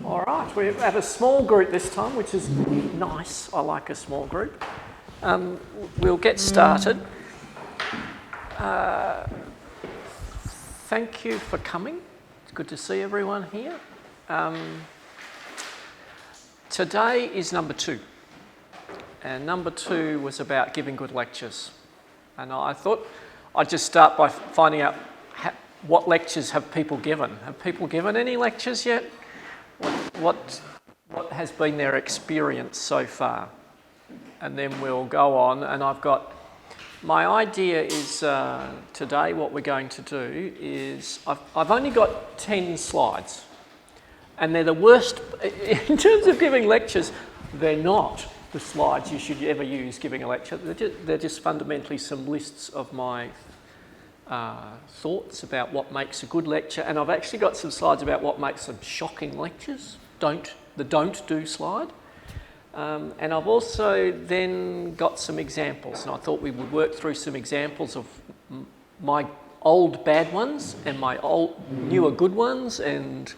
All right, we have a small group this time, which is nice. I like a small group. We'll get started. Thank you for coming. It's good to see everyone here. Today is number 2. And number 2 was about giving good lectures. And I thought I'd just start by finding out what lectures have people given. Have people given any lectures yet? What has been their experience so far? And then we'll go on, and my idea is today what we're going to do is, I've only got 10 slides, and they're the worst, in terms of giving lectures, they're not the slides you should ever use giving a lecture. They're just fundamentally some lists of my thoughts about what makes a good lecture, and I've actually got some slides about what makes some shocking lectures, the don't do slide. And I've also then got some examples, and I thought we would work through some examples of my old bad ones and my newer good ones, and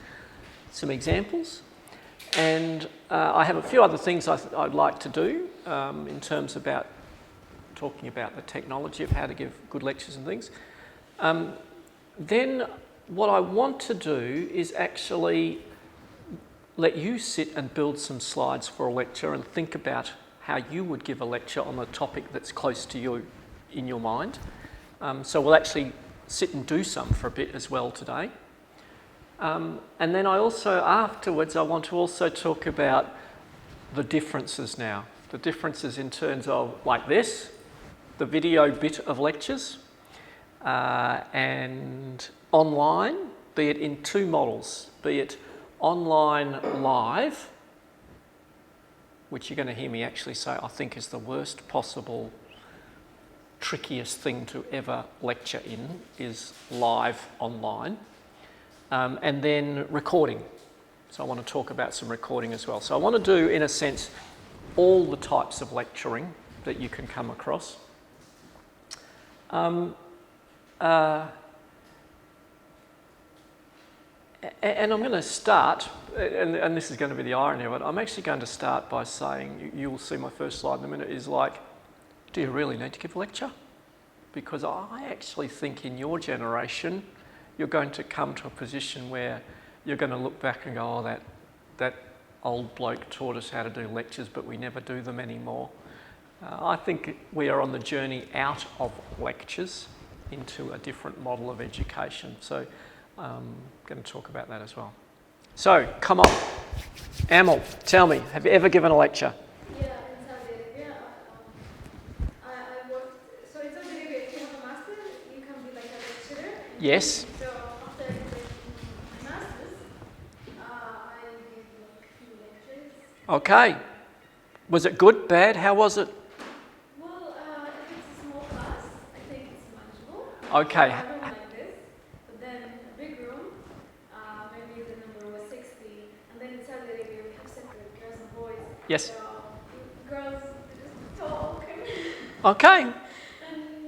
some examples. And I have a few other things I'd like to do in terms about talking about the technology of how to give good lectures and things. Then what I want to do is actually let you sit and build some slides for a lecture and think about how you would give a lecture on a topic that's close to you in your mind. So we'll actually sit and do some for a bit as well today. And then afterwards, I want to also talk about the differences now. The differences in terms of, like this, the video bit of lectures, and online, be it in 2 models, be it online live, which you're going to hear me actually say I think is the worst possible, trickiest thing to ever lecture in, is live online, and then recording. So I want to talk about some recording as well. So I want to do, in a sense, all the types of lecturing that you can come across. And I'm going to start, and this is going to be the irony of it, I'm actually going to start by saying, you'll see my first slide in a minute, is like, do you really need to give a lecture? Because I actually think in your generation, you're going to come to a position where you're going to look back and go, oh, that old bloke taught us how to do lectures, but we never do them anymore. I think we are on the journey out of lectures into a different model of education. So I'm going to talk about that as well. So, come on. Amal, tell me, have you ever given a lecture? Yeah, in Saudi Arabia. I worked, so in Saudi Arabia, if you have a master, you can be like a lecturer. Yes. So after I did my master's, I gave like a few lectures. Okay. Was it good, bad? How was it? Well, if it's a small class, I think it's manageable. Okay. I don't like this. But then a big room, maybe the number was 60. And then in Saudi Arabia, we have separate girls and boys. Yes. So girls just talk. Okay. And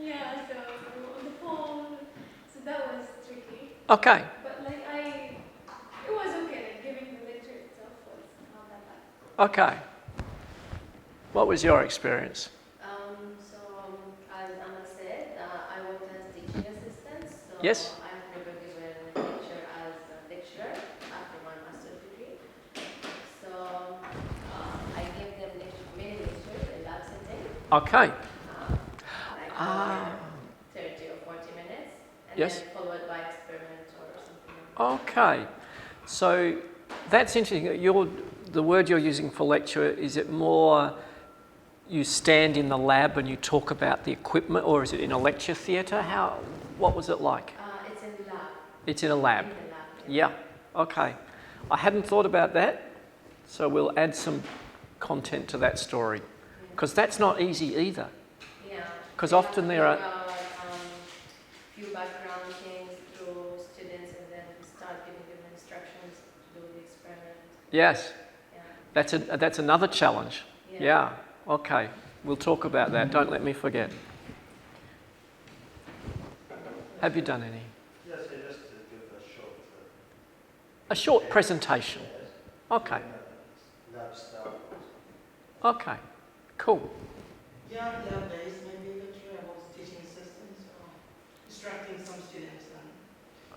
yeah, so on the phone, so that was tricky. Okay. But like it was okay. Like giving the lecture itself was not that bad. Okay. What was your experience? As Anna said, I worked as teaching assistant, so Yes. I've never given a lecture as a lecturer after my master's degree. So I gave them many lectures in lab setting, Okay. like 30 or 40 minutes, and Yes. then followed by experiment or something. Okay. So that's interesting. The word you're using for lecture, is it more you stand in the lab and you talk about the equipment, or is it in a lecture theatre? What was it like? It's in the lab. It's in a lab. In the lab. Yeah. Okay. I hadn't thought about that, so we'll add some content to that story, because that's not easy either. Yeah. 'Cause often there are few background things through students, and then start giving them instructions to do the experiment. Yes. Yeah. That's another challenge. Yeah. Yeah. Okay. We'll talk about that. Don't let me forget. Have you done any? Yes, just to give a short A short presentation. Okay. Lab stuff. Okay. Cool. Yeah, lab days maybe lecture. I was teaching assistant, so instructing some students and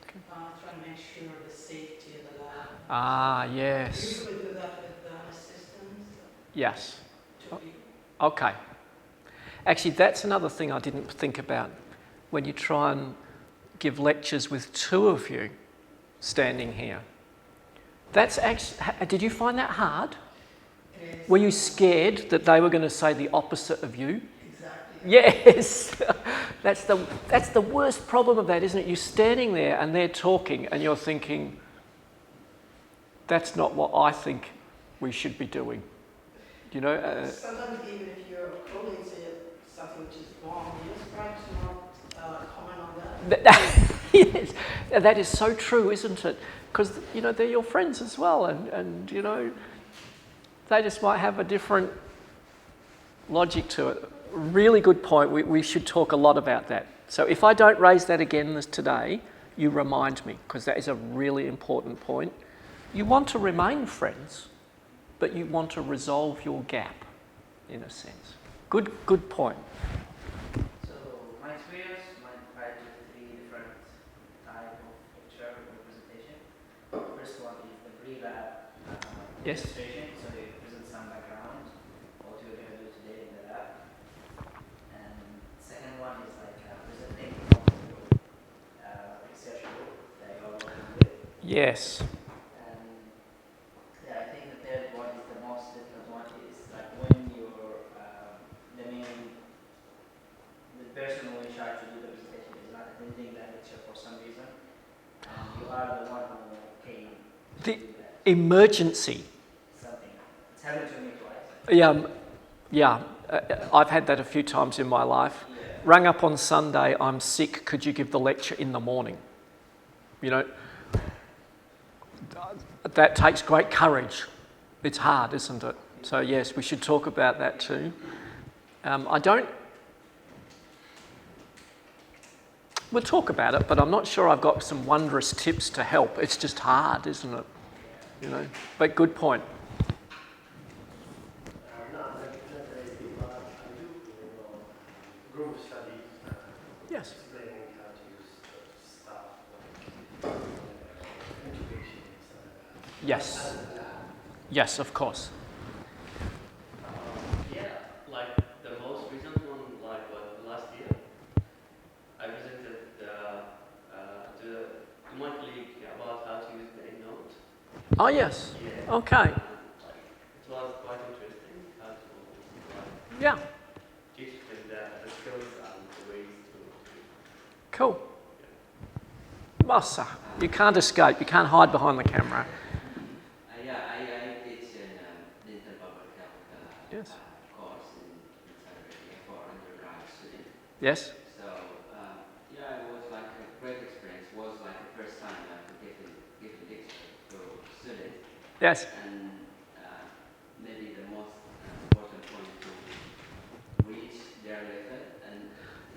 Okay. trying to make sure the safety of the lab. Ah, We yes. usually do that with the assistants, Yes. 2 people. Okay. Actually, that's another thing I didn't think about. When you try and give lectures with 2 of you standing here, that's actually, did you find that hard? It is Were you scared that they were going to say the opposite of you? exactly. Yes. That's the worst problem of that, isn't it? You're standing there and they're talking and you're thinking, that's not what I think we should be doing. You know? Sometimes even if your colleagues say something which is wrong, you just try to not comment on that. Yes, that is so true, isn't it? Because, you know, they're your friends as well, and you know, they just might have a different logic to it. Really good point. We should talk a lot about that. So if I don't raise that again today, you remind me, because that is a really important point. You want to remain friends, but you want to resolve your gap, in a sense. Good point. So my experience might try to 3 different type of lecture or presentation. First one is the pre-lab Yes. presentation, so you present some background, what you're going to do today in the lab. And second one is like presenting multiple research group that you're working with. Yes. And yeah, I think the third one is the most difficult one. Is like when you're the person who is in charge to do the presentation is not attending that lecture for some reason, and you are the one who came to The do that. emergency. Something. It's happened to me twice. Yeah. I've had that a few times in my life. Yeah. Rang up on Sunday, I'm sick, could you give the lecture in the morning? You know, that takes great courage. It's hard, isn't it? So yes, we should talk about that too. We'll talk about it, but I'm not sure I've got some wondrous tips to help. It's just hard, isn't it? You know, but good point. No, not very big, but I do, group studies, Yes. explaining how to use stuff, incubation and stuff like that. Yes. Yes, of course. Yeah, like the most recent one, like what, last year, I presented to my colleague about how to use the EndNote. Oh, yes. Yeah. Okay. Like, it was quite interesting how to Yeah. teach them the skills and the ways to. Cool. Massa, you can't escape. You can't hide behind the camera. I teach in dental public health Yes. course in Saudi Arabia for undergrad students. Yes. So yeah, it was like a great experience. It was like the first time I could give lecture to students, Yes. and maybe the most important point to reach their level and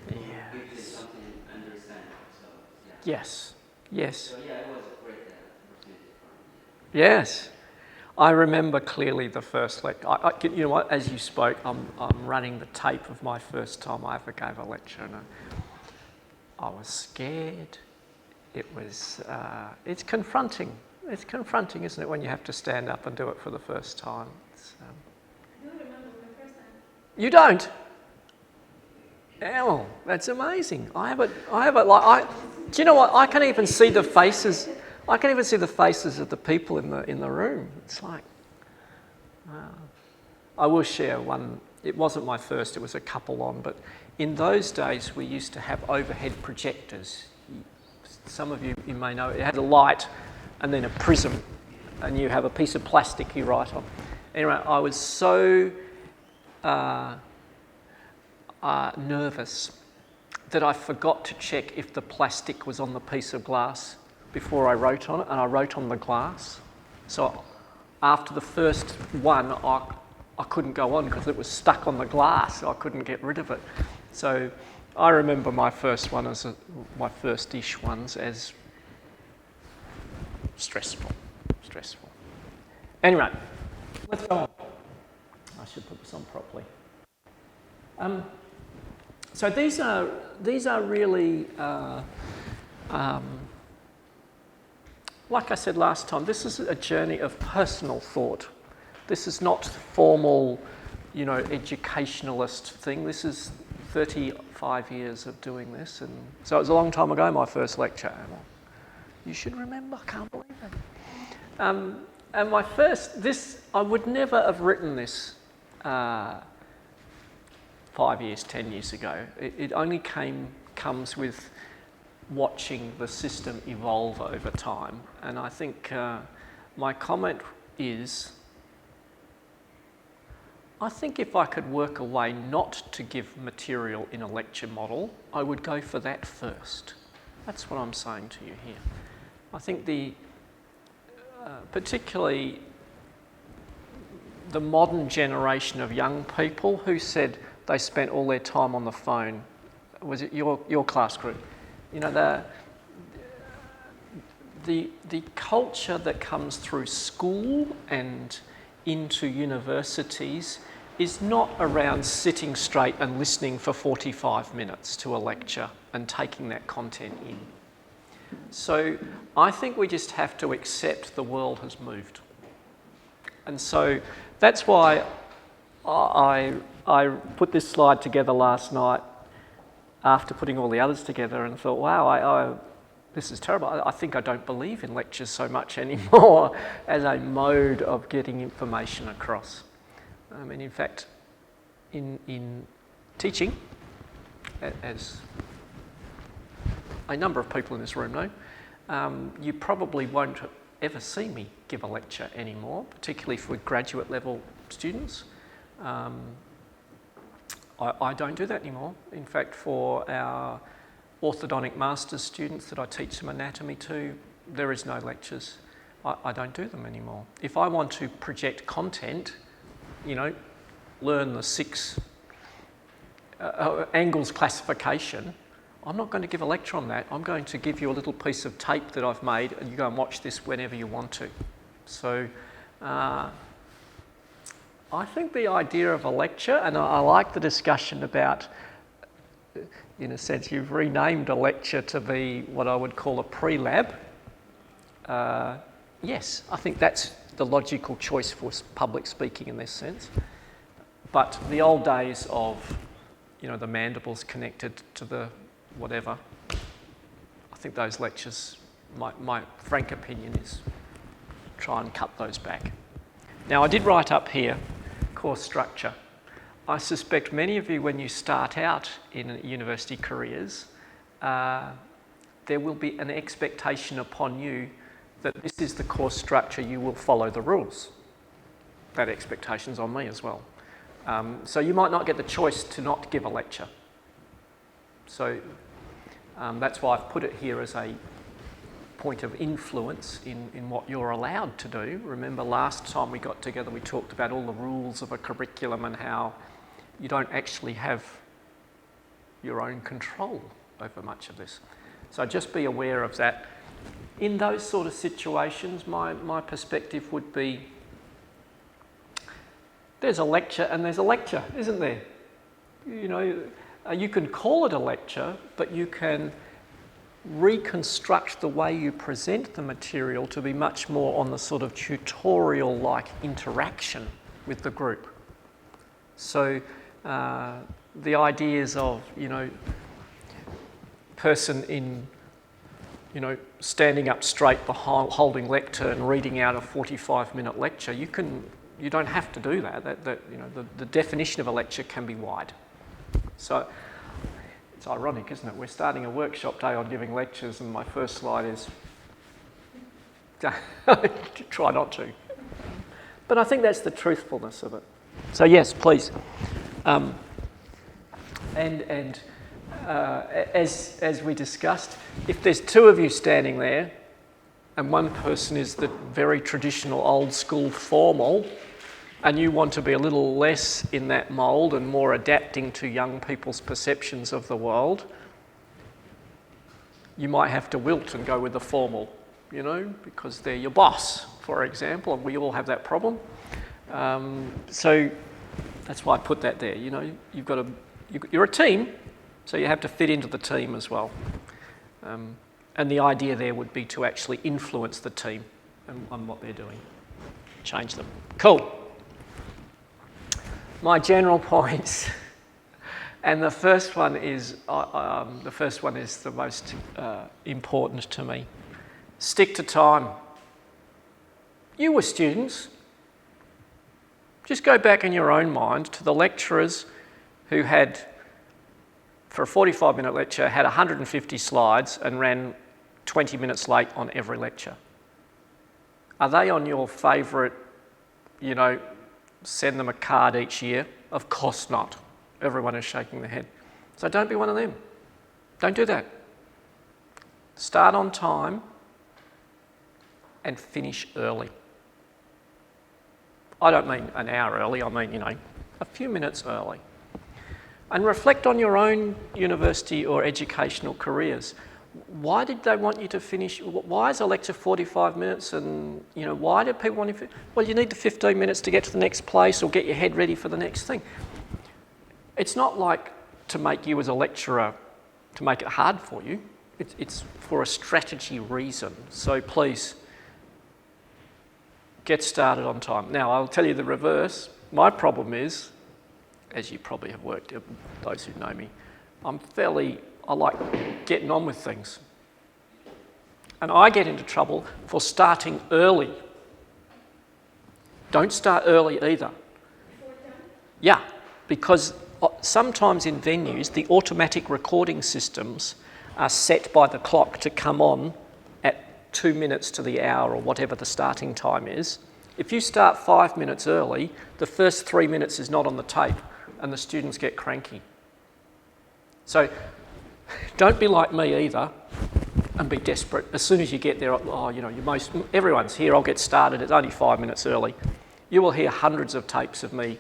give them Yes. something understandable. So yeah. Yes. Yes. So yeah, it was a great opportunity for me. Yes. I remember clearly the first lecture. You know what? As you spoke, I'm running the tape of my first time I ever gave a lecture, and I was scared. It was. It's confronting. It's confronting, isn't it, when you have to stand up and do it for the first time? I do remember my first time. You don't. Oh, that's amazing. I have it like do you know what? I can even see the faces. I can even see the faces of the people in the room. It's like, wow. I will share one. It wasn't my first. It was a couple on. But in those days, we used to have overhead projectors. Some of you may know it had a light and then a prism, and you have a piece of plastic you write on. Anyway, I was so nervous that I forgot to check if the plastic was on the piece of glass before I wrote on it, and I wrote on the glass. So after the first one, I couldn't go on because it was stuck on the glass, so I couldn't get rid of it. So I remember my first one my first-ish ones as stressful. Anyway, let's go on. I should put this on properly. So these are really, like I said last time, this is a journey of personal thought. This is not formal, educationalist thing. This is 35 years of doing this, and so it was a long time ago, my first lecture. You should remember, I can't believe it. And my first, I would never have written this 5 years, 10 years ago. It only comes with watching the system evolve over time. And I think my comment is, I think if I could work a way not to give material in a lecture model, I would go for that first. That's what I'm saying to you here. I think particularly the modern generation of young people who said they spent all their time on the phone. Was it your class group? The culture that comes through school and into universities is not around sitting straight and listening for 45 minutes to a lecture and taking that content in. So I think we just have to accept the world has moved. And so that's why I put this slide together last night after putting all the others together and thought, wow, this is terrible. I think I don't believe in lectures so much anymore as a mode of getting information across. And in fact, in teaching, as a number of people in this room know, you probably won't ever see me give a lecture anymore, particularly for graduate level students. I don't do that anymore. In fact, for our orthodontic master's students that I teach some anatomy to, there is no lectures. I don't do them anymore. If I want to project content, learn the 6 angles classification, I'm not going to give a lecture on that. I'm going to give you a little piece of tape that I've made and you go and watch this whenever you want to. So I think the idea of a lecture, and I like the discussion about, in a sense, you've renamed a lecture to be what I would call a pre-lab. Yes, I think that's the logical choice for public speaking in this sense. But the old days of, the mandibles connected to the whatever, I think those lectures, my frank opinion is try and cut those back. Now, I did write up here, course structure. I suspect many of you, when you start out in university careers, there will be an expectation upon you that this is the course structure, you will follow the rules. That expectation's on me as well. So you might not get the choice to not give a lecture. So that's why I've put it here as a point of influence in what you're allowed to do. Remember last time we got together, we talked about all the rules of a curriculum and how you don't actually have your own control over much of this. So just be aware of that. In those sort of situations, my perspective would be, there's a lecture and there's a lecture, isn't there? You can call it a lecture, but you can reconstruct the way you present the material to be much more on the sort of tutorial-like interaction with the group. So the ideas of, person in, standing up straight behind, holding lectern, reading out a 45-minute lecture, you don't have to do that. The definition of a lecture can be wide. So it's ironic, isn't it? We're starting a workshop day on giving lectures and my first slide is try not to. But I think that's the truthfulness of it. So yes, please. As we discussed, if there's 2 of you standing there and one person is the very traditional old school formal and you want to be a little less in that mould and more adapting to young people's perceptions of the world, you might have to wilt and go with the formal, because they're your boss for example, and we all have that problem. So that's why I put that there. You know, you're a team, so you have to fit into the team as well. And the idea there would be to actually influence the team on what they're doing, change them. Cool. My general points, and the first one is the most important to me. Stick to time. You were students. Just go back in your own mind to the lecturers who had, for a 45-minute lecture, had 150 slides and ran 20 minutes late on every lecture. Are they on your favourite, you know, send them a card each year? Of course not. Everyone is shaking their head. So don't be one of them. Don't do that. Start on time and finish early. I don't mean an hour early, I mean, you know, a few minutes early. And reflect on your own university or educational careers. Why did they want you to finish? Why is a lecture 45 minutes and, you know, why do people want you to? Well, you need the 15 minutes to get to the next place or get your head ready for the next thing. It's not like to make you as a lecturer, to make it hard for you. It's for a strategy reason. So please, get started on time. Now, I'll tell you the reverse. My problem is, as you probably have worked, those who know me, I like getting on with things. And I get into trouble for starting early. Don't start early either. Yeah, because sometimes in venues, the automatic recording systems are set by the clock to come on at 2 minutes to the hour or whatever the starting time is. If you start 5 minutes early, the first 3 minutes is not on the tape and the students get cranky. So don't be like me either and be desperate. As soon as you get there, oh, you know, everyone's here, I'll get started, it's only 5 minutes early. You will hear hundreds of tapes of me,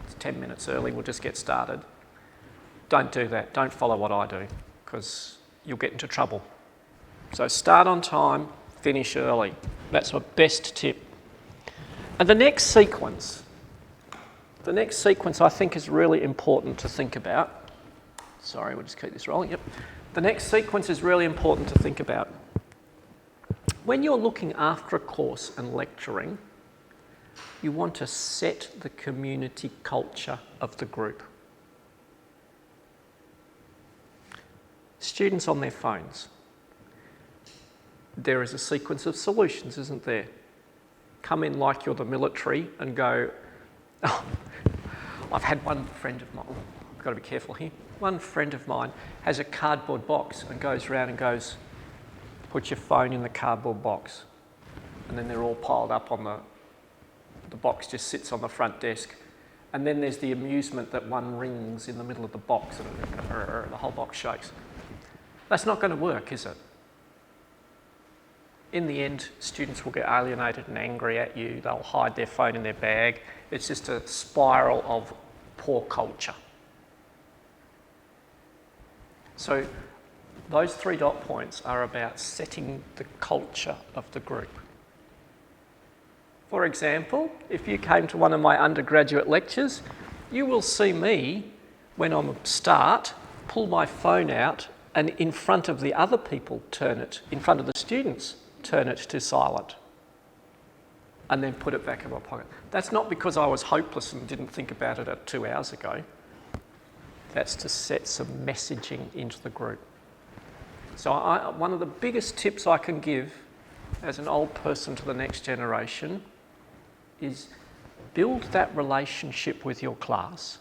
it's 10 minutes early, we'll just get started. Don't do that, don't follow what I do, because you'll get into trouble. So start on time, finish early. That's my best tip. And the next sequence I think is really important to think about. Sorry, we'll just keep this rolling. Yep. The next sequence is really important to think about. When you're looking after a course and lecturing, you want to set the community culture of the group. Students on their phones. There is a sequence of solutions, isn't there? Come in like you're the military and go, oh, I've had one friend of mine, I've got to be careful here. One friend of mine has a cardboard box and goes around and goes, put your phone in the cardboard box. And then they're all piled up on the box just sits on the front desk. And then there's the amusement that one rings in the middle of the box and the whole box shakes. That's not going to work, is it? In the end, students will get alienated and angry at you. They'll hide their phone in their bag. It's just a spiral of poor culture. So those 3 dot points are about setting the culture of the group. For example, if you came to one of my undergraduate lectures, you will see me, when I'm start, pull my phone out and in front of the other people in front of the students, turn it to silent and then put it back in my pocket. That's not because I was hopeless and didn't think about it 2 hours ago. That's to set some messaging into the group. So one of the biggest tips I can give as an old person to the next generation is build that relationship with your class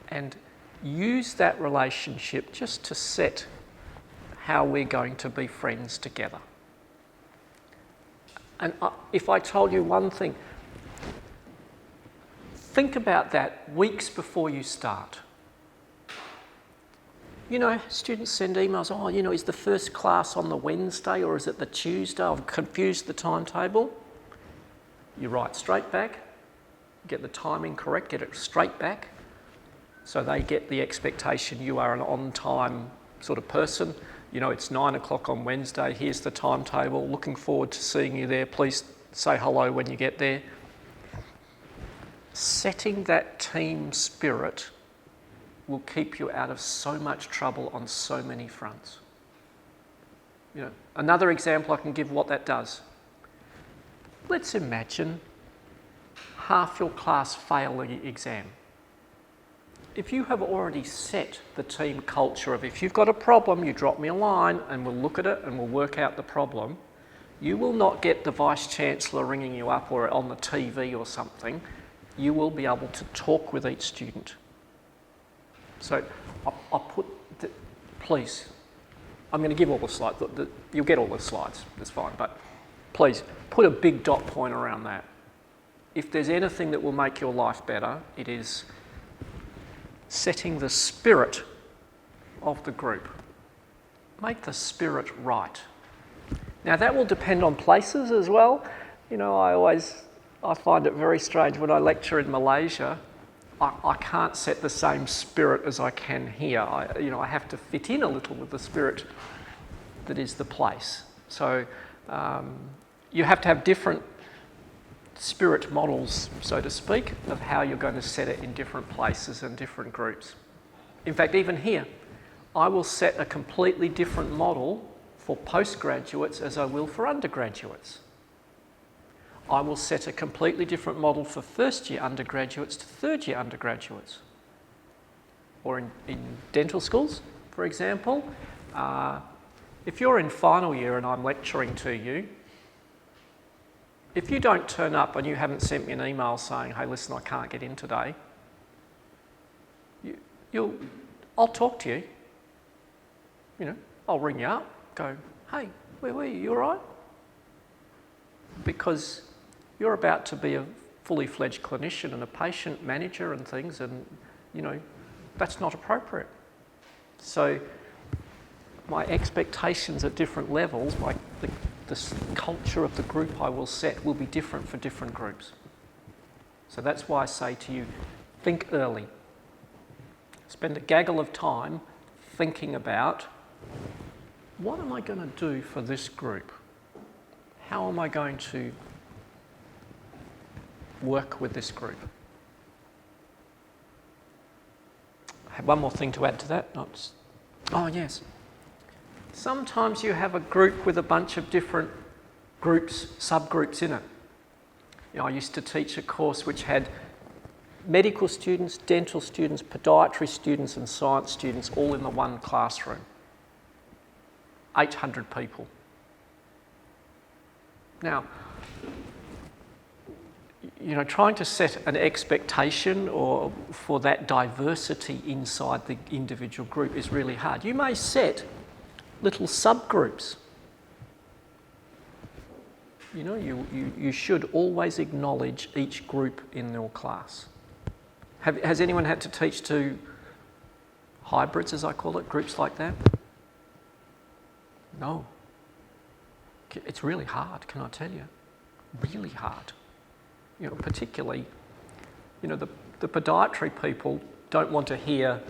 and use that relationship just to set how we're going to be friends together. And if I told you one thing, think about that weeks before you start. You know, students send emails, oh, you know, is the first class on the Wednesday or is it the Tuesday? I've confused the timetable. You write straight back, get the timing correct, get it straight back, so they get the expectation you are an on-time sort of person. you know, it's 9 o'clock on Wednesday, here's the timetable, looking forward to seeing you there, please say hello when you get there. Setting that team spirit will keep you out of so much trouble on so many fronts. You know, another example I can give what that does. Let's imagine half your class fail the exam. If you have already set the team culture of if you've got a problem, you drop me a line and we'll look at it and we'll work out the problem, you will not get the Vice-Chancellor ringing you up or on the TV or something. You will be able to talk with each student. So I'll put, please, I'm going to give all the slides. You'll get all the slides, that's fine, but please put a big dot point around that. If there's anything that will make your life better, it is setting the spirit of the group. Make the spirit right. Now that will depend on places as well. You know, I find it very strange when I lecture in Malaysia, I can't set the same spirit as I can here. I have to fit in a little with the spirit that is the place. So you have to have different spirit models, so to speak, of how you're going to set it in different places and different groups. In fact, even here, I will set a completely different model for postgraduates as I will for undergraduates. I will set a completely different model for first-year undergraduates to third-year undergraduates. Or in dental schools, for example, if you're in final year and I'm lecturing to you, if you don't turn up and you haven't sent me an email saying, hey, listen, I can't get in today, I'll talk to you. You know, I'll ring you up, go, hey, where were you? You all right? Because you're about to be a fully fledged clinician and a patient manager and things, and, you know, that's not appropriate. So my expectations at different levels, the culture of the group I will set will be different for different groups. So that's why I say to you, think early. Spend a gaggle of time thinking about, what am I going to do for this group? How am I going to work with this group? I have one more thing to add to that. Oh, yes. Sometimes you have a group with a bunch of different groups, subgroups in it. You know, I used to teach a course which had medical students, dental students, podiatry students and science students all in the one classroom. 800 people. Now, you know, trying to set an expectation or for that diversity inside the individual group is really hard. You may set little subgroups. You know, you should always acknowledge each group in your class. Has anyone had to teach to hybrids, as I call it, groups like that? No. It's really hard, can I tell you? Really hard. You know, particularly, you know, the podiatry people don't want to hear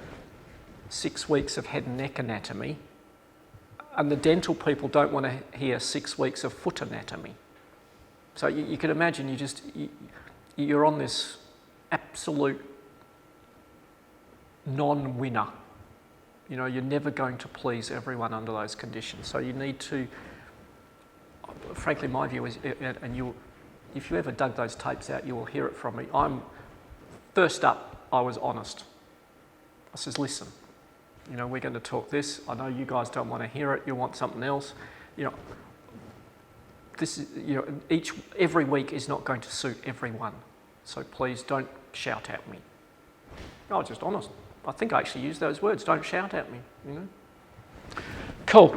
6 weeks of head and neck anatomy, and the dental people don't want to hear 6 weeks of foot anatomy. So you can imagine you're on this absolute non-winner. You know, you're never going to please everyone under those conditions. So you need to, frankly, my view is, and if you ever dug those tapes out, you will hear it from me. First up, I was honest. I says, listen, you know, we're going to talk this. I know you guys don't want to hear it. You want something else. You know, this is, you know, every week is not going to suit everyone. So please don't shout at me. I was just honest. I think I actually used those words. Don't shout at me, you know. Cool.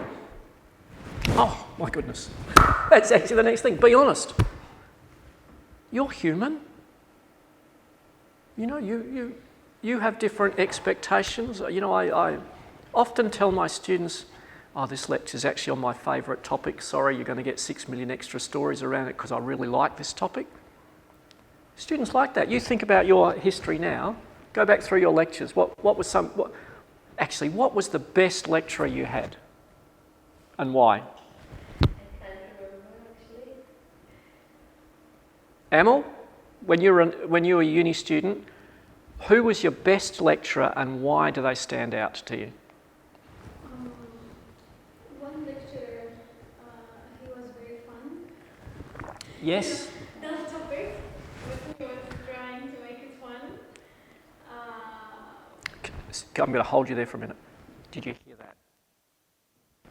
Oh, my goodness. That's actually the next thing. Be honest. You're human. You know, you have different expectations. You know, I often tell my students, oh, this lecture's actually on my favourite topic. Sorry, you're going to get 6 million extra stories around it because I really like this topic. Students like that. You think about your history now. Go back through your lectures. What was the best lecturer you had? And why? I can't remember actually. Amal, when you were a uni student, who was your best lecturer and why do they stand out to you? One lecturer, he was very fun. Yes. That topic, but he was trying to make it fun. I'm going to hold you there for a minute. Did you hear that?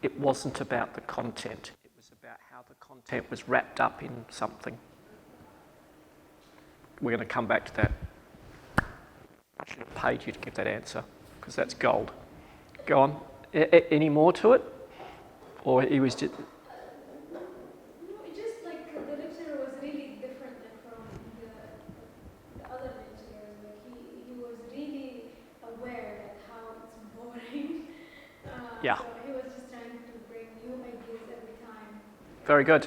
It wasn't about the content. It was about how the content was wrapped up in something. We're going to come back to that. I should have paid you to give that answer because that's gold. Go on. Any more to it? Or he was just... No, it just like the lecturer was really different from the other lecturers. Like he was really aware that how it's boring. Yeah. So he was just trying to bring new ideas every time. Very good.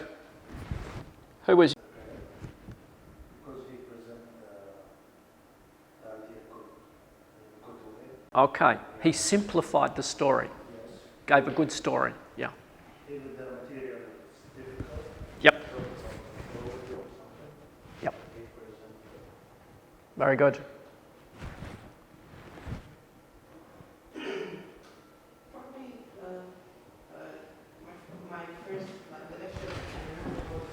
Who was... Because he present the idea good way. Okay. He simplified the story. Yes. Gave a good story. Yeah. Even the material is difficult. Yep. So it's like or something. Yep. He present Very good. For me, my first the lecture I remember was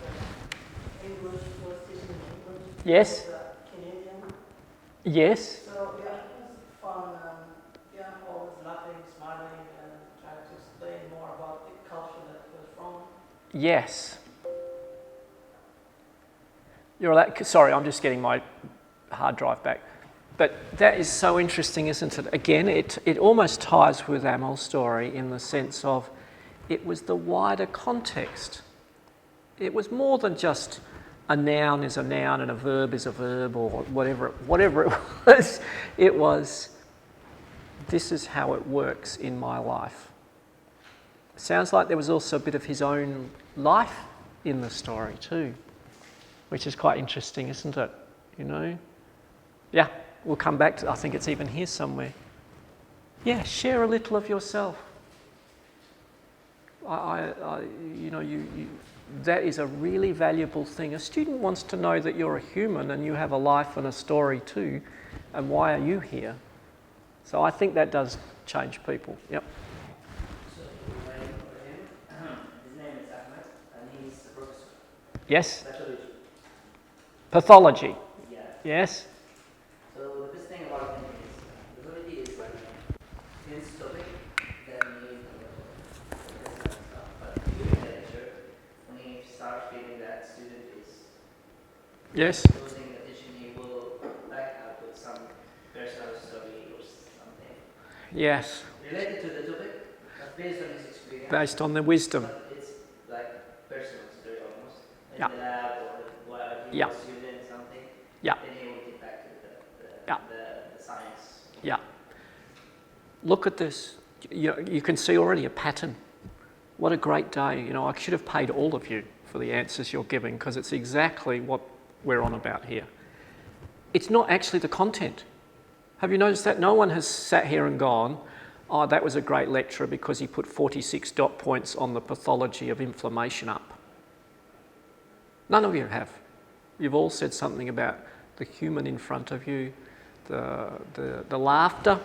English, was teaching English. Yes. Was, Canadian. Yes. So yeah, it was fun. Yeah, always laughing, smiling, and trying to explain more about the culture that was from. Yes. You're allowed, sorry, I'm just getting my hard drive back. But that is so interesting, isn't it? Again, it almost ties with Amal's story in the sense of it was the wider context. It was more than just a noun is a noun and a verb is a verb or whatever it was. It was, this is how it works in my life. Sounds like there was also a bit of his own life in the story too, which is quite interesting, isn't it? You know? Yeah, we'll come back to, I think it's even here somewhere. Yeah, share a little of yourself. That is a really valuable thing. A student wants to know that you're a human and you have a life and a story too, and why are you here? So I think that does change people. Yep. So, my name for him, his name is Ahmed, and he's a professor. Yes? Pathology. Pathology. Yeah. Yes? So, the best thing about him is, pathology is like a dense topic that needs a lot of personal stuff. But during the lecture, when he starts feeling that student is Yes? losing attention, he will back up with some personal story or something Yes. related to the topic, but based on his experience. Based on the wisdom. But it's like personal story almost. In Yeah. the lab or while he Yeah. was student something. Yeah. Then he will get back to Yeah. the science. Yeah. Look at this. You can see already a pattern. What a great day. You know, I should have paid all of you for the answers you're giving because it's exactly what we're on about here. It's not actually the content. Have you noticed that? No one has sat here and gone, oh, that was a great lecturer because he put 46 dot points on the pathology of inflammation up. None of you have. You've all said something about the human in front of you, the laughter,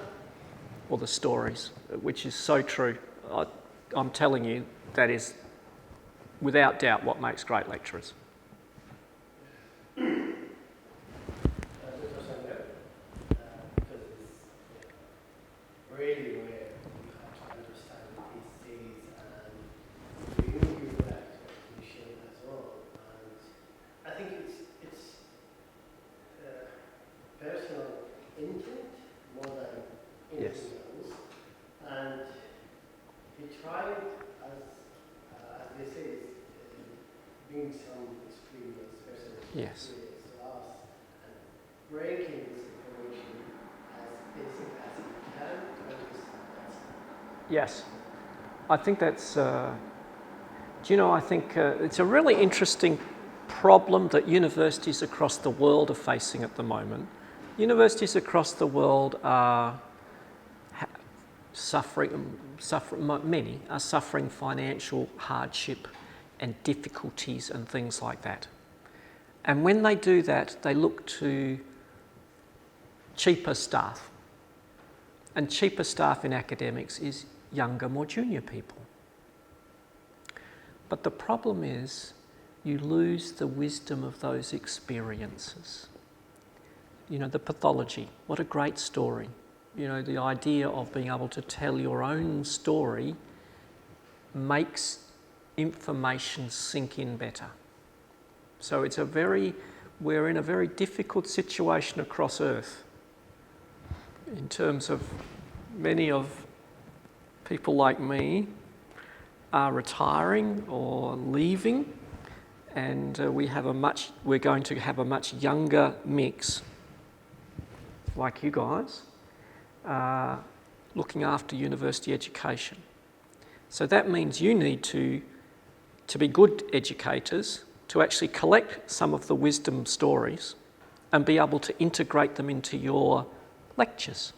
or the stories, which is so true. I'm telling you, that is without doubt what makes great lecturers. This was a good, because it's really where you have to understand these things and you give back to clinician as well. And I think it's personal intent more than Yes. anything else. And he tried, as they say, bring some experience, personal Yes. experience to us, and breaking this information as basic as it can, and just Yes. I think that's, do you know, I think it's a really interesting problem that universities across the world are facing at the moment. Universities across the world are many are suffering financial hardship and difficulties and things like that. And when they do that, they look to cheaper staff. And cheaper staff in academics is younger, more junior people. But the problem is you lose the wisdom of those experiences. You know, the pathology, what a great story. You know, the idea of being able to tell your own story makes information sink in better. So we're in a very difficult situation across Earth in terms of many of people like me are retiring or leaving, and we're going to have a much younger mix, like you guys, looking after university education. So that means you need to be good educators, to actually collect some of the wisdom stories and be able to integrate them into your lectures.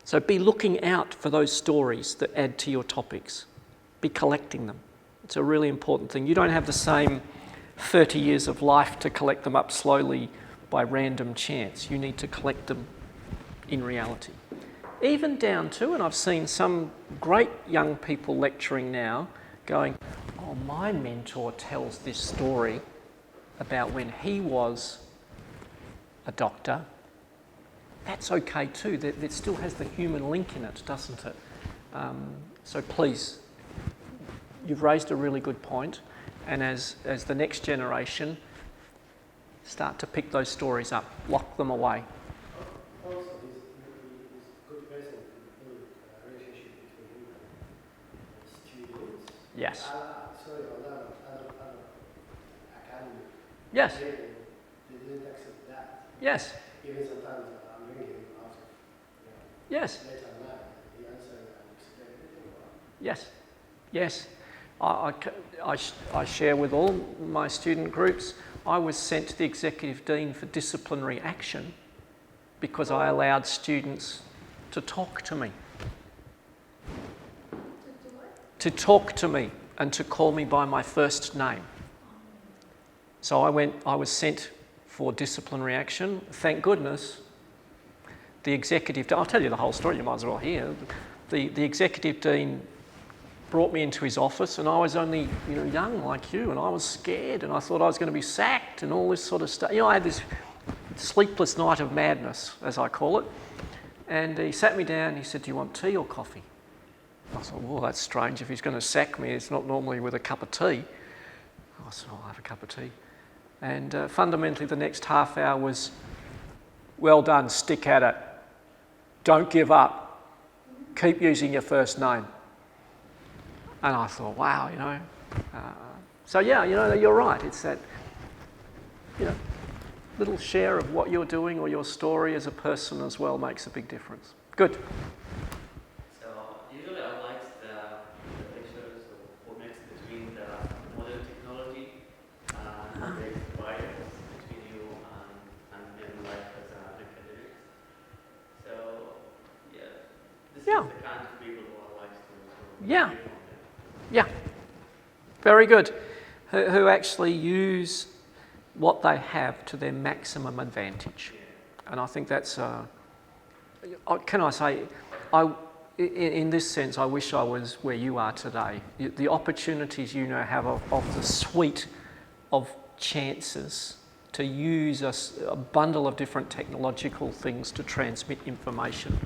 So be looking out for those stories that add to your topics. Be collecting them. It's a really important thing. You don't have the same 30 years of life to collect them up slowly by random chance. You need to collect them in reality. Even down to, and I've seen some great young people lecturing now going, oh, my mentor tells this story about when he was a doctor. That's okay too. That still has the human link in it, doesn't it? So please, you've raised a really good point, and as the next generation, start to pick those stories up, lock them away. Also, he's a good person to build a relationship between him and students. Yes. Sorry, other academy. Yes. They didn't accept that. Yes. Even sometimes I'm ringing him out of Yes. late at night. He answered and explained everything well. Yes. Yes. I share with all my student groups. I was sent to the Executive Dean for disciplinary action because I allowed students to talk to me. To talk to me and to call me by my first name. So I was sent for disciplinary action. Thank goodness the Executive Dean, I'll tell you the whole story, you might as well hear. The Executive Dean brought me into his office, and I was only, young like you, and I was scared, and I thought I was going to be sacked and all this sort of stuff. I had this sleepless night of madness, as I call it. And he sat me down and he said, do you want tea or coffee? I thought, well, that's strange. If he's going to sack me, it's not normally with a cup of tea. I said, I'll have a cup of tea. And fundamentally, the next half hour was, well done, stick at it. Don't give up. Keep using your first name. And I thought, wow, So yeah, you're right. It's that, little share of what you're doing or your story as a person as well makes a big difference. Good. So usually I like the lectures or mix between the modern technology and the bias between you and life as an academic. So yeah, this is the kind of people who I like to Yeah. hear from them. Yeah, very good. Who actually use what they have to their maximum advantage. And I think that's, can I say, in this sense, I wish I was where you are today. The opportunities you now have of the suite of chances to use a bundle of different technological things to transmit information.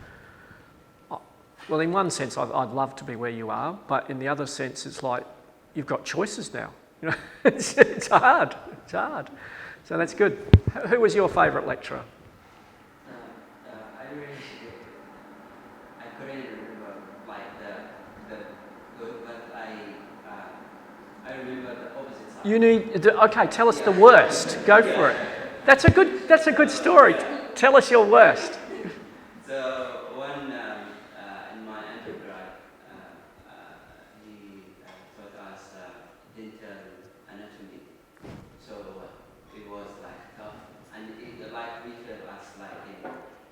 Well, in one sense, I'd love to be where you are, but in the other sense, it's like you've got choices now. It's hard. It's hard. So that's good. Who was your favourite lecturer? I couldn't remember I remember the opposite side. Okay, tell us the worst. Go for it. That's a good story. Tell us your worst. So one in my undergrad, he taught us dental anatomy. So it was like tough, and we felt us like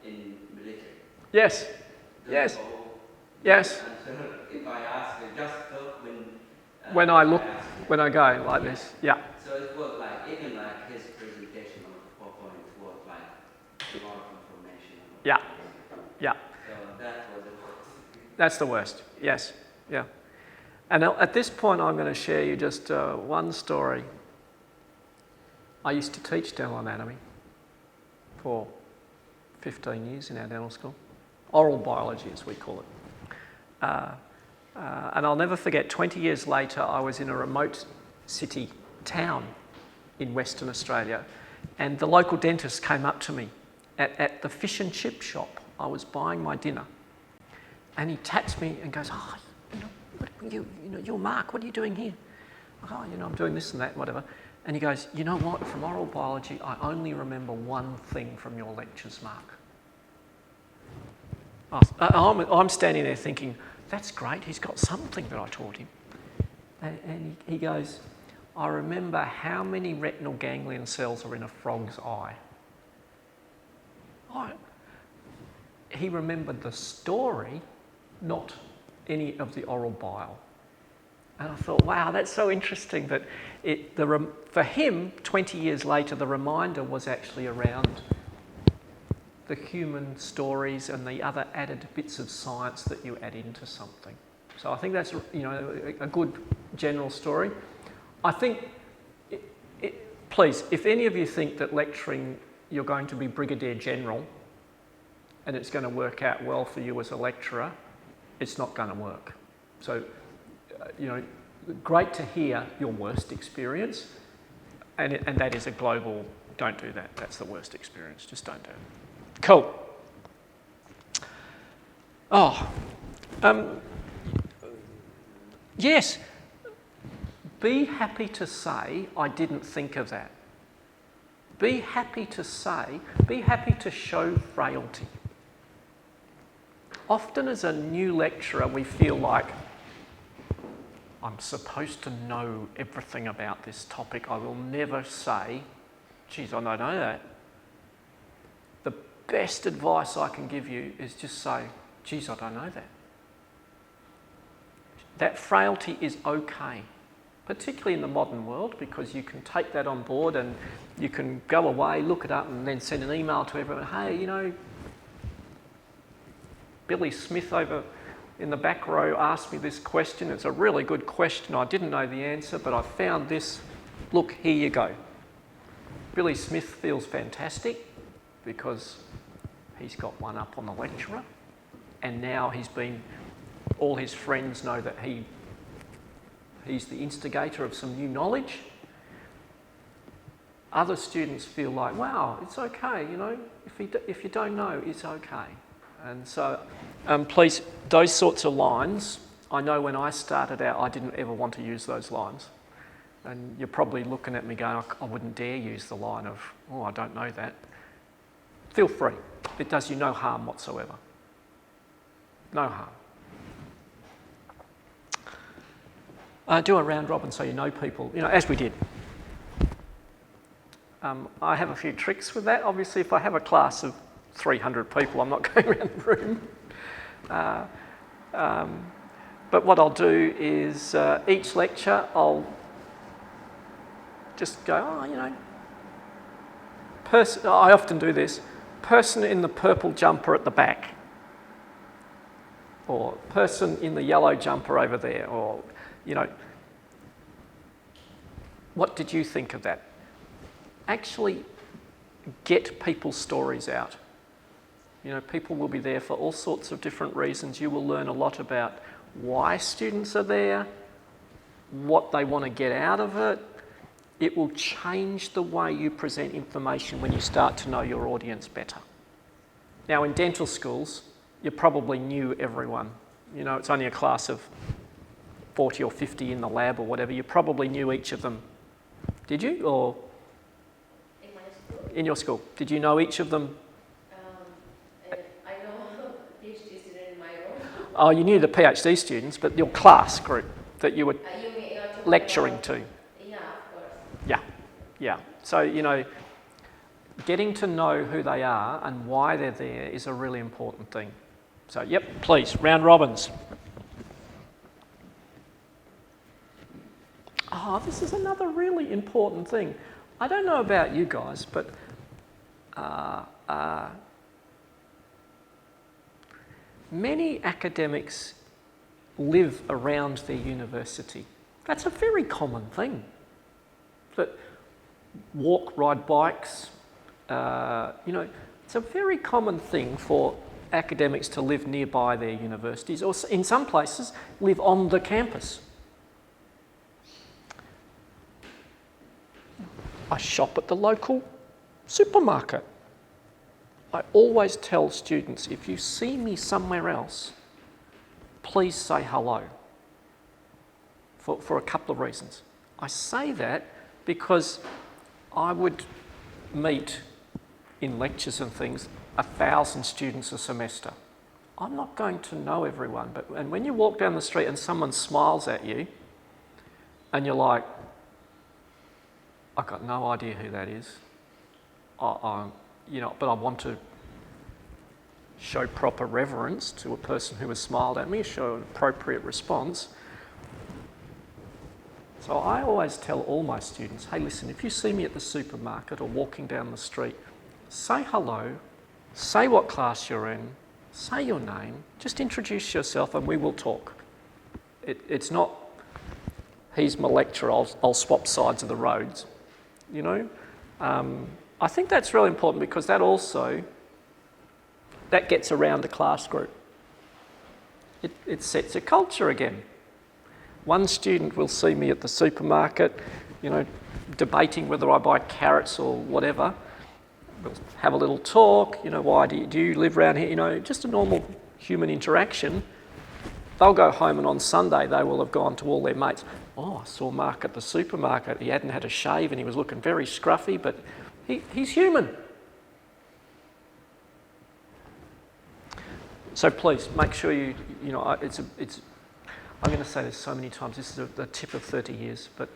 in military. Yes. Don't Yes. go Yes. And so if I ask, just talk When I look, ask. when I go like this, yeah. So it was like, even like his presentation of PowerPoint was like a lot of information. Yeah. Yeah. So that was the worst. That's the worst. Yes. Yeah. And at this point, I'm going to share you just one story. I used to teach dental anatomy for 15 years in our dental school. Oral biology, as we call it. And I'll never forget, 20 years later, I was in a remote city town in Western Australia, and the local dentist came up to me at the fish and chip shop. I was buying my dinner, and he taps me and goes, "Oh, you're Mark, what are you doing here?" "Oh, I'm doing this and that, whatever." And he goes, "You know what, from oral biology, I only remember one thing from your lectures, Mark." I'm standing there thinking, that's great, he's got something that I taught him. And he goes, "I remember how many retinal ganglion cells are in a frog's eye." He remembered the story, not any of the oral bile. And I thought, wow, that's so interesting that for him, 20 years later, the reminder was actually around the human stories and the other added bits of science that you add into something. So I think that's a good general story. I think, please, if any of you think that lecturing you're going to be Brigadier General and it's going to work out well for you as a lecturer, it's not going to work. So, great to hear your worst experience, and that is a global, don't do that, that's the worst experience, just don't do it. Cool. Yes, be happy to say, I didn't think of that. Be happy to show frailty. Often as a new lecturer, we feel like, I'm supposed to know everything about this topic. I will never say, geez, I don't know that. The best advice I can give you is just say, geez, I don't know that. That frailty is okay, particularly in the modern world, because you can take that on board and you can go away, look it up, and then send an email to everyone, hey, Billy Smith over in the back row asked me this question. It's a really good question. I didn't know the answer, but I found this. Look, here you go. Billy Smith feels fantastic because he's got one up on the lecturer, and now all his friends know that he's the instigator of some new knowledge. Other students feel like, wow, it's okay, if you don't know, it's okay. And so, please, those sorts of lines, I know when I started out, I didn't ever want to use those lines. And you're probably looking at me going, I wouldn't dare use the line of, oh, I don't know that. Feel free. It does you no harm whatsoever. No harm. Do a round robin so you know people, as we did. I have a few tricks with that. Obviously, if I have a class of 300 people, I'm not going around the room. But what I'll do is each lecture I'll just go, I often do this, person in the purple jumper at the back, or person in the yellow jumper over there, or, what did you think of that? Actually get people's stories out. People will be there for all sorts of different reasons. You will learn a lot about why students are there, what they want to get out of it. It will change the way you present information when you start to know your audience better. Now, in dental schools, you probably knew everyone. It's only a class of 40 or 50 in the lab or whatever. You probably knew each of them. Did you? Or In my school, in your school? Did you know each of them? I know PhD student in my room. Oh, you knew the PhD students, but your class group that you were You mean you're talking lecturing about- to. Yeah, of course. Yeah. So, getting to know who they are and why they're there is a really important thing. So, yep, please, round robins. Oh, this is another really important thing. I don't know about you guys, but many academics live around their university. That's a very common thing. That walk, ride bikes, it's a very common thing for academics to live nearby their universities, or in some places, live on the campus. I shop at the local supermarket. I always tell students, if you see me somewhere else, please say hello, for a couple of reasons. I say that because I would meet in lectures and things 1,000 students a semester. I'm not going to know everyone, and when you walk down the street and someone smiles at you and you're like, I've got no idea who that is, but I want to show proper reverence to a person who has smiled at me, show an appropriate response. So I always tell all my students, hey, listen, if you see me at the supermarket or walking down the street, say hello, say what class you're in, say your name, just introduce yourself and we will talk. It's not, he's my lecturer, I'll swap sides of the roads, you know. I think that's really important because that gets around the class group. It sets a culture again. One student will see me at the supermarket, debating whether I buy carrots or whatever. We'll have a little talk, why do you live around here? Just a normal human interaction. They'll go home and on Sunday they will have gone to all their mates. Oh, I saw Mark at the supermarket. He hadn't had a shave and he was looking very scruffy, but he's human. So please make sure I'm going to say this so many times, this is the tip of 30 years, but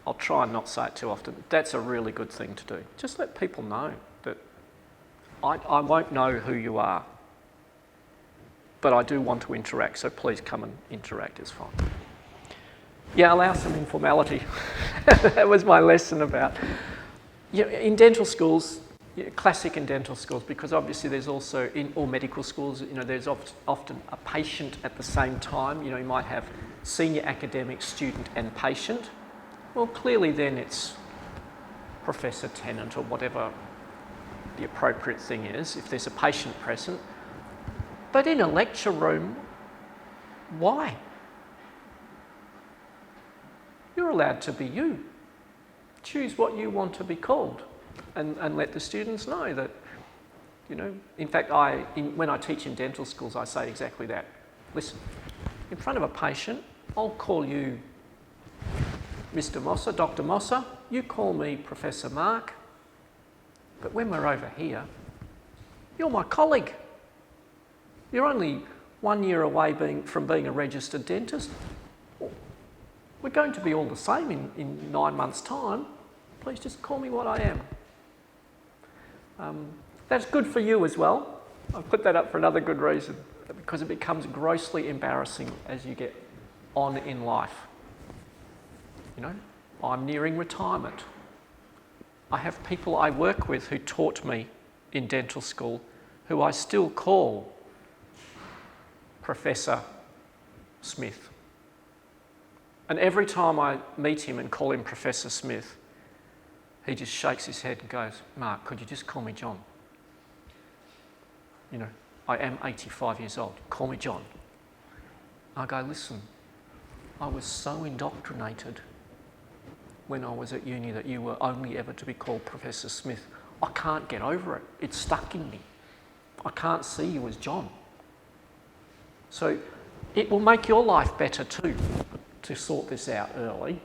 I'll try and not say it too often. That's a really good thing to do. Just let people know that I won't know who you are, but I do want to interact, so please come and interact, it's fine. Yeah, allow some informality. That was my lesson about. In dental schools, classic in dental schools, because obviously there's also, in all medical schools, there's often a patient at the same time. You might have senior academic, student and patient. Well, clearly then it's Professor Tennant or whatever the appropriate thing is, if there's a patient present. But in a lecture room, why? You're allowed to be you. Choose what you want to be called and let the students know that, in fact, when I teach in dental schools, I say exactly that. Listen, in front of a patient, I'll call you Mr. Mosser, Dr. Mosser, you call me Professor Mark, but when we're over here, you're my colleague. You're only 1 year away from being a registered dentist. We're going to be all the same in 9 months' time. Please just call me what I am. That's good for you as well. I've put that up for another good reason, because it becomes grossly embarrassing as you get on in life. I'm nearing retirement. I have people I work with who taught me in dental school who I still call Professor Smith. And every time I meet him and call him Professor Smith, he just shakes his head and goes, Mark, could you just call me John? I am 85 years old. Call me John. I go, listen, I was so indoctrinated when I was at uni that you were only ever to be called Professor Smith. I can't get over it. It's stuck in me. I can't see you as John. So it will make your life better too, to sort this out early,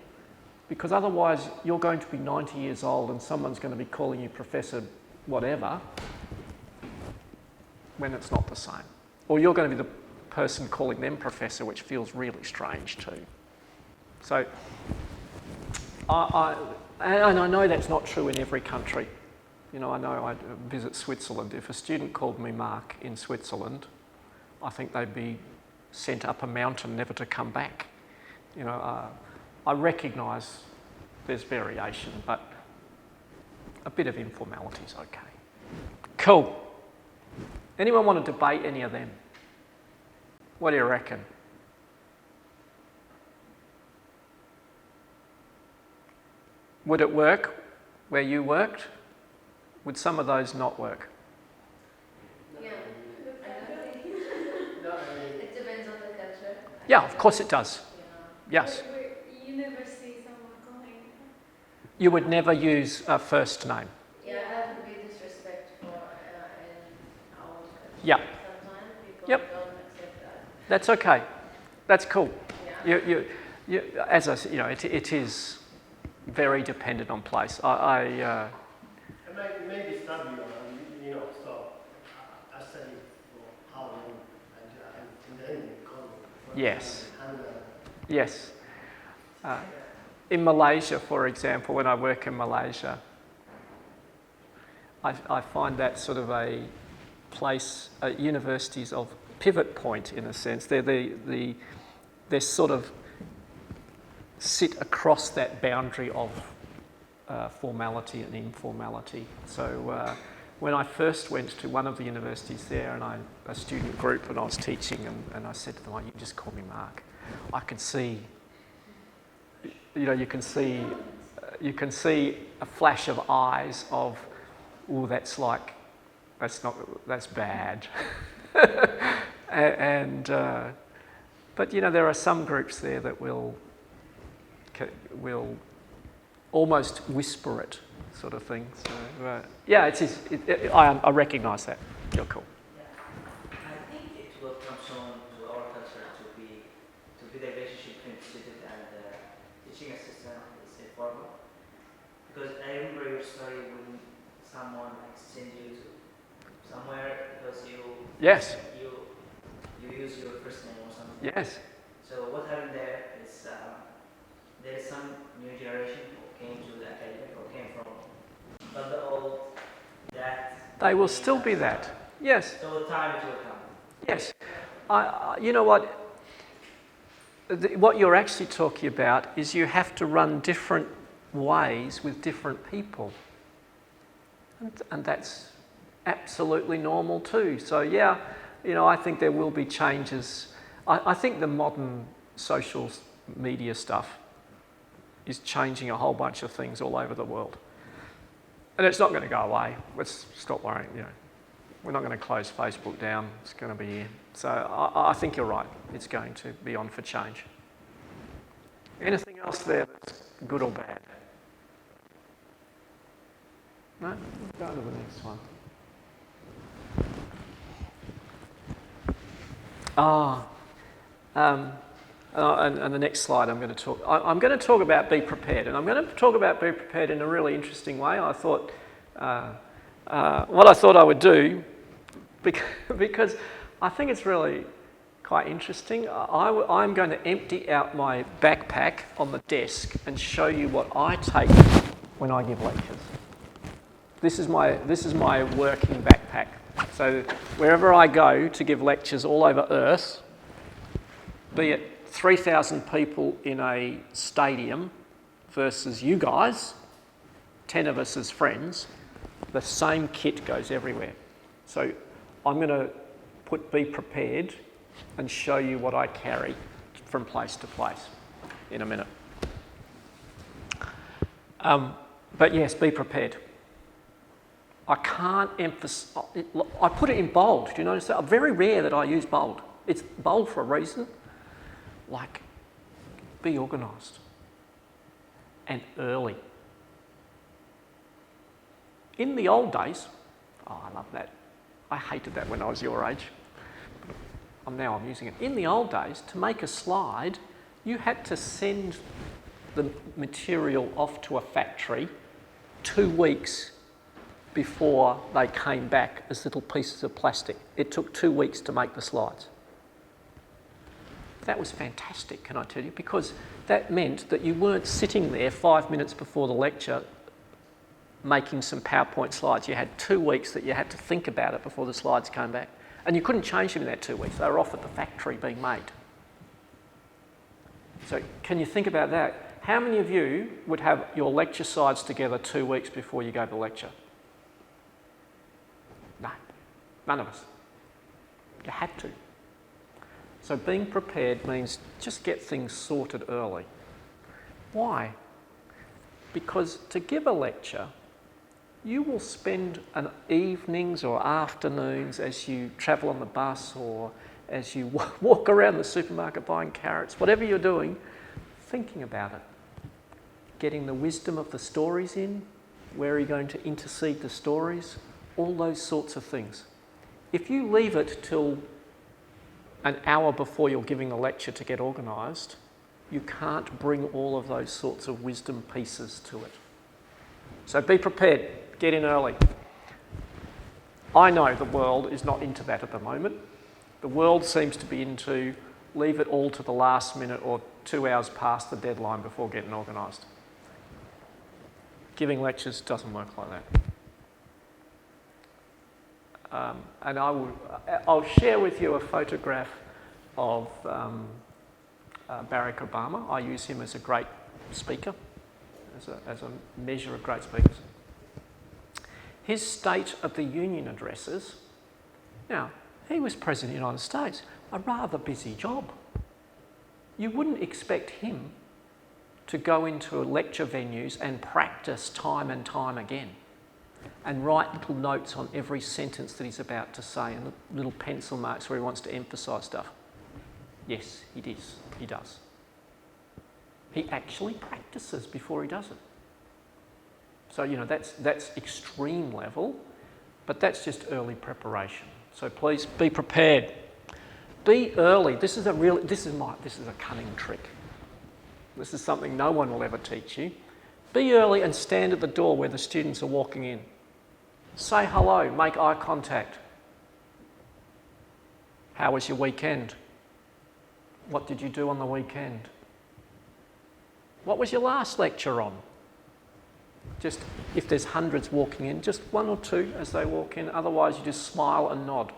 because otherwise you're going to be 90 years old and someone's going to be calling you Professor whatever when it's not the same. Or you're going to be the person calling them Professor, which feels really strange too. So, and I know that's not true in every country. I know I visit Switzerland. If a student called me Mark in Switzerland, I think they'd be sent up a mountain never to come back. You know, I recognise there's variation, but a bit of informality is okay. Cool. Anyone want to debate any of them? What do you reckon? Would it work where you worked? Would some of those not work? Yeah. No, I mean, It depends on the culture. Yeah, of course it does. Yeah. Yes. You never see someone going. You would never use a first name. Yeah, that would be disrespectful in our culture. Yeah. Sometimes people Yep. don't accept that. That's okay. That's cool. Yeah. As I said, you know, it is very dependent on place. maybe it's not you know, so I studied for how long, and then you come. Yes. And, Yes. In Malaysia, for example, when I work in Malaysia, I find that sort of a place, universities of pivot point in a sense. They're sort of sit across that boundary of formality and informality. So when I first went to one of the universities there, and a student group, and I was teaching, and I said to them, "Oh, you can just call me Mark." I could see, you know, you can see a flash of eyes of, "Oh, that's bad." But you know, there are some groups there that will almost whisper it, sort of thing. So yeah, I recognise that. You're cool. I think it will come soon to our culture to be the relationship between student and teaching assistant is informal. Because I remember your story when someone sent you to somewhere because Yes. you use your first name or something. Yes. So what happened there is there is some new generation who came to the academy or came from, but the old that They will still be that. Yes. So the time it will come. Yes. You know what? What you're actually talking about is you have to run different ways with different people. And that's absolutely normal too. So yeah, you know, I think there will be changes. I think the modern social media stuff is changing a whole bunch of things all over the world. And it's not going to go away. Let's stop worrying, you know. We're not going to close Facebook down. It's going to be here. So I think you're right. It's going to be on for change. Anything else there that's good or bad? No? We'll go to the next one. And the next slide I'm going to talk. I'm going to talk about be prepared, and I'm going to talk about be prepared in a really interesting way. I thought what I thought I would do, because I think it's really quite interesting. I'm going to empty out my backpack on the desk and show you what I take when I give lectures. This is my working backpack. So wherever I go to give lectures all over Earth, be it 3,000 people in a stadium versus you guys, 10 of us as friends, the same kit goes everywhere. So I'm going to be prepared and show you what I carry from place to place in a minute. But yes, be prepared. I can't emphasize, I put it in bold, do you notice that? Very rare that I use bold. It's bold for a reason. Like, be organised and early. In the old days, oh, I love that. I hated that when I was your age. Now I'm using it. In the old days, to make a slide, you had to send the material off to a factory 2 weeks before they came back as little pieces of plastic. It took 2 weeks to make the slides. That was fantastic, can I tell you, because that meant that you weren't sitting there 5 minutes before the lecture making some PowerPoint slides. You had 2 weeks that you had to think about it before the slides came back. And you couldn't change them in that 2 weeks. They were off at the factory being made. So can you think about that? How many of you would have your lecture sides together 2 weeks before you go to the lecture? No, none of us. You had to. So being prepared means just get things sorted early. Why? Because to give a lecture, you will spend evenings or afternoons as you travel on the bus or as you walk around the supermarket buying carrots, whatever you're doing, thinking about it. Getting the wisdom of the stories in, where are you going to intercede the stories, all those sorts of things. If you leave it till an hour before you're giving the lecture to get organised, you can't bring all of those sorts of wisdom pieces to it. So be prepared, get in early. I know the world is not into that at the moment. The world seems to be into leave it all to the last minute or 2 hours past the deadline before getting organised. Giving lectures doesn't work like that. And I'll share with you a photograph of Barack Obama. I use him as a great speaker, as a measure of great speakers. His State of the Union addresses, now, he was President of the United States, a rather busy job. You wouldn't expect him to go into lecture venues and practice time and time again and write little notes on every sentence that he's about to say and little pencil marks where he wants to emphasise stuff. Yes, he does. He actually practices before he does it. So, you know, that's extreme level, but that's just early preparation. So please be prepared. Be early. This is a cunning trick. This is something no one will ever teach you. Be early and stand at the door where the students are walking in. Say hello, make eye contact. How was your weekend? What did you do on the weekend? What was your last lecture on? Just, if there's hundreds walking in, just one or two as they walk in. Otherwise, you just smile and nod.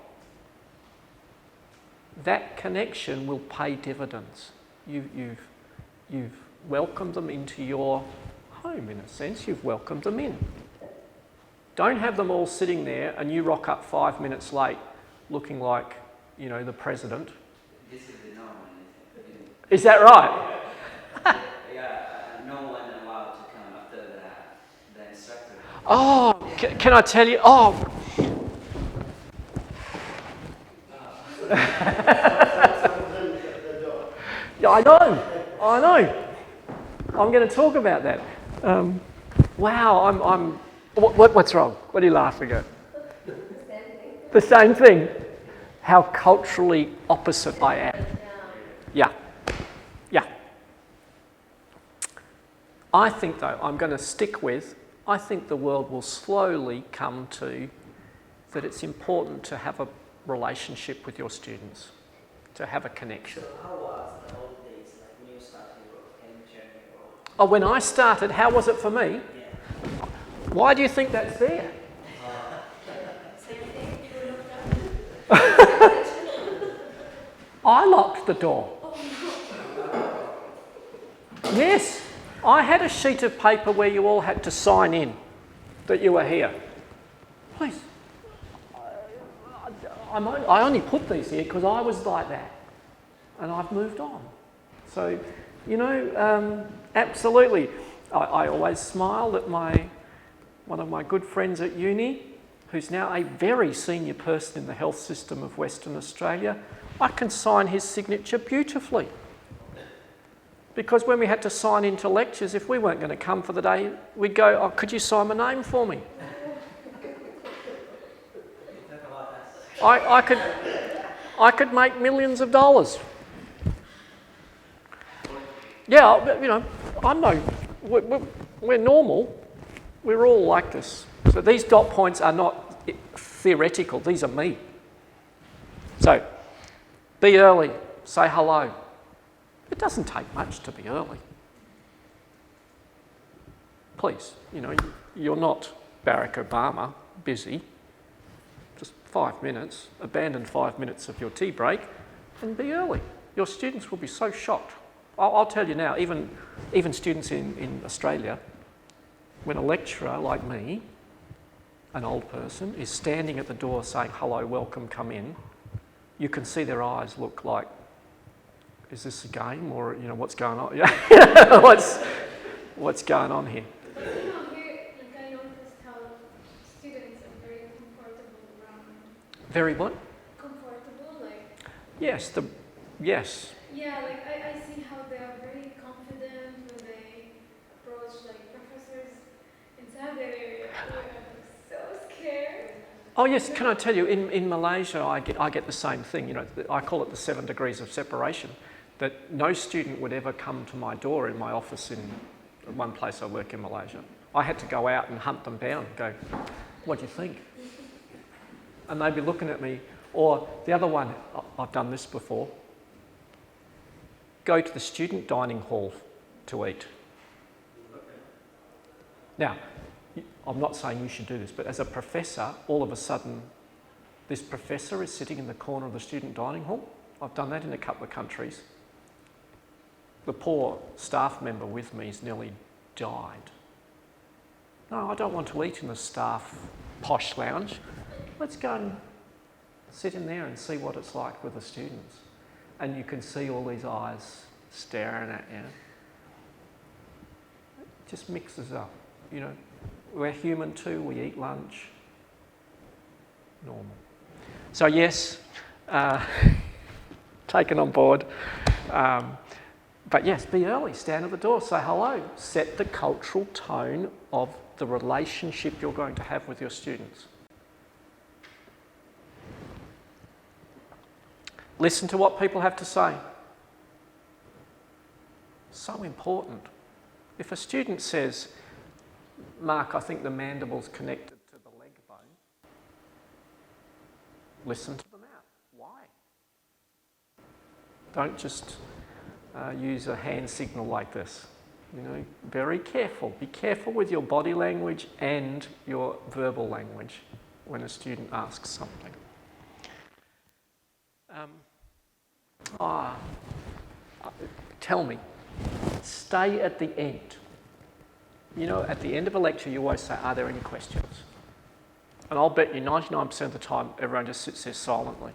That connection will pay dividends. You've welcomed them into your home, in a sense. You've welcomed them in. Don't have them all sitting there and you rock up 5 minutes late looking like, you know, the president. This is the norm. Is that right? Yeah, no one allowed to come after the instructor. Oh, can I tell you? Oh. Yeah, I know. I'm going to talk about that. Wow, what's wrong? What are you laughing at? The same thing. How culturally opposite I am. Yeah. I think, though, I'm going to stick with, I think the world will slowly come to that it's important to have a relationship with your students, to have a connection. So how was the old days, like when you started your Cambridge journey? Oh, when I started, how was it for me? Yeah. Why do you think that's there? Same thing, you looked up. I locked the door. Yes, I had a sheet of paper where you all had to sign in that you were here. Please. I only put these here because I was like that and I've moved on. So, you know, absolutely. I always smile at one of my good friends at uni, who's now a very senior person in the health system of Western Australia. I can sign his signature beautifully. Because when we had to sign into lectures, if we weren't going to come for the day, we'd go, oh, could you sign my name for me? I could make millions of dollars. Yeah, you know, we're normal. We're all like this. So these dot points are not theoretical. These are me. So be early. Say hello. It doesn't take much to be early. Please, you know, you're not Barack Obama, busy. Just 5 minutes, abandon 5 minutes of your tea break and be early. Your students will be so shocked. I'll tell you now, even students in Australia, when a lecturer like me, an old person, is standing at the door saying, hello, welcome, come in, you can see their eyes look like, is this a game or, what's going on? what's going on here? But here, I noticed how students are very comfortable around. Very what? Comfortable, Yes, yes. yeah, I see how they are very confident when they approach professors in Saudi Arabia. I'm so scared. Oh yes, can I tell you, in Malaysia I get the same thing, I call it the 7 degrees of separation, that no student would ever come to my door in my office in one place I work in Malaysia. I had to go out and hunt them down and go, what do you think? And they'd be looking at me, or the other one, I've done this before, go to the student dining hall to eat. Now, I'm not saying you should do this, but as a professor, all of a sudden, this professor is sitting in the corner of the student dining hall. I've done that in a couple of countries. The poor staff member with me has nearly died. No, I don't want to eat in the staff posh lounge. Let's go and sit in there and see what it's like with the students. And you can see all these eyes staring at you. It just mixes up, We're human too, we eat lunch. Normal. So yes, taken on board. But yes, be early, stand at the door, say hello, set the cultural tone of the relationship you're going to have with your students. Listen to what people have to say. So important. If a student says, Mark, I think the mandible's connected to the leg bone, listen to them out. Why? Don't just use a hand signal like this. Very careful. Be careful with your body language and your verbal language when a student asks something. Tell me, stay at the end. At the end of a lecture, you always say, are there any questions? And I'll bet you 99% of the time, everyone just sits there silently.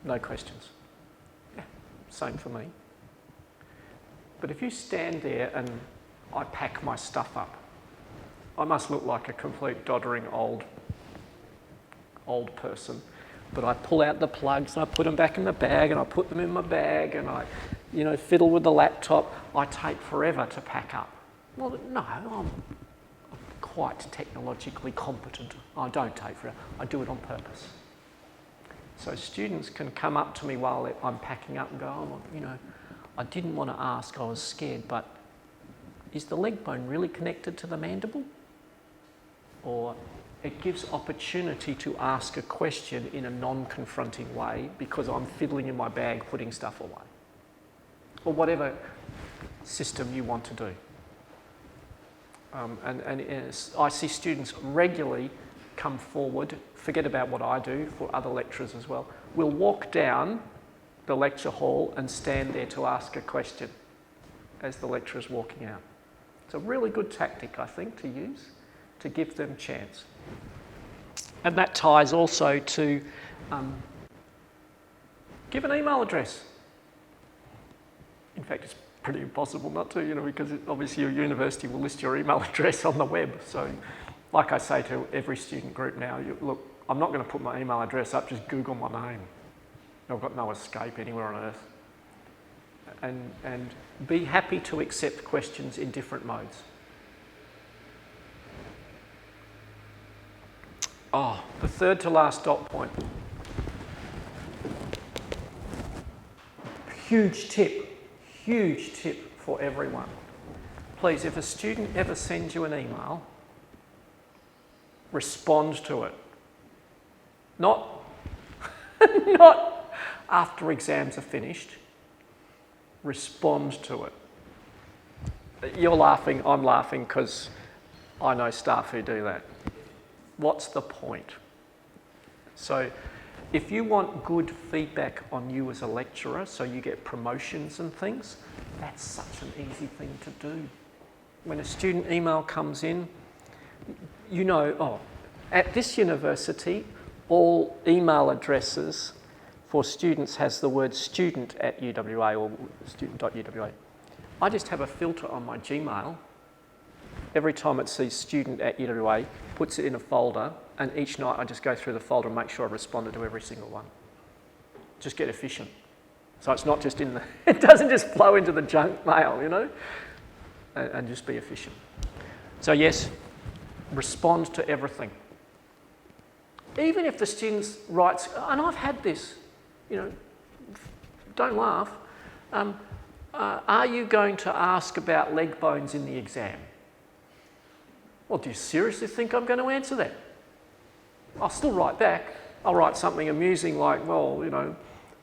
No questions. Yeah, same for me. But if you stand there and I pack my stuff up, I must look like a complete doddering old person. But I pull out the plugs and I put them back in the bag and I put them in my bag and I, fiddle with the laptop. I take forever to pack up. Well, no, I'm quite technologically competent. I don't take forever. I do it on purpose. So students can come up to me while I'm packing up and go, I didn't want to ask, I was scared, but is the leg bone really connected to the mandible? Or it gives opportunity to ask a question in a non-confronting way because I'm fiddling in my bag putting stuff away. Or whatever system you want to do. And I see students regularly come forward, forget about what I do for other lecturers as well, will walk down the lecture hall and stand there to ask a question as the lecturer's walking out. It's a really good tactic, I think, to use to give them chance. And that ties also to give an email address. In fact, it's pretty impossible not to, because obviously your university will list your email address on the web. So like I say to every student group now, look, I'm not going to put my email address up, just Google my name. I've got no escape anywhere on earth. And be happy to accept questions in different modes. The third to last dot point. Huge tip for everyone. Please, if a student ever sends you an email, respond to it. Not after exams are finished. Respond to it. You're laughing, I'm laughing because I know staff who do that. What's the point? So if you want good feedback on you as a lecturer, so you get promotions and things, that's such an easy thing to do. When a student email comes in, you know, oh, at this university, all email addresses for students has the word student at UWA or student.uwa. I just have a filter on my Gmail. Every time it sees student at UWA, puts it in a folder, and each night I just go through the folder and make sure I responded to every single one. Just get efficient. So it's not just in the, it doesn't just flow into the junk mail, you know, and just be efficient. So yes, respond to everything. Even if the student writes, and I've had this, you know, don't laugh, are you going to ask about leg bones in the exam? Well, do you seriously think I'm going to answer that? I'll still write back. I'll write something amusing like, well, you know,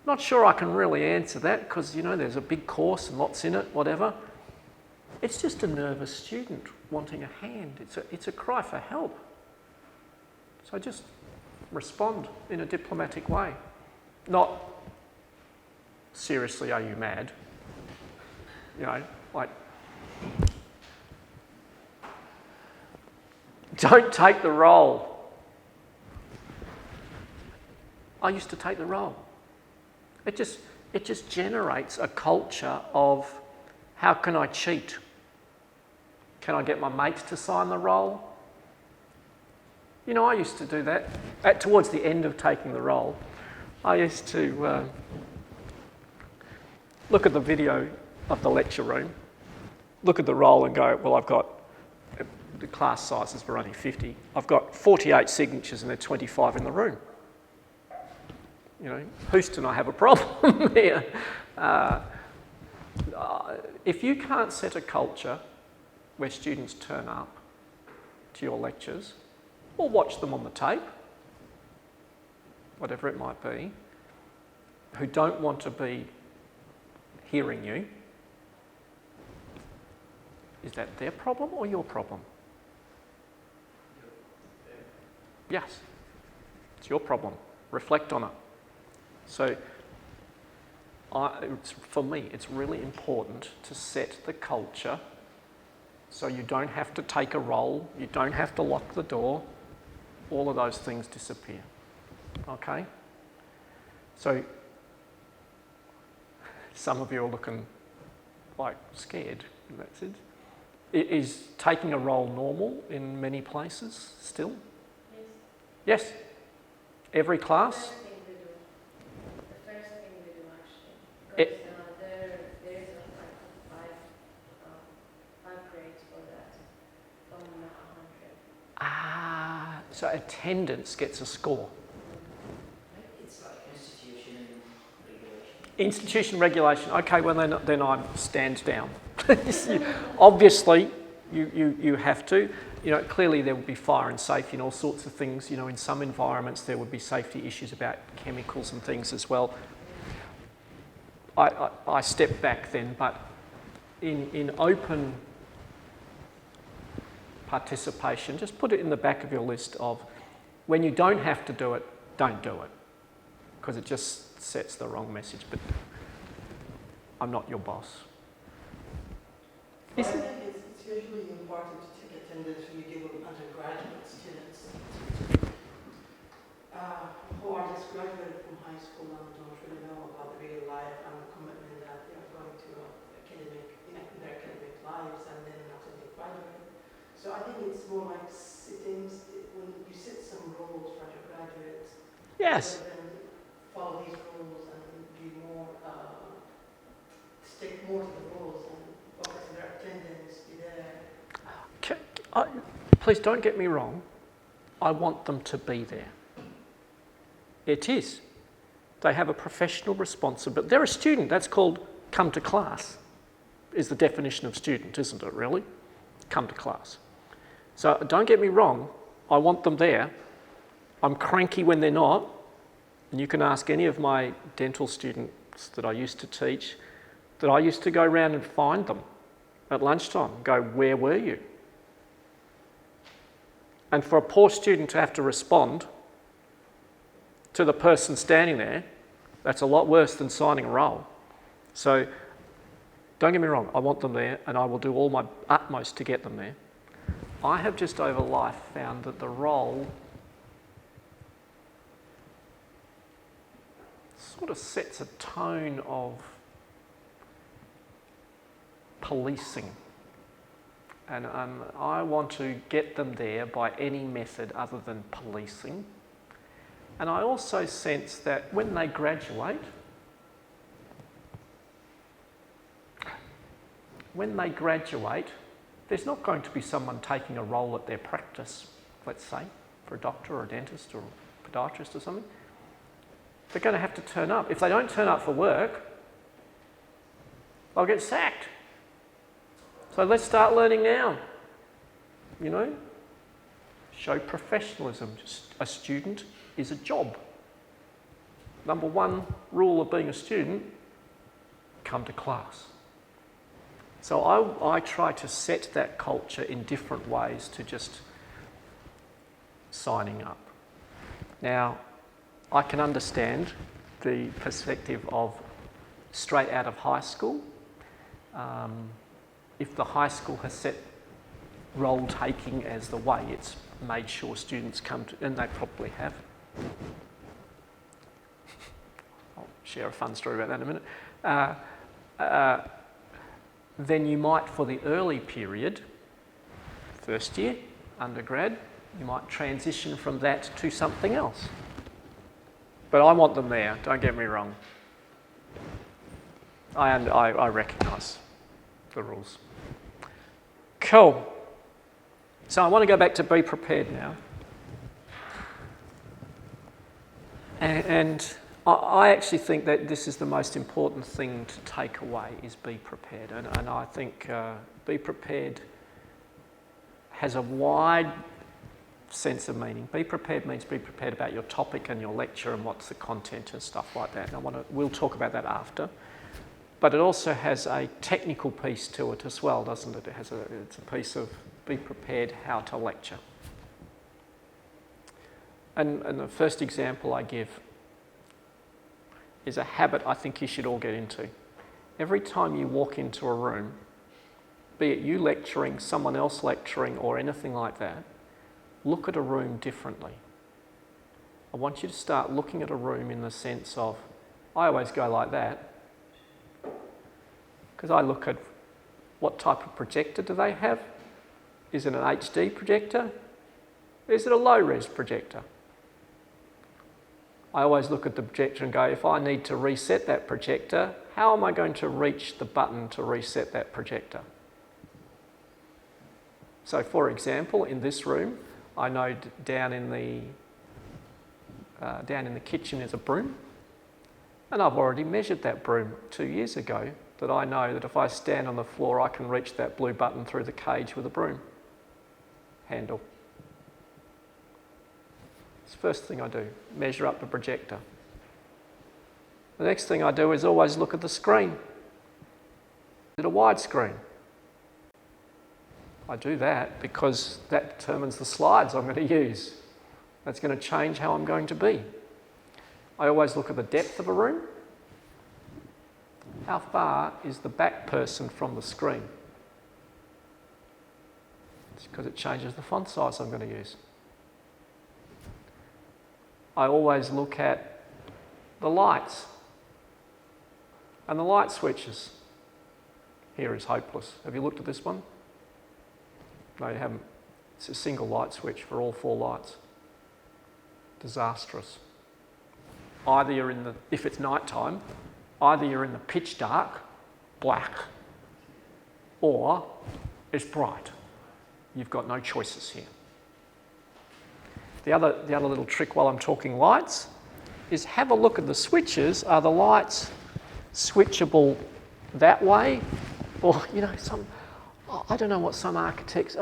not sure I can really answer that because, you know, there's a big course and lots in it, whatever. It's just a nervous student wanting a hand. It's a cry for help. So just respond in a diplomatic way. Not, seriously, are you mad? You know, like, don't take the role. I used to take the role. It just generates a culture of, how can I cheat? Can I get my mates to sign the role? You know, I used to do that. Towards the end of taking the role, I used to look at the video of the lecture room, look at the roll and go, well, I've got, the class sizes were only 50, I've got 48 signatures and there are 25 in the room. You know, Houston, I have a problem here. If you can't set a culture where students turn up to your lectures, or watch them on the tape, whatever it might be, who don't want to be hearing you, is that their problem or your problem? Yes, it's your problem. Reflect on it. So, for me, it's really important to set the culture so you don't have to take a role, you don't have to lock the door, all of those things disappear. Okay? So, some of you are looking like scared. That's it. Is taking a role normal in many places still? Yes. Yes. Every class? The first thing we do actually. Because there is like five grades for that from 100. So attendance gets a score. It's like institution regulation. Institution regulation. Okay, well then I stand down. Obviously, you have to. You know, clearly there would be fire and safety and all sorts of things. You know, in some environments there would be safety issues about chemicals and things as well. I step back then, but in open participation, just put it in the back of your list of when you don't have to do it, don't do it, because it just sets the wrong message. But I'm not your boss. I think it's usually important to take attendance when you deal with undergraduate students who are just graduated from high school and don't really know about the real life and the commitment that they are going to their academic lives and then after they graduate. So I think it's more like sittings, when you set some rules for your graduates. Yes. Rather than follow these rules and be more, stick more to the rules and focus on their attendance, be there. Please don't get me wrong. I want them to be there. It is. They have a professional responsibility. They're a student. That's called come to class, is the definition of student, isn't it, really? Come to class. So don't get me wrong. I want them there. I'm cranky when they're not. And you can ask any of my dental students that I used to teach, that I used to go around and find them at lunchtime, go, where were you? And for a poor student to have to respond to the person standing there, that's a lot worse than signing a roll. So don't get me wrong, I want them there and I will do all my utmost to get them there. I have just over life found that the roll sort of sets a tone of policing. And I want to get them there by any method other than policing. And I also sense that when they graduate, there's not going to be someone taking a role at their practice, let's say, for a doctor or a dentist or a podiatrist or something. They're going to have to turn up. If they don't turn up for work, they'll get sacked. So let's start learning now, you know. Show professionalism. A student is a job. Number one rule of being a student, come to class. So I try to set that culture in different ways to just signing up. Now, I can understand the perspective of straight out of high school. If the high school has set role taking as the way, it's made sure students come to, and they probably have. I'll share a fun story about that in a minute. Then you might, for the early period, first year, undergrad, you might transition from that to something else. But I want them there, don't get me wrong. I recognise the rules. Cool. So I want to go back to be prepared now. And I actually think that this is the most important thing to take away, is be prepared. And I think be prepared has a wide sense of meaning. Be prepared means be prepared about your topic and your lecture and what's the content and stuff like that. And we'll talk about that after. But it also has a technical piece to it as well, doesn't it? It's a piece of be prepared how to lecture. And the first example I give is a habit I think you should all get into. Every time you walk into a room, be it you lecturing, someone else lecturing, or anything like that, look at a room differently. I want you to start looking at a room in the sense of, I always go like that, because I look at what type of projector do they have? Is it an HD projector? Is it a low-res projector? I always look at the projector and go, if I need to reset that projector, how am I going to reach the button to reset that projector? So for example, in this room, I know down in the kitchen is a broom, and I've already measured that broom 2 years ago, that I know that if I stand on the floor, I can reach that blue button through the cage with a broom handle. It's the first thing I do, measure up the projector. The next thing I do is always look at the screen. Is it a widescreen? I do that because that determines the slides I'm going to use. That's going to change how I'm going to be. I always look at the depth of a room. How far is the back person from the screen? It's because it changes the font size I'm going to use. I always look at the lights and the light switches. Here is hopeless. Have you looked at this one? No, you haven't. It's a single light switch for all 4 lights. Disastrous. Either you're in the, if it's night time, either you're in the pitch dark, black, or it's bright. You've got no choices here. The other little trick while I'm talking lights is have a look at the switches. Are the lights switchable that way? Or, you know, I don't know what some architects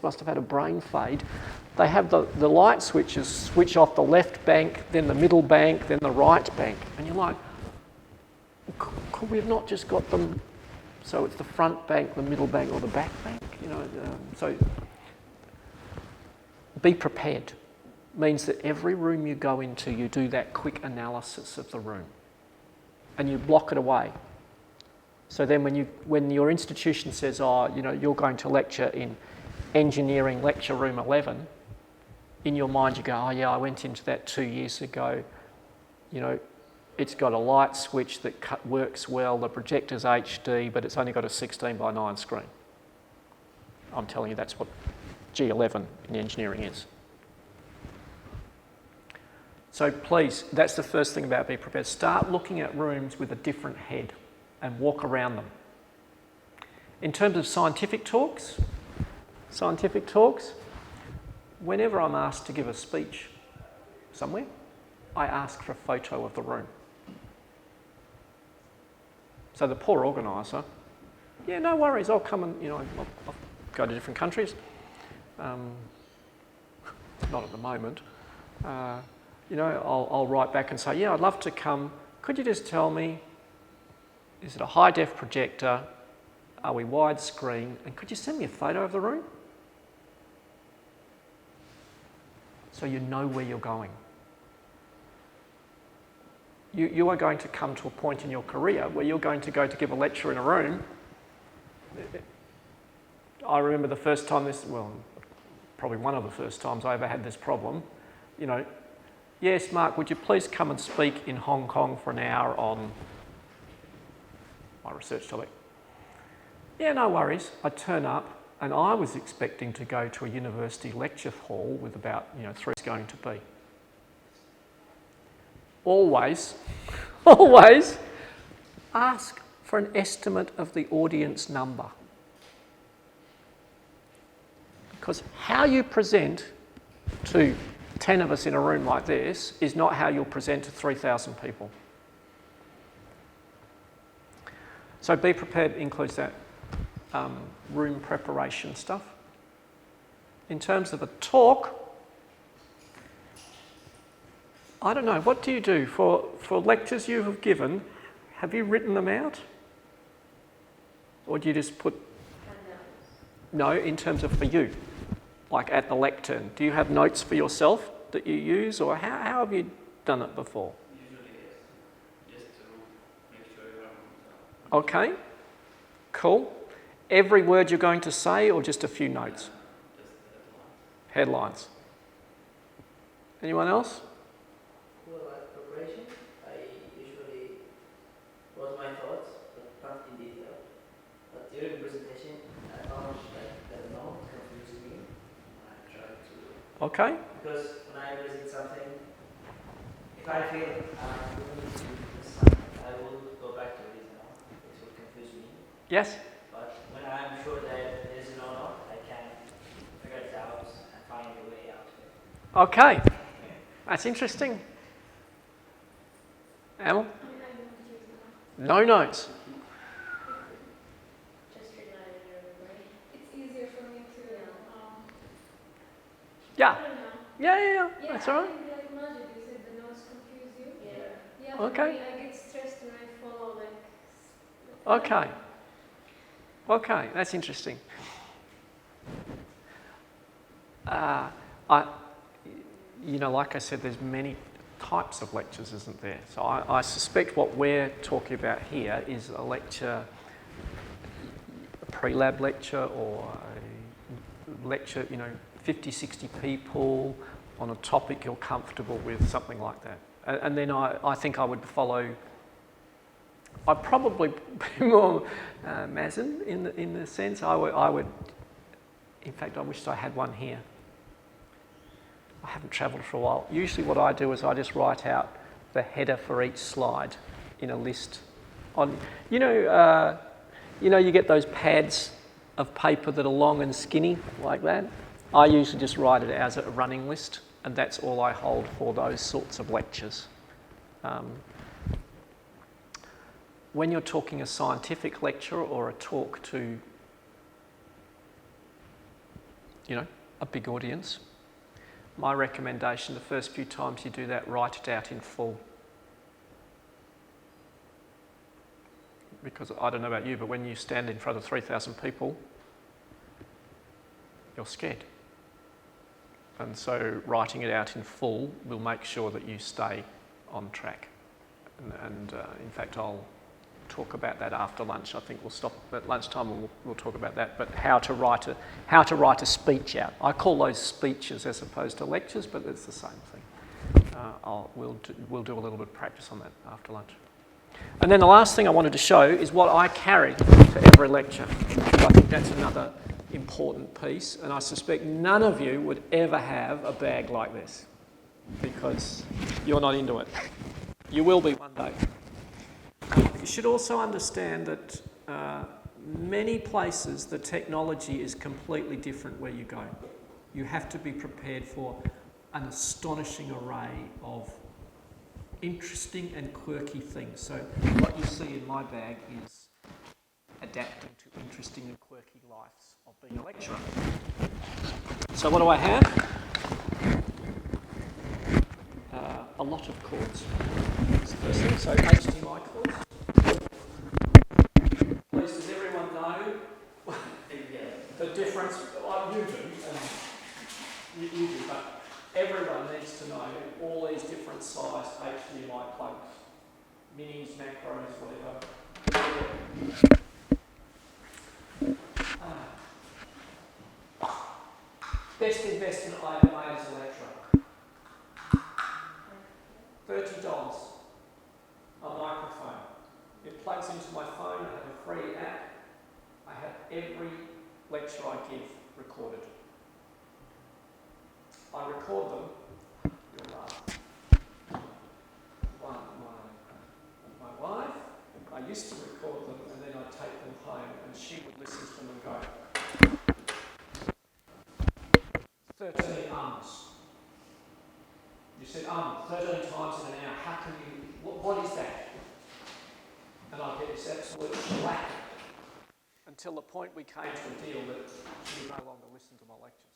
must have had a brain fade. They have the light switches switch off the left bank, then the middle bank, then the right bank. And you're like, could we have not just got them so it's the front bank, the middle bank, or the back bank? You know, so be prepared means that every room you go into, you do that quick analysis of the room and you block it away. So then when your institution says, oh, you know, you're going to lecture in engineering lecture room 11, in your mind you go, oh yeah, I went into that 2 years ago, you know, it's got a light switch that works well, the projector's HD, but it's only got a 16:9 screen. I'm telling you that's what G11 in engineering is. So please, that's the first thing about be prepared. Start looking at rooms with a different head and walk around them. In terms of scientific talks, whenever I'm asked to give a speech somewhere, I ask for a photo of the room. So the poor organiser, yeah, no worries, I'll come and, you know, I'll go to different countries. Not at the moment. You know, I'll write back and say, yeah, I'd love to come. Could you just tell me, is it a high-def projector? Are we widescreen? And could you send me a photo of the room? So you know where you're going. You are going to come to a point in your career where you're going to go to give a lecture in a room. I remember the first time probably one of the first times I ever had this problem. You know, yes, Mark, would you please come and speak in Hong Kong for an hour on my research topic? Yeah, no worries. I turn up and I was expecting to go to a university lecture hall with about, you know, 3 going to be. Always ask for an estimate of the audience number. Because how you present to 10 of us in a room like this is not how you'll present to 3,000 people. So be prepared includes that room preparation stuff. In terms of a talk, I don't know, what do you do for lectures you have given? Have you written them out? Or do you just put... No, in terms of for you, like at the lectern. Do you have notes for yourself that you use, or how have you done it before? Usually, yes. Just to make sure everyone. Okay, cool. Every word you're going to say, or just a few notes? Just the Headlines. Anyone else? Well, at preparation, I usually wrote my thoughts, but not in detail. But during the presentation, how much the note confused me. I tried to. Okay. Because when I present something, if I feel I'm going to this something, I will go back to it now. It will confuse me. Yes? But when I'm sure that there is no note, I can figure it out and find a way out of it. Okay. That's interesting. Emil? No notes. Just remind everybody. It's easier for me to, Yeah. I don't know. Yeah. Yeah, That's all right. I think like Majid, you said the notes confuse you. Yeah. Yeah, for Okay. me, I get stressed when I follow like... Okay. Okay, that's interesting. You know, like I said, there's many types of lectures, isn't there? So I suspect what we're talking about here is a lecture, a pre-lab lecture or a lecture, you know, 50, 60 people on a topic you're comfortable with, something like that. And then I think I would follow... I'd probably be more Mazen in the sense I would, in fact I wished I had one here. I haven't travelled for a while. Usually what I do is I just write out the header for each slide in a list. You get those pads of paper that are long and skinny like that. I usually just write it as a running list, and that's all I hold for those sorts of lectures. When you're talking a scientific lecture or a talk to, you know, a big audience, my recommendation, the first few times you do that, write it out in full. Because I don't know about you, but when you stand in front of 3,000 people, you're scared. And so writing it out in full will make sure that you stay on track. And in fact, I'll talk about that after lunch. I think we'll stop at lunchtime. We'll talk about that. But how to write a speech out. I call those speeches as opposed to lectures, but it's the same thing. We'll do a little bit of practice on that after lunch. And then the last thing I wanted to show is what I carry to every lecture, because I think that's another important piece. And I suspect none of you would ever have a bag like this, because you're not into it. You will be one day. You should also understand that many places the technology is completely different where you go. You have to be prepared for an astonishing array of interesting and quirky things. So what you see in my bag is adapting to interesting and quirky lives of being a lecturer. So what do I have? A lot of cords. That's the first thing. So HDMI cords. Please, does everyone know the difference? Well, you do, you do, but everyone needs to know all these different sized HDMI plugs, minis, macros, whatever. Best investment I ever made as a lecturer. $30, a microphone. It plugs into my phone. I have a free app. I have every lecture I give recorded. I record them. You'll laugh. My wife, I used to record them and then I'd take them home and she would listen to them and go, 13 ums. You said 13 times in an hour. How can you, what is that? And I'd get this absolute shellac until the point we came to a deal that she would no longer listen to my lectures.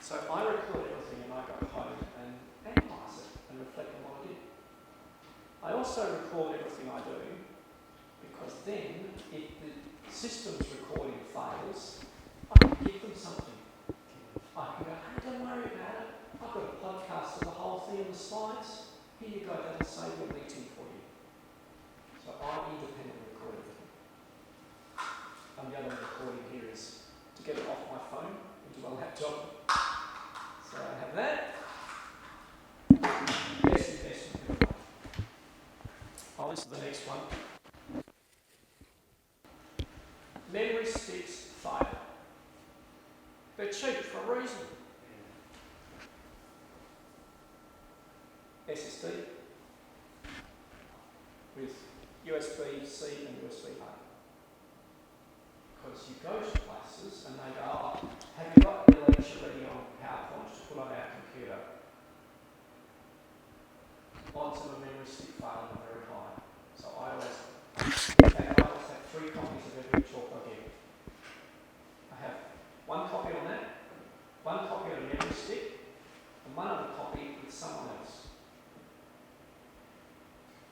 So I record everything and I go home and analyse it and reflect on what I did. I also record everything I do because then if the system's recording fails, I can give them something. I can go, hey, don't worry about it. I've got a podcast of the whole thing and the slides. Here you go, that'll save your meeting for you. So I independently record everything. And the other recording here is to get it off my phone into a laptop. So I have that. Best investment in life. Oh, this is the next one. Memory sticks fail. They're cheap for a reason. SSD with USB-C and USB-A. Because you go to places and they go, oh, have you got your lecture ready on PowerPoint to put on our computer? Odds of a memory stick failing are very high. So I always have 3 copies of every talk I give. I have 1 copy on that, 1 copy on a memory stick, and 1 other copy with someone else.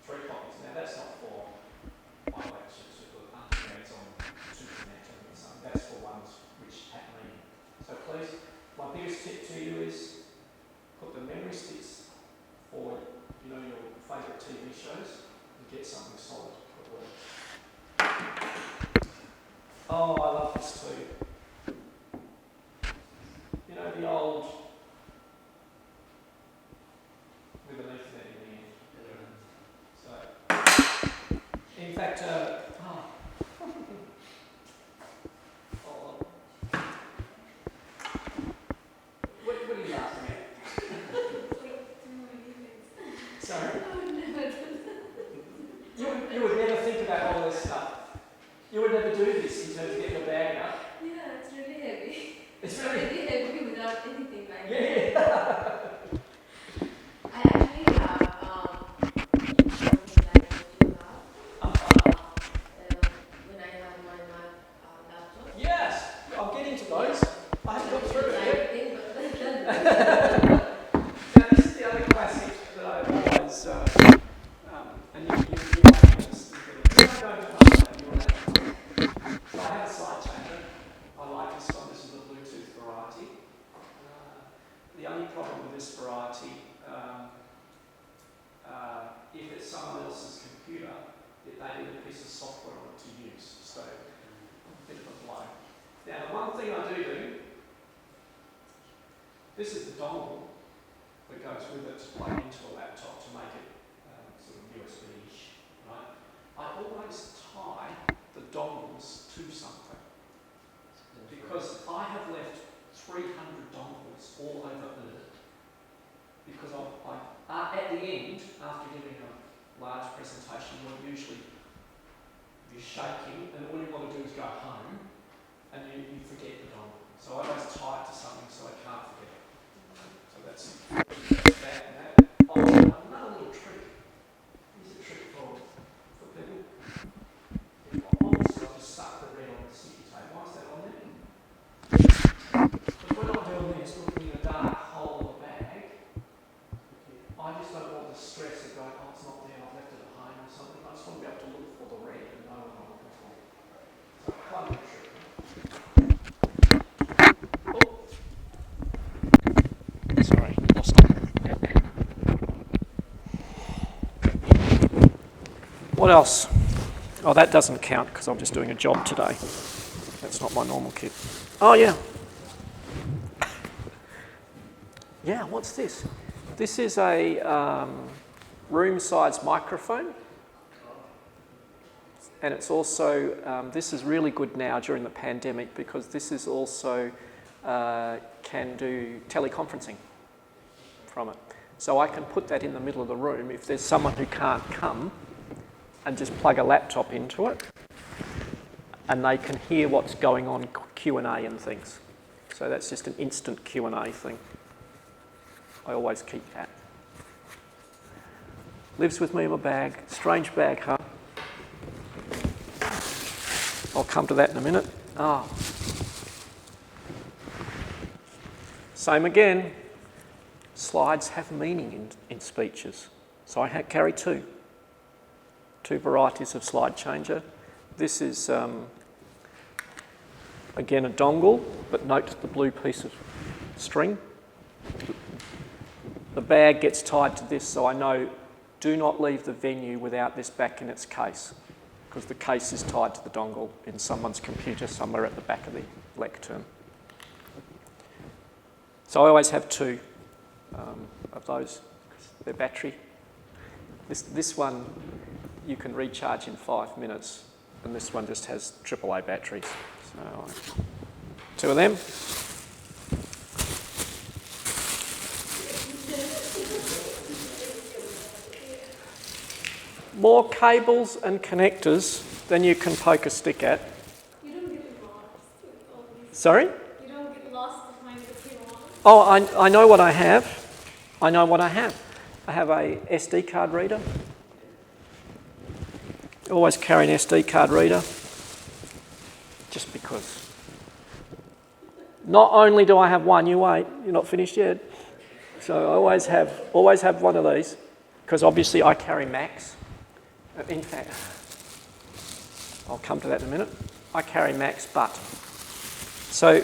3 copies. Now that's not for my lectures with undergrads on superanatomy and something. That's for ones which at me. So please, my biggest tip to you is put the memory sticks for your favourite TV shows and get something solid to work. Oh, I love this too. You know the old with an Ethernet in the end. So, in fact, what are you laughing at? Sorry? You would never think about all this stuff. You would never do this in terms of getting a bag up. Yeah, it's really heavy. It's really heavy without anything like that. Yeah. I actually have something like what you have. When I have my laptop. Yes, I'm getting to those. I haven't got through it yet. Thing, but Now, this is the other classic that I always, and you might notice, when I go to home, you're allowed. So I have a side changer. I like this one. This is the Bluetooth variety. thing I do, this is the dongle that goes with it to plug into a laptop to make it sort of USB-ish, right? I always tie the dongles to something because I have left 300 dongles all over Earth because at the end, after giving a large presentation, you're usually shaking and all you want to do is go home and you forget the dongle. So I always tie it to something so I can't forget it. So that's that and that. Oh, another little trick. Here's a trick for people. Obviously I've just stuck the red on the sticky tape. Why is that on there? Because when I'm doing this, looking in a dark hole of a bag, I just don't want the stress of going, oh, it's not there, I've left it at home or something. I just want to be able to look for the red and know what I'm looking for. So quite a good trick. Sorry, lost it. What else? Oh, that doesn't count because I'm just doing a job today. That's not my normal kit. Oh, yeah. Yeah, what's this? This is a room-sized microphone. And it's also, this is really good now during the pandemic because this is also can do teleconferencing from it. So I can put that in the middle of the room if there's someone who can't come and just plug a laptop into it and they can hear what's going on, Q&A and things. So that's just an instant Q&A thing. I always keep that. Lives with me in my bag. Strange bag, huh? I'll come to that in a minute. Oh. Same again. Slides have meaning in speeches. So I carry two varieties of slide changer. This is, again, a dongle, but note the blue piece of string. The bag gets tied to this, so I know do not leave the venue without this back in its case, because the case is tied to the dongle in someone's computer somewhere at the back of the lectern. So I always have two of those. They're battery. This one you can recharge in 5 minutes, and this one just has AAA batteries. So two of them. More cables and connectors than you can poke a stick at. You don't get lost with all these. Sorry? You don't get lost to find what you want. Oh, I know what I have. I know what I have. I have a SD card reader. Always carry an SD card reader. Just because. Not only do I have one, you wait, you're not finished yet. So I always have one of these, because obviously I carry Macs. In fact, I'll come to that in a minute. I carry Macs, but. So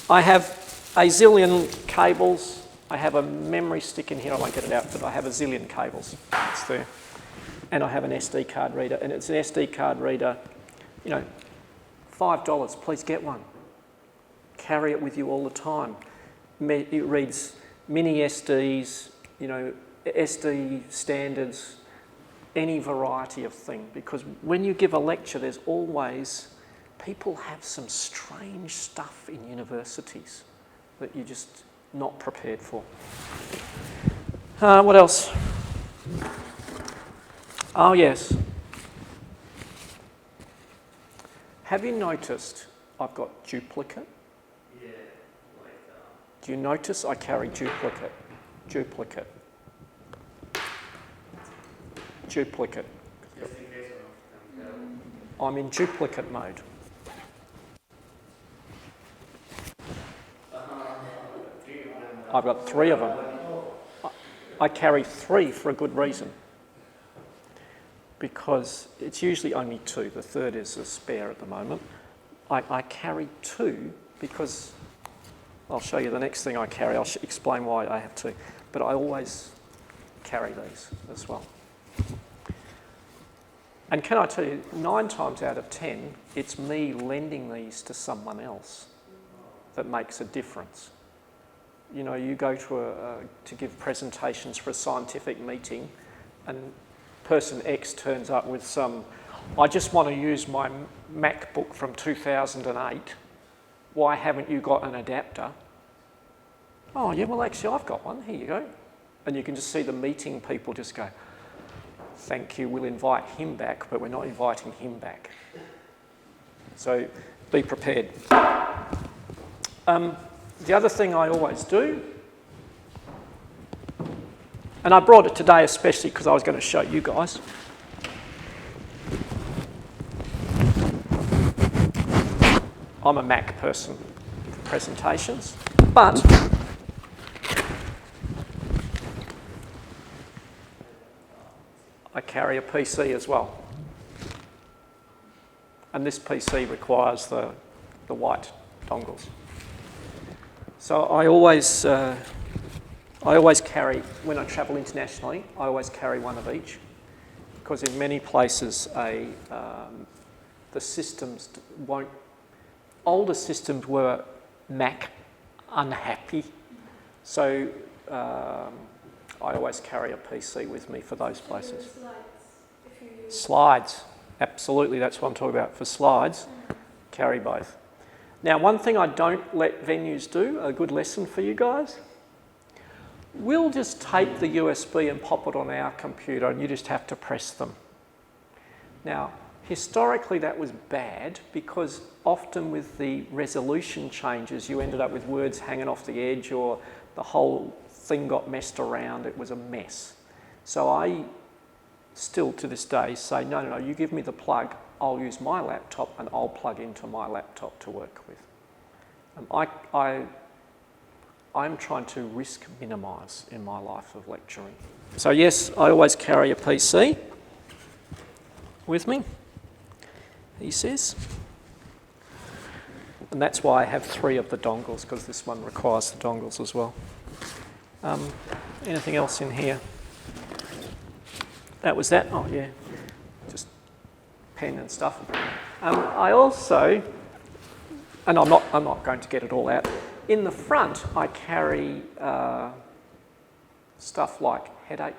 I have a zillion cables. I have a memory stick in here. I won't get it out, but I have a zillion cables. It's there. And I have an SD card reader. And it's an SD card reader, you know, $5, please get one. Carry it with you all the time. It reads mini SDs, you know, SD standards, any variety of thing, because when you give a lecture, there's always, people have some strange stuff in universities that you're just not prepared for. What else? Oh, yes. Have you noticed I've got duplicate? Yeah, like Do you notice I carry duplicate? Duplicate. Duplicate. just in case of them. I'm in duplicate mode. I've got 3 of them. I carry 3 for a good reason. Because it's usually only 2. The third is a spare at the moment. I carry 2 because I'll show you the next thing I carry. I'll explain why I have 2. But I always carry these as well. And can I tell you, 9 times out of 10, it's me lending these to someone else. that makes a difference. You know, you go to give presentations for a scientific meeting, and person X turns up with some, I just want to use my MacBook from 2008. Why haven't you got an adapter? Oh, yeah, well, actually, I've got one. Here you go. And you can just see the meeting people just go, thank you, we'll invite him back, but we're not inviting him back. So be prepared. The other thing I always do, and I brought it today especially because I was going to show you guys. I'm a Mac person for presentations, but I carry a PC as well. And this PC requires the white dongles. So I always carry, when I travel internationally, I always carry one of each, because in many places the systems won't. Older systems were Mac unhappy, so I always carry a PC with me for those places. Slides, absolutely, that's what I'm talking about. For slides, carry both. Now, one thing I don't let venues do, a good lesson for you guys, we'll just take the USB and pop it on our computer and you just have to press them. Now, historically that was bad because often with the resolution changes you ended up with words hanging off the edge or the whole thing got messed around, it was a mess. So I still to this day say, no, you give me the plug, I'll use my laptop and I'll plug into my laptop to work with. I'm trying to risk minimise in my life of lecturing. So yes, I always carry a PC with me, he says. And that's why I have 3 of the dongles, because this one requires the dongles as well. Anything else in here? That was that? Oh yeah, just pen and stuff. I also, and I'm not going to get it all out. In the front, I carry stuff like headache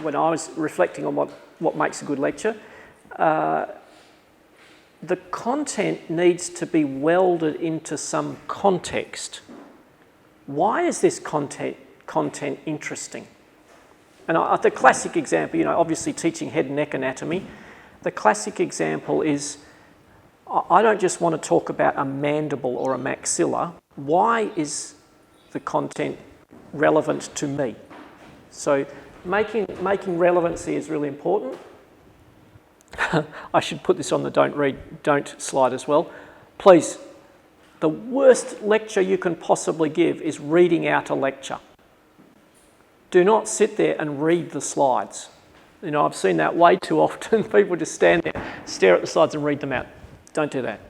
when I was reflecting on what makes a good lecture, the content needs to be welded into some context. Why is this content interesting? And the classic example, you know, obviously teaching head and neck anatomy, the classic example is, I don't just want to talk about a mandible or a maxilla. Why is the content relevant to me? So making relevancy is really important. I should put this on the don't slide as well. Please, the worst lecture you can possibly give is reading out a lecture. Do not sit there and read the slides. You know, I've seen that way too often. People just stand there, stare at the slides and read them out. Don't do that.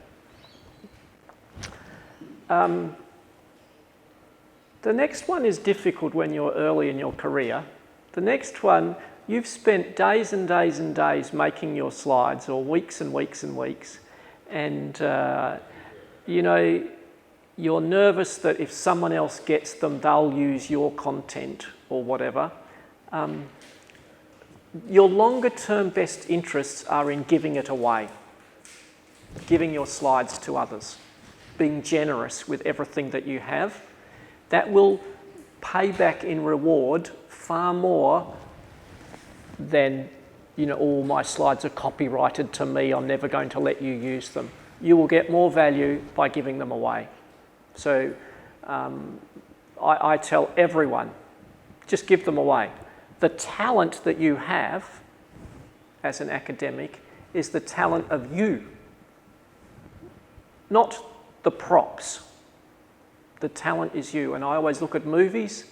The next one is difficult when you're early in your career. The next one, you've spent days and days and days making your slides, or weeks and weeks and weeks, and you know, you're nervous that if someone else gets them, they'll use your content or whatever. Your longer term best interests are in giving it away, giving your slides to others, being generous with everything that you have. That will pay back in reward far more than, you know, all my slides are copyrighted to me, I'm never going to let you use them. You will get more value by giving them away. So I tell everyone, just give them away. The talent that you have as an academic is the talent of you, not the props. The talent is you. And I always look at movies.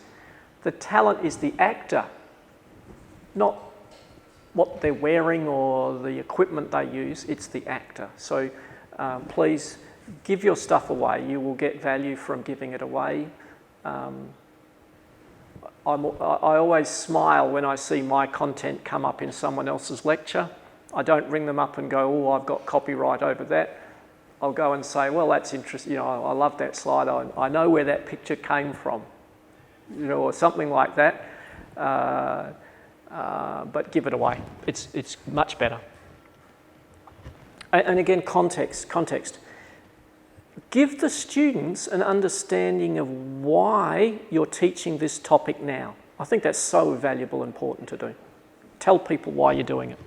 The talent is the actor, not what they're wearing or the equipment they use. It's the actor. So please give your stuff away. You will get value from giving it away. I always smile when I see my content come up in someone else's lecture. I don't ring them up and go, oh, I've got copyright over that. I'll go and say, well, that's interesting. You know, I love that slide. I know where that picture came from, you know, or something like that. But give it away. It's much better. And again, context. Give the students an understanding of why you're teaching this topic now. I think that's so valuable and important to do. Tell people why you're doing it.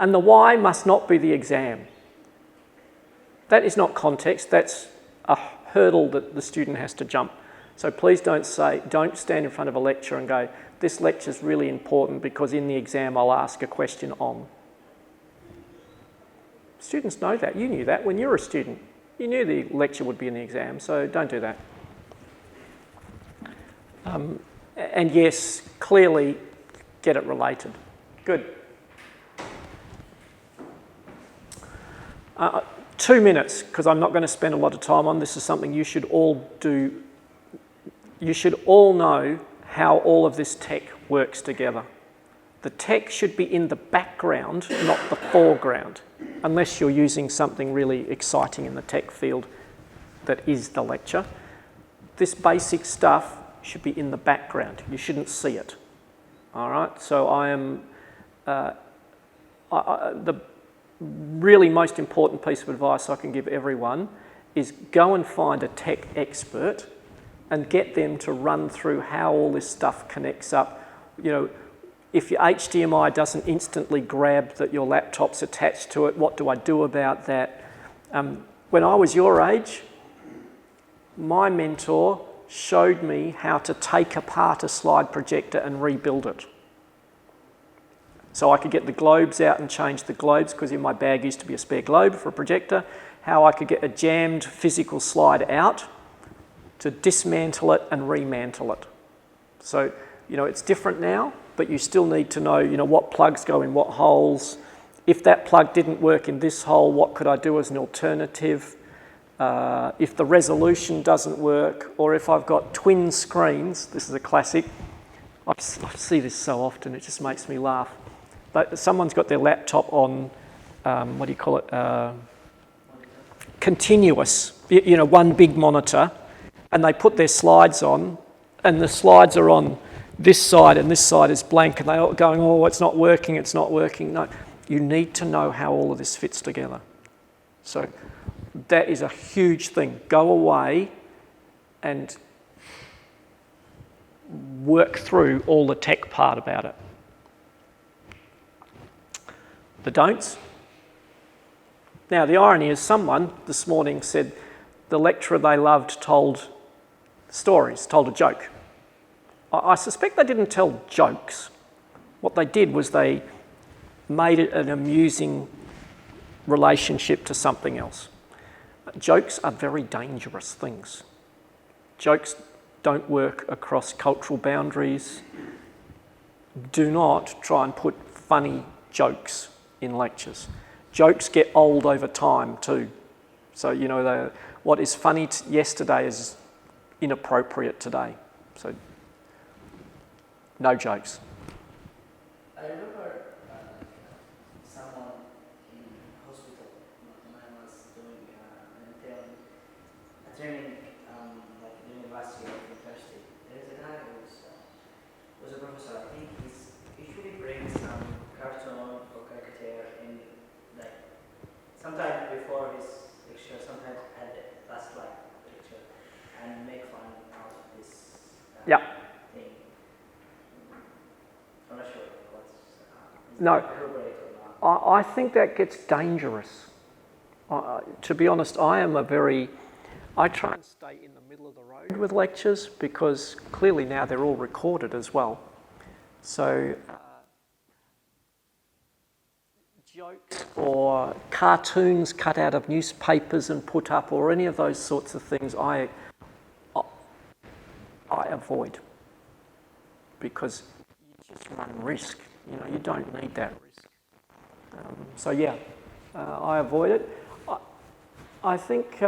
And the why must not be the exam. That is not context, that's a hurdle that the student has to jump. So please don't stand in front of a lecture and go, this lecture is really important because in the exam I'll ask a question on. Students know that. You knew that when you were a student. You knew the lecture would be in the exam, so don't do that. And yes, clearly get it related. Good. 2 minutes, because I'm not going to spend a lot of time on this. Is something you should all do. You should all know how all of this tech works together. The tech should be in the background, not the foreground, unless you're using something really exciting in the tech field that is the lecture. This basic stuff should be in the background. You shouldn't see it. All right? So the really most important piece of advice I can give everyone is go and find a tech expert and get them to run through how all this stuff connects up. You know, if your HDMI doesn't instantly grab that your laptop's attached to it, what do I do about that? When I was your age, my mentor showed me how to take apart a slide projector and rebuild it. So I could get the globes out and change the globes, because in my bag used to be a spare globe for a projector, how I could get a jammed physical slide out to dismantle it and remantle it. So, you know, it's different now, but you still need to know, you know, what plugs go in what holes. If that plug didn't work in this hole, what could I do as an alternative? If the resolution doesn't work, or if I've got twin screens, this is a classic. I see this so often, it just makes me laugh. But someone's got their laptop on, what do you call it? Continuous, you know, one big monitor, and they put their slides on, and the slides are on this side and this side is blank and they're going, oh, it's not working, it's not working. No, you need to know how all of this fits together. So that is a huge thing. Go away and work through all the tech part about it. The don'ts. Now, the irony is someone this morning said the lecturer they loved told stories, told a joke. I suspect they didn't tell jokes. What they did was they made it an amusing relationship to something else. Jokes are very dangerous things. Jokes don't work across cultural boundaries. Do not try and put funny jokes in lectures. Jokes get old over time too. So, you know, what is funny yesterday is inappropriate today. So, no jokes. I remember someone in hospital when I was doing a training like the University of University. There is a guy who was a professor. I think he's usually brings some cartoon or caricature in like sometime before his lecture, sometimes at the last slide of the lecture, and make fun out of this Yeah. thing. I'm not sure what's No. appropriate or not. I think that gets dangerous. To be honest, I try and stay in the middle of the road with lectures because clearly now they're all recorded as well. So jokes or cartoons cut out of newspapers and put up or any of those sorts of things I avoid because you just run risk. You know, you don't need that risk. So yeah, I avoid it. I think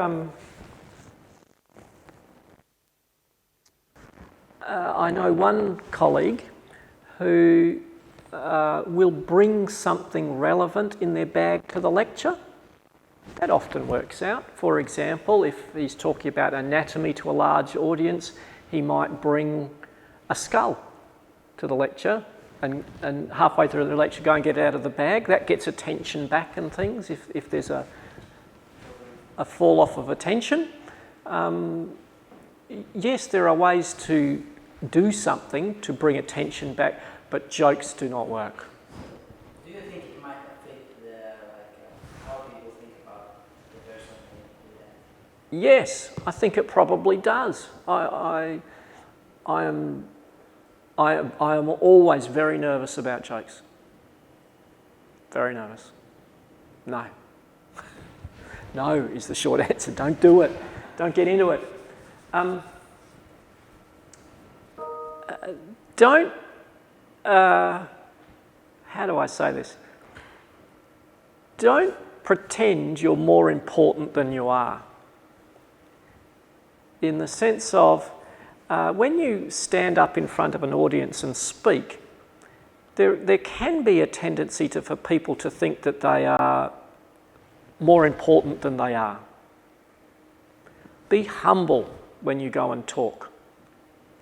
I know one colleague who will bring something relevant in their bag to the lecture. That often works out. For example, if he's talking about anatomy to a large audience, he might bring a skull to the lecture and halfway through the lecture go and get it out of the bag. That gets attention back and things if there's a fall off of attention. Yes, there are ways to do something to bring attention back, but jokes do not work. Do you think it might affect how people think about the person who did that? Yes, I think it probably does. I am always very nervous about jokes. Very nervous. No. No is the short answer. Don't do it. Don't get into it. Don't, how do I say this? Don't pretend you're more important than you are. In the sense of, when you stand up in front of an audience and speak, there can be a tendency for people to think that they are more important than they are. Be humble when you go and talk.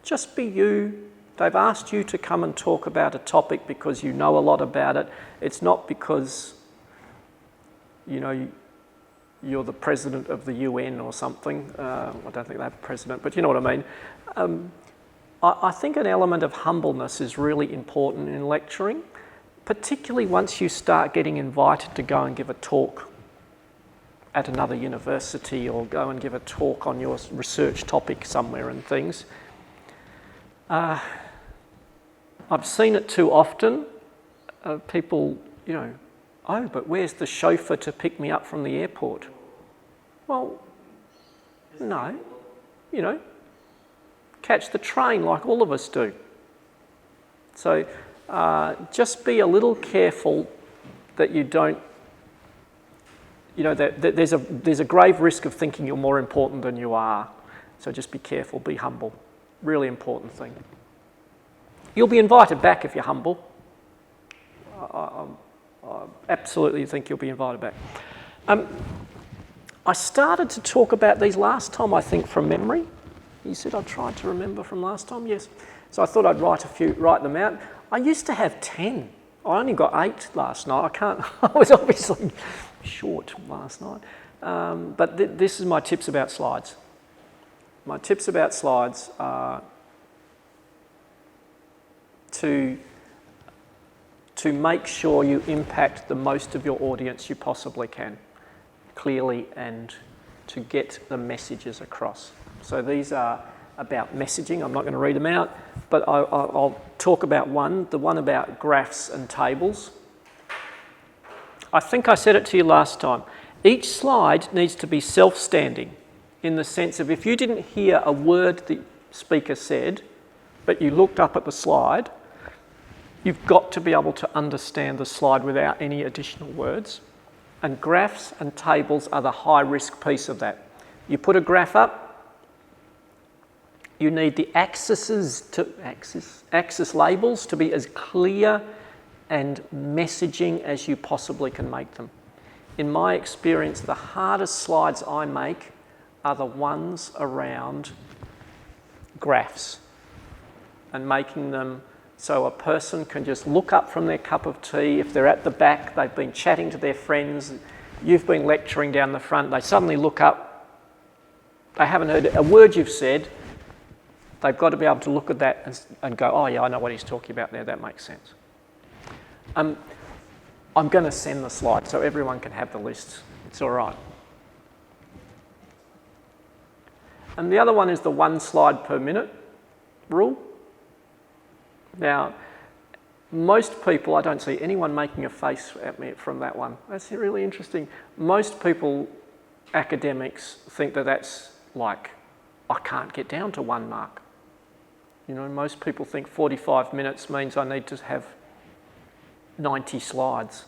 Just be you. They've asked you to come and talk about a topic because you know a lot about it. It's not because, you know, you're the president of the UN or something. I don't think they have a president, but you know what I mean. I think an element of humbleness is really important in lecturing, particularly once you start getting invited to go and give a talk at another university or go and give a talk on your research topic somewhere and things. I've seen it too often. People, you know, oh, but where's the chauffeur to pick me up from the airport? Well, no, you know, catch the train like all of us do. So just be a little careful that you don't, you know, that there's a grave risk of thinking you're more important than you are. So just be careful, be humble. Really important thing. You'll be invited back if you're humble. I absolutely think you'll be invited back. I started to talk about these last time, I think, from memory. You said I tried to remember from last time? Yes. So I thought I'd write them out. I used to have 10. I only got 8 last night. I was obviously short last night. But this is my tips about slides. My tips about slides are to make sure you impact the most of your audience you possibly can, clearly, and to get the messages across. So these are about messaging. I'm not going to read them out, but I'll talk about the one about graphs and tables. I think I said it to you last time. Each slide needs to be self-standing in the sense of if you didn't hear a word the speaker said, but you looked up at the slide, you've got to be able to understand the slide without any additional words. And graphs and tables are the high-risk piece of that. You put a graph up, you need the axis labels to be as clear and messaging as you possibly can make them. In my experience, the hardest slides I make are the ones around graphs and making them so a person can just look up from their cup of tea. If they're at the back, they've been chatting to their friends, you've been lecturing down the front, they suddenly look up, they haven't heard a word you've said, they've got to be able to look at that and go, oh yeah, I know what he's talking about there, that makes sense. I'm going to send the slide so everyone can have the list. It's all right. And the other one is the 1 slide per minute rule. Now, most people, I don't see anyone making a face at me from that one. That's really interesting. Most people, academics, think that that's like, I can't get down to 1 mark. You know, most people think 45 minutes means I need to have 90 slides.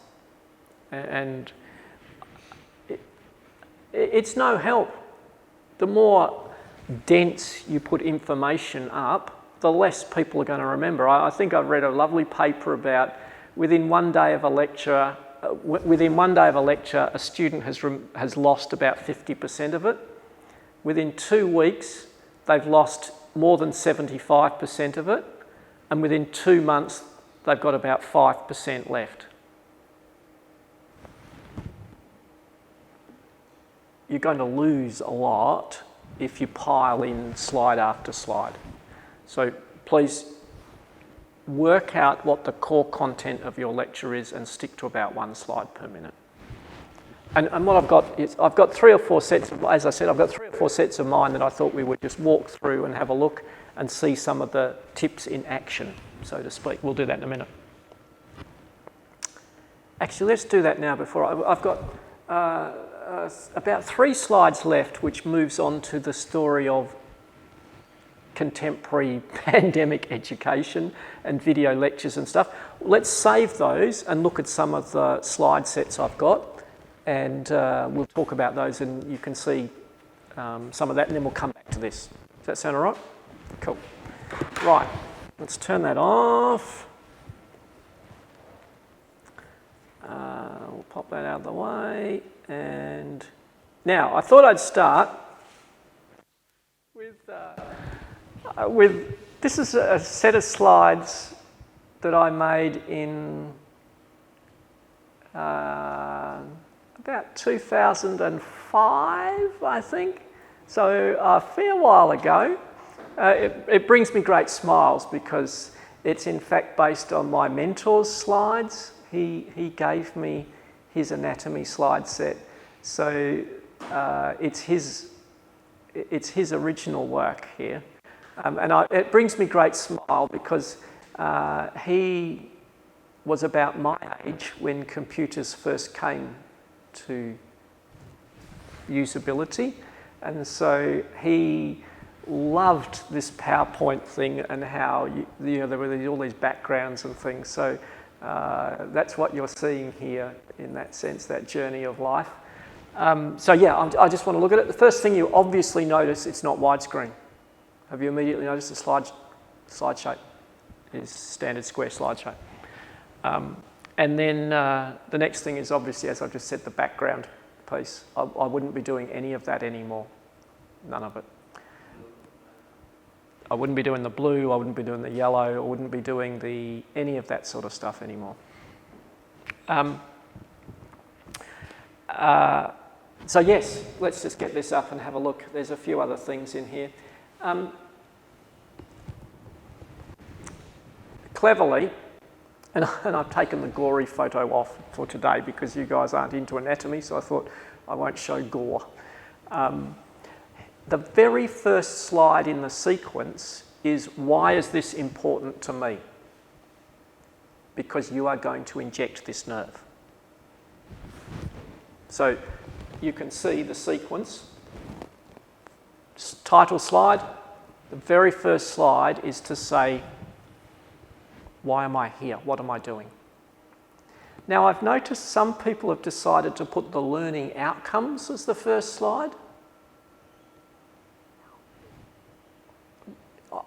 And it's no help. The more dense you put information up, the less people are going to remember. I think I've read a lovely paper about within one day of a lecture, a student has lost about 50% of it. Within 2 weeks, they've lost more than 75% of it. And within 2 months, they've got about 5% left. You're going to lose a lot if you pile in slide after slide. So please work out what the core content of your lecture is and stick to about 1 slide per minute. And what I've got is, I've got 3 or 4 sets, as I said, I've got 3 or 4 sets of mine that I thought we would just walk through and have a look and see some of the tips in action, so to speak. We'll do that in a minute. Actually, let's do that now before I've got about 3 slides left, which moves on to the story of contemporary pandemic education and video lectures and stuff. Let's save those and look at some of the slide sets I've got, and we'll talk about those and you can see some of that, and then we'll come back to this. Does that sound all right? Cool. Right, let's turn that off. We'll pop that out of the way. And now, I thought I'd start with this is a set of slides that I made in about 2005, I think. So a fair while ago. It brings me great smiles because it's in fact based on my mentor's slides. He gave me his anatomy slide set. So it's his original work here. And it brings me great smile because he was about my age when computers first came to usability. And so he loved this PowerPoint thing and how there were all these backgrounds and things. So that's what you're seeing here in that sense, that journey of life. So yeah, I just want to look at it. The first thing you obviously notice, it's not widescreen. Have you immediately noticed the slide shape is standard square slide shape? And then the next thing is obviously, as I've just said, the background piece. I wouldn't be doing any of that anymore. None of it. I wouldn't be doing the blue, I wouldn't be doing the yellow, I wouldn't be doing any of that sort of stuff anymore. So yes, let's just get this up and have a look. There's a few other things in here. Cleverly, and I've taken the gory photo off for today because you guys aren't into anatomy, so I thought I won't show gore. The very first slide in the sequence is, why is this important to me? Because you are going to inject this nerve. So you can see the sequence. Title slide. The very first slide is to say, why am I here? What am I doing? Now, I've noticed some people have decided to put the learning outcomes as the first slide.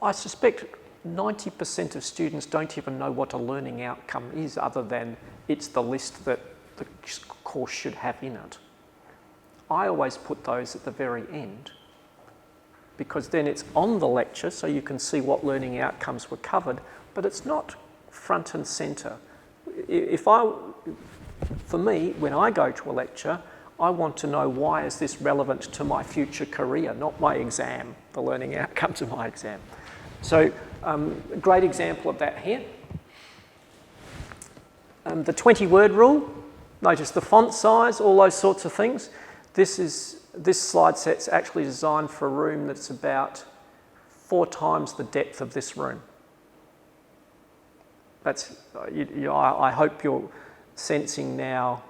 I suspect 90% of students don't even know what a learning outcome is, other than it's the list that the course should have in it. I always put those at the very end, because then it's on the lecture so you can see what learning outcomes were covered, but it's not front and centre. For me, when I go to a lecture, I want to know, why is this relevant to my future career, not my exam, the learning outcomes of my exam. So a great example of that here. The 20-word rule. Notice the font size, all those sorts of things. This slide set's actually designed for a room that's about 4 times the depth of this room. That's, I hope you're sensing now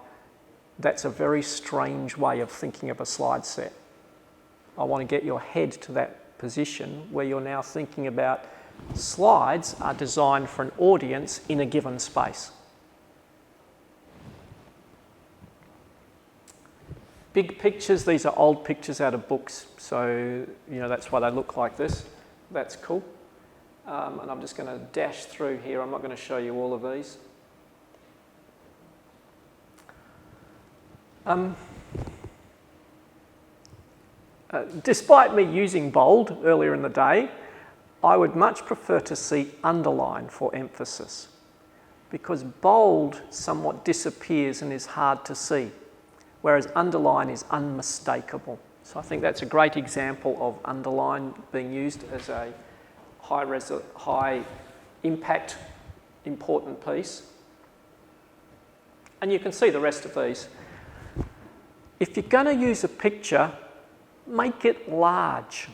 that's a very strange way of thinking of a slide set. I want to get your head to that position where you're now thinking about slides are designed for an audience in a given space. Big pictures, these are old pictures out of books, so that's why they look like this. That's cool. And I'm just going to dash through here. I'm not going to show you all of these. Despite me using bold earlier in the day, I would much prefer to see underline for emphasis, because bold somewhat disappears and is hard to see, whereas underline is unmistakable. So I think that's a great example of underline being used as a high impact, important piece. And you can see the rest of these. If you're going to use a picture, make it large.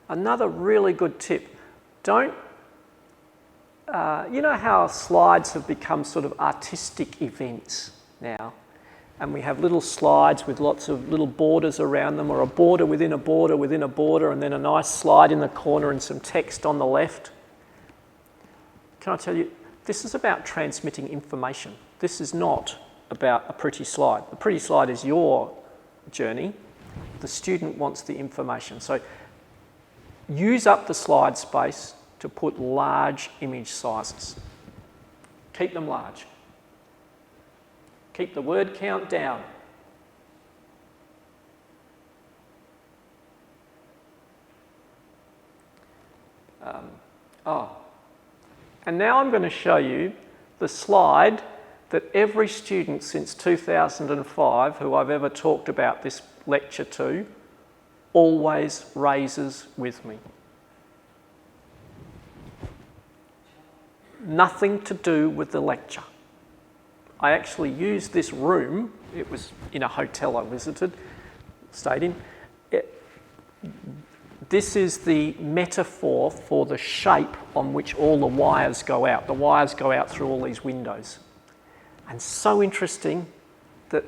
Another really good tip, don't, you know how slides have become sort of artistic events now? And we have little slides with lots of little borders around them, or a border within a border within a border, and then a nice slide in the corner and some text on the left. Can I tell you, this is about transmitting information. This is not about a pretty slide. The pretty slide is your journey. The student wants the information. So use up the slide space to put large image sizes. Keep them large. Keep the word count down. And now I'm going to show you the slide that every student since 2005 who I've ever talked about this lecture to always raises with me. Nothing to do with the lecture. I actually used this room, it was in a hotel I visited, stayed in. This is the metaphor for the shape on which all the wires go out. The wires go out through all these windows. And so interesting that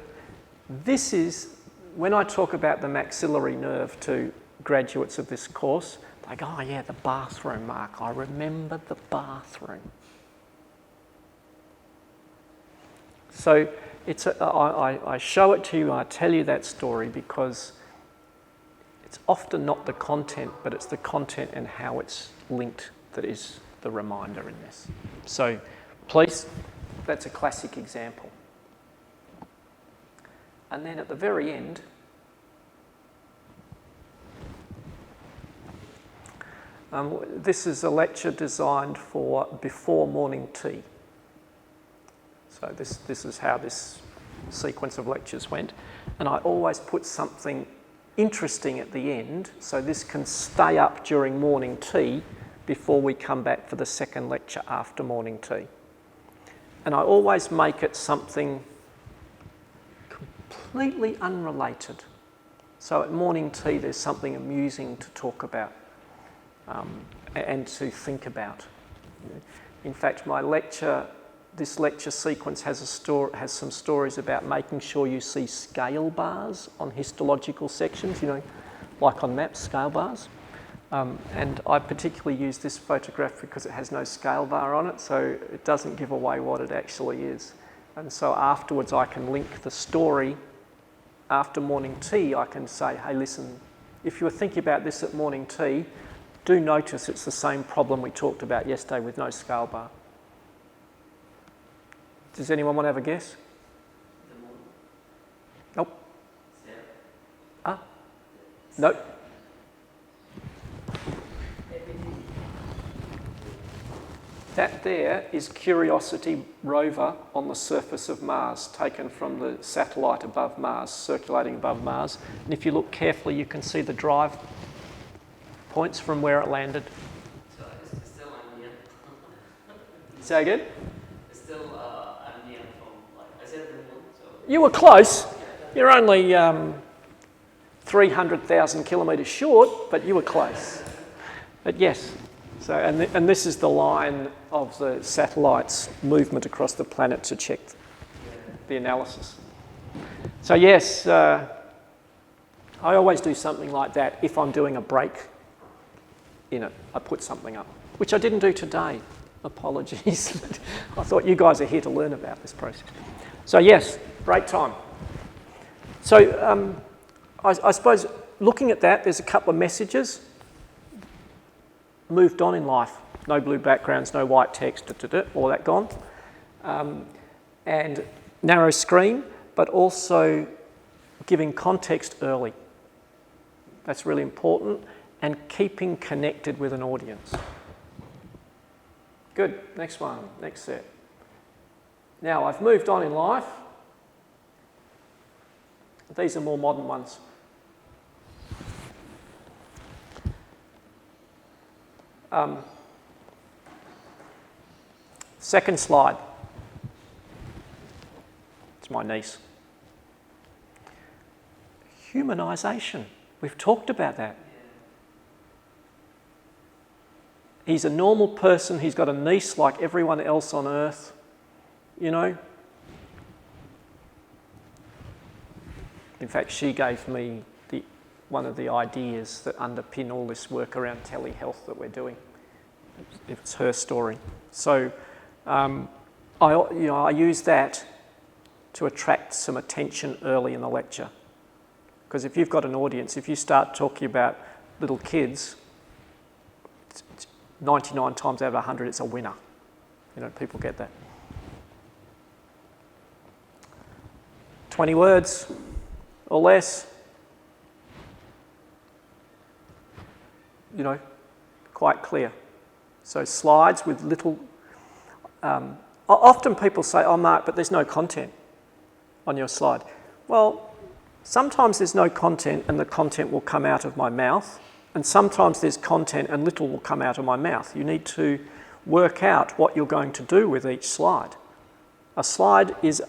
this is, when I talk about the maxillary nerve to graduates of this course, they go, oh yeah, the bathroom, Mark, I remember the bathroom. So I show it to you, I tell you that story because it's often not the content, but it's the content and how it's linked that is the reminder in this. So please, that's a classic example. And then at the very end, This is a lecture designed for before morning tea. So this is how this sequence of lectures went. And I always put something interesting at the end, so this can stay up during morning tea before we come back for the second lecture after morning tea. And I always make it something completely unrelated. So at morning tea there's something amusing to talk about and to think about. In fact, this lecture sequence has some stories about making sure you see scale bars on histological sections, like on maps, scale bars. And I particularly use this photograph because it has no scale bar on it, so it doesn't give away what it actually is. And so afterwards I can link the story. After morning tea, I can say, hey, listen, if you were thinking about this at morning tea, do notice it's the same problem we talked about yesterday with no scale bar. Does anyone want to have a guess? The moon. Nope. Sail. Ah? Nope. That there is Curiosity rover on the surface of Mars, taken from the satellite above Mars, circulating above Mars. And if you look carefully, you can see the drive points from where it landed. So it's still Andean. Say again? It's still Andean from, I said the moon, so. You were close. You're only 300,000 kilometres short, but you were close. But yes, so and this is the line of the satellite's movement across the planet to check the analysis. So yes, I always do something like that if I'm doing a break in it. I put something up, which I didn't do today. Apologies. I thought you guys are here to learn about this process. So yes, break time. So I suppose looking at that, there's a couple of messages. Moved on in life. No blue backgrounds, no white text, all that gone. And narrow screen, but also giving context early. That's really important. And keeping connected with an audience. Good, next one, next set. Now I've moved on in life. These are more modern ones. Second slide. It's my niece. Humanisation. We've talked about that. He's a normal person. He's got a niece like everyone else on earth. In fact, she gave me one of the ideas that underpin all this work around telehealth that we're doing. It's her story. So I use that to attract some attention early in the lecture. Because if you've got an audience, if you start talking about little kids, 99 times out of 100 it's a winner. People get that. 20 words or less. Quite clear. So slides with little... often people say, oh, Mark, but there's no content on your slide. Well, sometimes there's no content and the content will come out of my mouth, and sometimes there's content and little will come out of my mouth. You need to work out what you're going to do with each slide. A slide is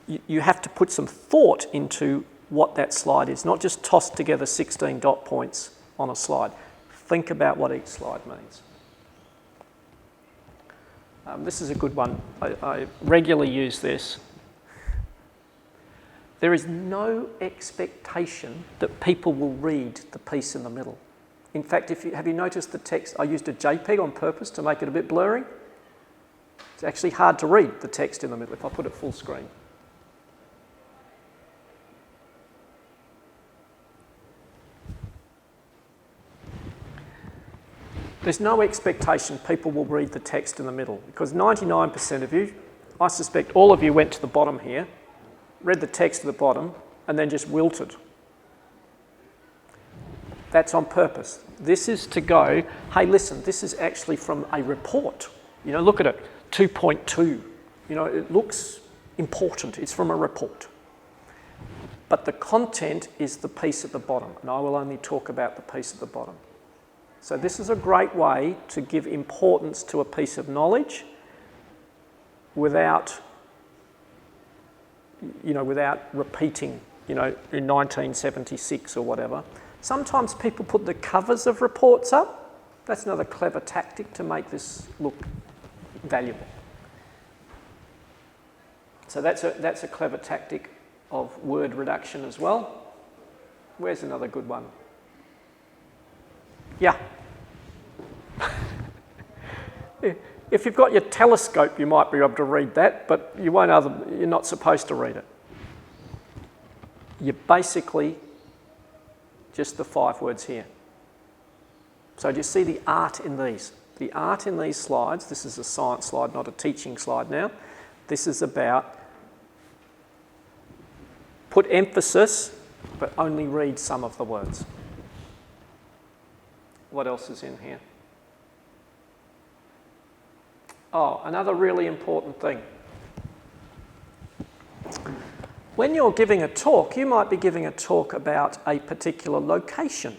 you have to put some thought into what that slide is, not just toss together 16 dot points on a slide. Think about what each slide means. This is a good one. I regularly use this. There is no expectation that people will read the piece in the middle. In fact, have you noticed the text? I used a JPEG on purpose to make it a bit blurry. It's actually hard to read the text in the middle if I put it full screen. There's no expectation people will read the text in the middle, because 99% of you, I suspect all of you went to the bottom here, read the text at the bottom, and then just wilted. That's on purpose. This is to go, hey, listen, this is actually from a report. You know, look at it, 2.2. You know, it looks important. It's from a report. But the content is the piece at the bottom, and I will only talk about the piece at the bottom. So this is a great way to give importance to a piece of knowledge without repeating, in 1976 or whatever. Sometimes people put the covers of reports up. That's another clever tactic to make this look valuable. So that's a clever tactic of word reduction as well. Where's another good one? Yeah. If you've got your telescope, you might be able to read that, but you're not supposed to read it. You're basically just the 5 words here. So do you see the art in these? The art in these slides, this is a science slide, not a teaching slide now. This is about put emphasis, but only read some of the words. What else is in here? Oh, another really important thing. When you're giving a talk, you might be giving a talk about a particular location.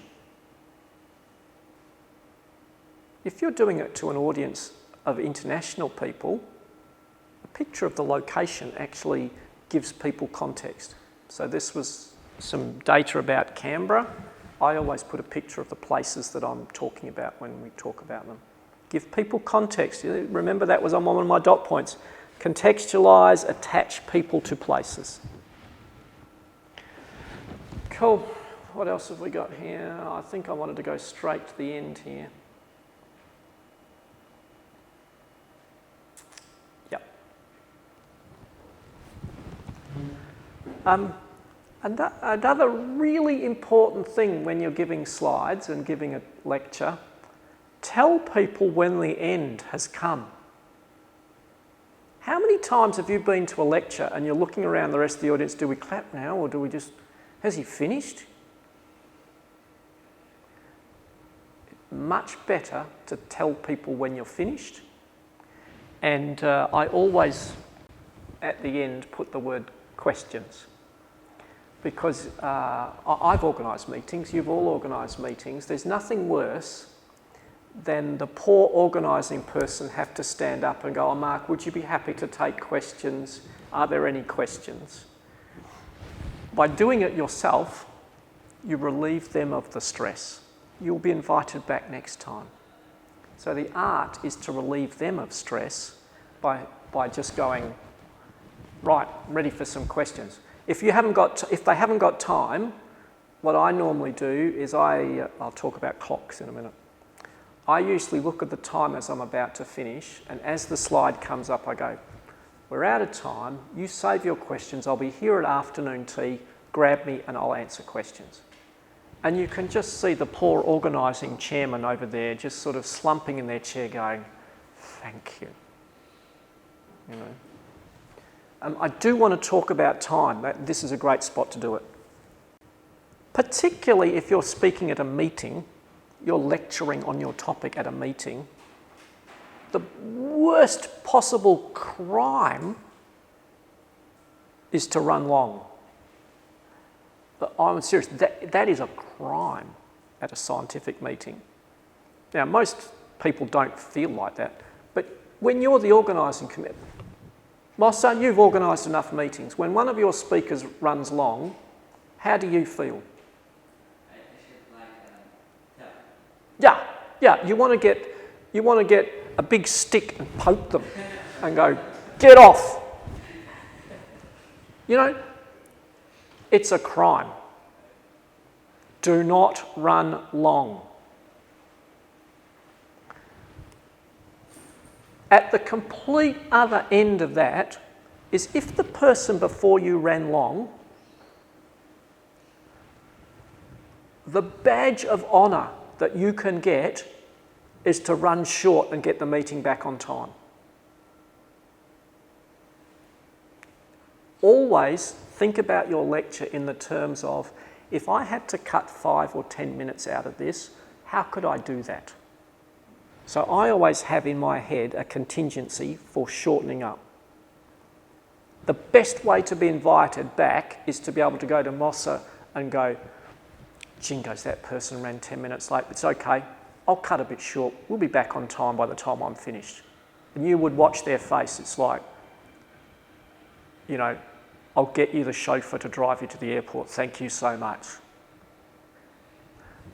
If you're doing it to an audience of international people, a picture of the location actually gives people context. So this was some data about Canberra. I always put a picture of the places that I'm talking about when we talk about them. Give people context. Remember that was on one of my dot points. Contextualise, attach people to places. Cool. What else have we got here? I think I wanted to go straight to the end here. Yep. Another really important thing when you're giving slides and giving a lecture, tell people when the end has come. How many times have you been to a lecture and you're looking around the rest of the audience, do we clap now or do we just, has he finished? Much better to tell people when you're finished. And I always, at the end, put the word questions. Because I've organised meetings, you've all organised meetings. There's nothing worse than the poor organising person have to stand up and go, oh, Mark, would you be happy to take questions? Are there any questions? By doing it yourself, you relieve them of the stress. You'll be invited back next time. So the art is to relieve them of stress by just going, right, ready for some questions. If they haven't got time, what I normally do is I'll talk about clocks in a minute. I usually look at the time as I'm about to finish, and as the slide comes up, I go, we're out of time, you save your questions, I'll be here at afternoon tea, grab me and I'll answer questions. And you can just see the poor organising chairman over there just sort of slumping in their chair going, thank you. I do want to talk about time. This is a great spot to do it. Particularly if you're speaking at a meeting, you're lecturing on your topic at a meeting, the worst possible crime is to run long. But I'm serious, that is a crime at a scientific meeting. Now, most people don't feel like that, but when you're the organising committee, my son, you've organised enough meetings. When one of your speakers runs long, how do you feel? Yeah. You want to get a big stick and poke them, and go, get off. It's a crime. Do not run long. At the complete other end of that is if the person before you ran long, the badge of honour that you can get is to run short and get the meeting back on time. Always think about your lecture in the terms of, if I had to cut 5 or 10 minutes out of this, how could I do that? So I always have in my head a contingency for shortening up. The best way to be invited back is to be able to go to Mossa and go, Jingos, that person ran 10 minutes late. It's okay. I'll cut a bit short. We'll be back on time by the time I'm finished. And you would watch their face. It's like, you know, I'll get you the chauffeur to drive you to the airport. Thank you so much.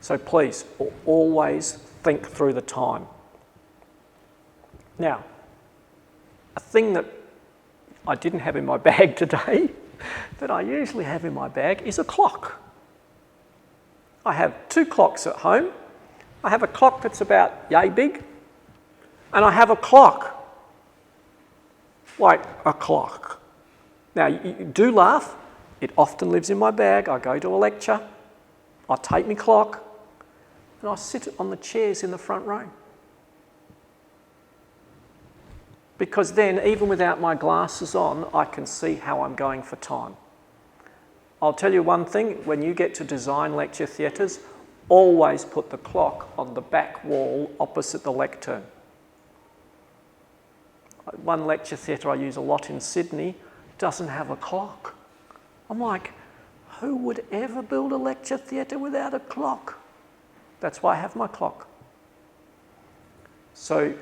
So please, always think through the time. Now, a thing that I didn't have in my bag today, that I usually have in my bag, is a clock. I have 2 clocks at home. I have a clock that's about yay big, and I have a clock, like a clock. Now, you do laugh. It often lives in my bag. I go to a lecture, I take my clock, and I sit on the chairs in the front row. Because then, even without my glasses on, I can see how I'm going for time. I'll tell you one thing, when you get to design lecture theatres, always put the clock on the back wall opposite the lectern. One lecture theatre I use a lot in Sydney doesn't have a clock. I'm like, who would ever build a lecture theatre without a clock? That's why I have my clock. So,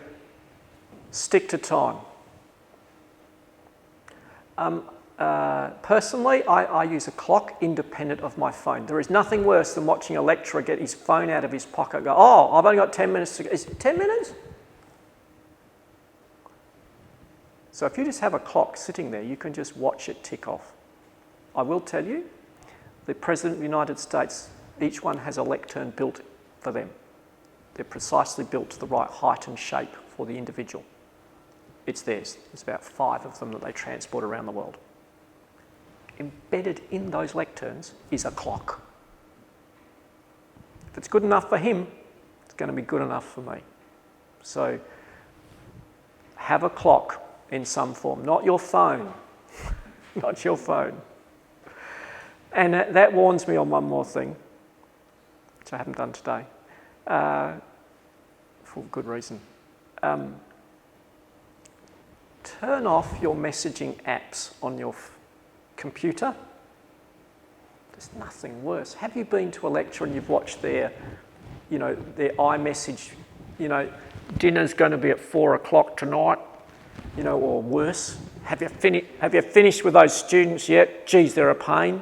stick to time. Personally, I use a clock independent of my phone. There is nothing worse than watching a lecturer get his phone out of his pocket and go, oh, I've only got 10 minutes to go. Is it 10 minutes? So if you just have a clock sitting there, you can just watch it tick off. I will tell you, the President of the United States, each one has a lectern built for them. They're precisely built to the right height and shape for the individual. It's theirs. There's about 5 of them that they transport around the world. Embedded in those lecterns is a clock. If it's good enough for him, it's going to be good enough for me. So have a clock in some form, not your phone, not your phone. And that warns me on one more thing, which I haven't done today, for good reason. Turn off your messaging apps on your computer. There's nothing worse. Have you been to a lecture and you've watched their iMessage, dinner's going to be at 4 o'clock tonight, or worse. Have you finished with those students yet? Geez, they're a pain.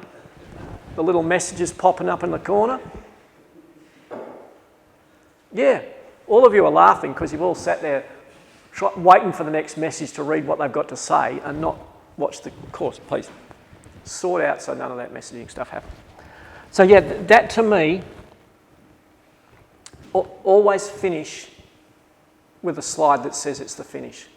The little messages popping up in the corner. Yeah, all of you are laughing because you've all sat there waiting for the next message to read what they've got to say and not watch the course. Please sort out so none of that messaging stuff happens. So yeah, that to me, always finish with a slide that says it's the finish.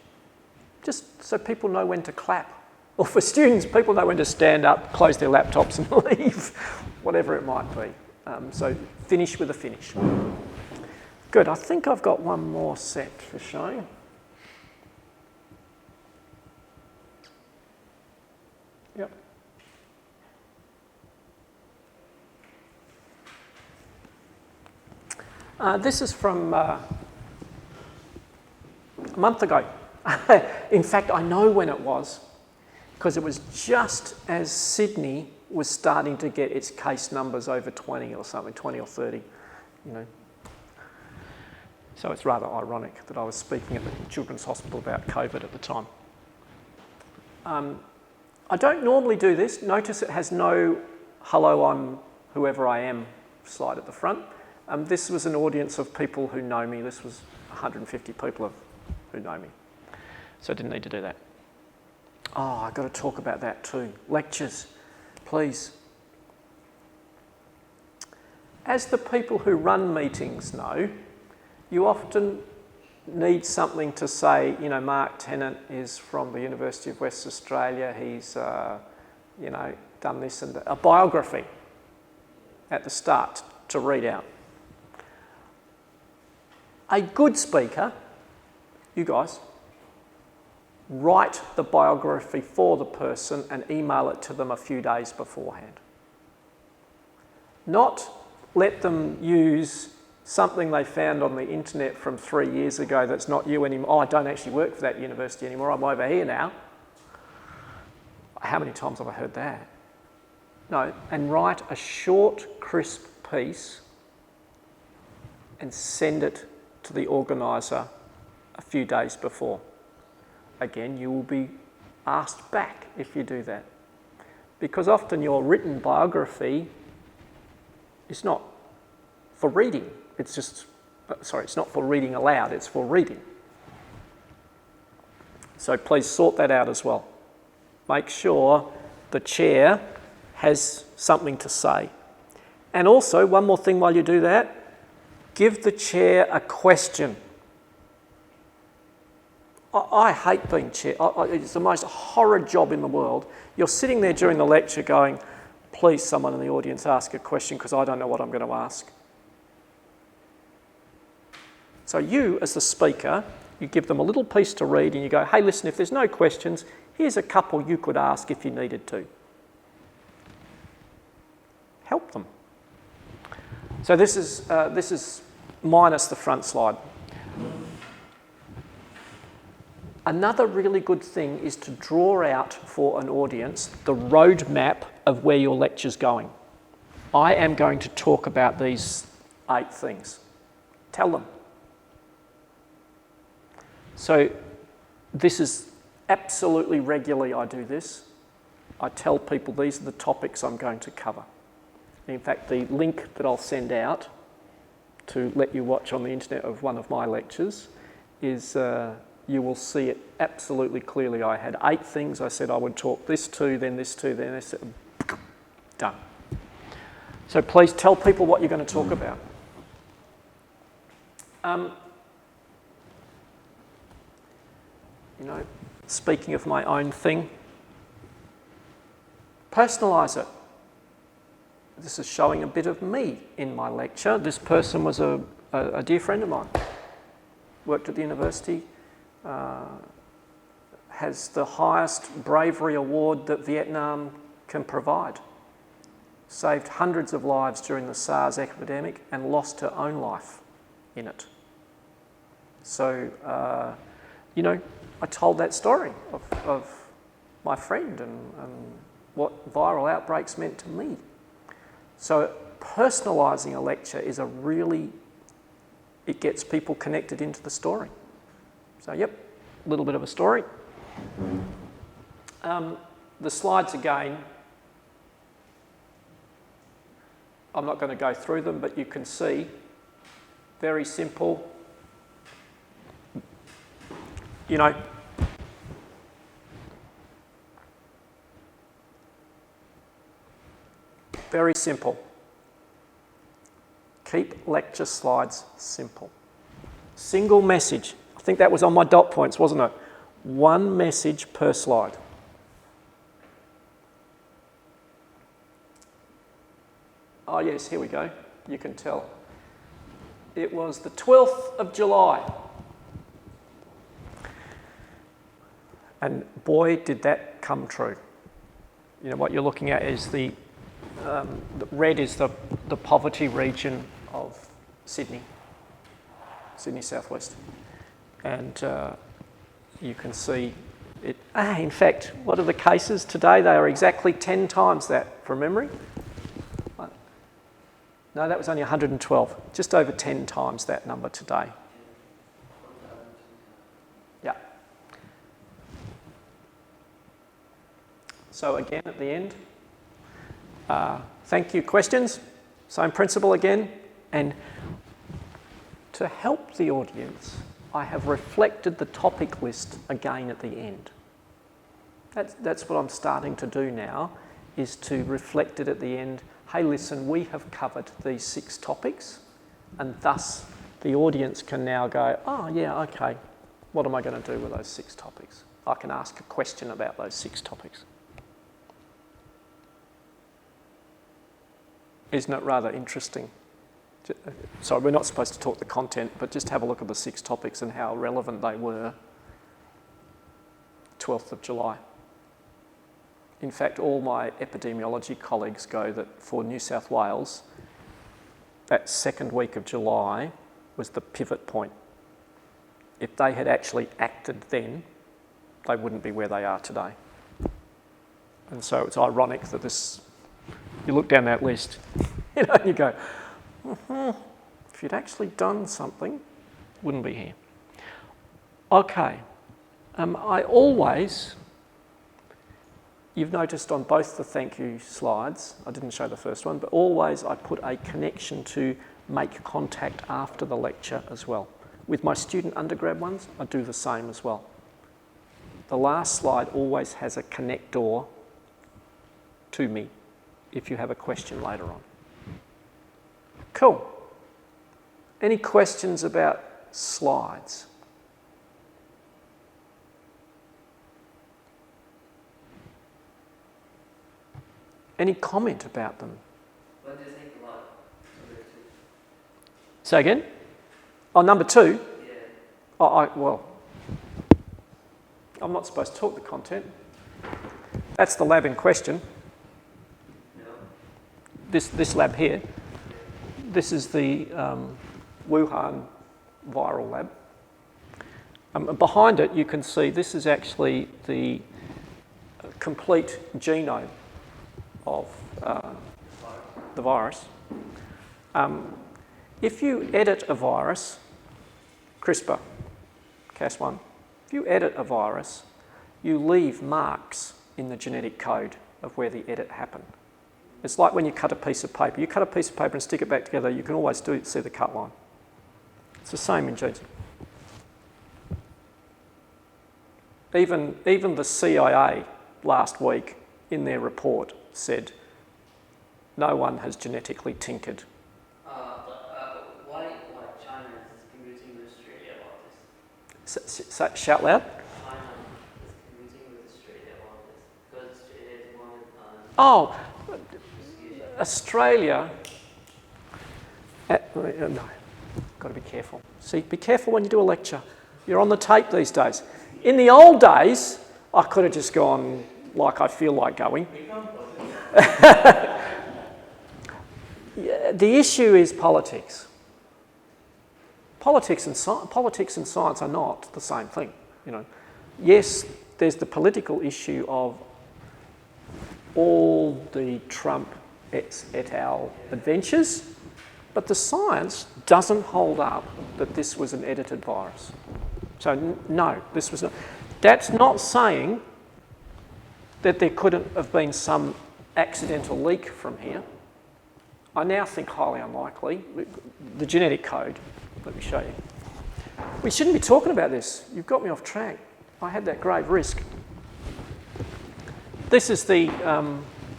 Just so people know when to clap. Or for students, people know when to stand up, close their laptops and leave, whatever it might be. So finish with a finish. Good, I think I've got one more set for showing. Yep. This is from a month ago. In fact, I know when it was, because it was just as Sydney was starting to get its case numbers over 20 or something, 20 or 30, So it's rather ironic that I was speaking at the Children's Hospital about COVID at the time. I don't normally do this. Notice it has no hello, I'm whoever I am slide at the front. This was an audience of people who know me. This was 150 people who know me. So I didn't need to do that. Oh, I've got to talk about that too. Lectures, please. As the people who run meetings know, you often need something to say, Mark Tennant is from the University of West Australia, he's, done this and that. A biography at the start to read out. A good speaker, you guys, write the biography for the person and email it to them a few days beforehand. not let them use something they found on the internet from 3 years ago that's not you anymore. Oh, I don't actually work for that university anymore, I'm over here now. How many times have I heard that? No, and write a short, crisp piece and send it to the organiser a few days before. Again, you will be asked back if you do that. Because often your written biography is not for reading. It's not for reading aloud, it's for reading. So please sort that out as well. Make sure the chair has something to say. And also, one more thing while you do that, give the chair a question. I hate being chair. It's the most horrid job in the world. You're sitting there during the lecture going, please someone in the audience ask a question because I don't know what I'm going to ask. So you, as the speaker, you give them a little piece to read and you go, hey, listen, if there's no questions, here's a couple you could ask if you needed to. Help them. So this is minus the front slide. Another really good thing is to draw out for an audience the roadmap of where your lecture's going. I am going to talk about these 8 things. Tell them. So this is absolutely regularly I do this. I tell people these are the topics I'm going to cover. In fact, the link that I'll send out to let you watch on the internet of one of my lectures is you will see it absolutely clearly. I had 8 things I said I would talk this to, then this to, then this. Done. So please tell people what you're going to talk about. Speaking of my own thing, personalise it. This is showing a bit of me in my lecture. This person was a dear friend of mine, worked at the university, has the highest bravery award that Vietnam can provide. Saved hundreds of lives during the SARS epidemic and lost her own life in it. So, I told that story of my friend and what viral outbreaks meant to me. So personalising a lecture is it gets people connected into the story. So yep, a little bit of a story. The slides again, I'm not going to go through them, but you can see, very simple. Very simple. Keep lecture slides simple. Single message. I think that was on my dot points, wasn't it? 1 message per slide. Oh yes, here we go. You can tell. It was the 12th of July. And boy, did that come true. What you're looking at is the red is the poverty region of Sydney Southwest. And you can see it. In fact, what are the cases today? They are exactly 10 times that from memory. No, that was only 112. Just over 10 times that number today. Yeah. So again, at the end, thank you. Questions? Same principle again. And to help the audience, I have reflected the topic list again at the end. That's what I'm starting to do now, is to reflect it at the end. Hey, listen, we have covered these 6 topics, and thus the audience can now go, oh yeah, okay, what am I going to do with those 6 topics? I can ask a question about those 6 topics. Isn't it rather interesting? Sorry, we're not supposed to talk the content, but just have a look at the 6 topics and how relevant they were 12th of July. In fact, all my epidemiology colleagues go that for New South Wales, that second week of July was the pivot point. If they had actually acted then, they wouldn't be where they are today. And so it's ironic that this, you look down that list, you know, and you go, if you'd actually done something, wouldn't be here. Okay, I always, you've noticed on both the thank you slides, I didn't show the first one, but always I put a connection to make contact after the lecture as well. With my student undergrad ones, I do the same as well. The last slide always has a connector to me if you have a question later on. Cool. Any questions about slides? Any comment about them? What do you think about number 2? Say again? Oh, number 2? Yeah. Well, I'm not supposed to talk the content. That's the lab in question. No. This lab here. This is the Wuhan viral lab. Behind it, you can see this is actually the complete genome of the virus. If you edit a virus, CRISPR, Cas1, if you edit a virus, you leave marks in the genetic code of where the edit happened. It's like when you cut a piece of paper. You cut a piece of paper and stick it back together, you can always see the cut line. It's the same in genes. Even the CIA last week in their report said no one has genetically tinkered. Why China is commuting with Australia about this? Shout loud. China is commuting with Australia about this because Australia is wanted Oh, Australia. No, got to be careful. See, be careful when you do a lecture. You're on the tape these days. In the old days, I could have just gone like I feel like going. Yeah, the issue is politics. Politics and science are not the same thing. You know, yes, there's the political issue of all the Trump et al. Adventures, but the science doesn't hold up that this was an edited virus. So no, this was not. That's not saying that there couldn't have been some accidental leak from here. I now think highly unlikely. The genetic code, let me show you. We shouldn't be talking about this. You've got me off track. I had that grave risk. This is the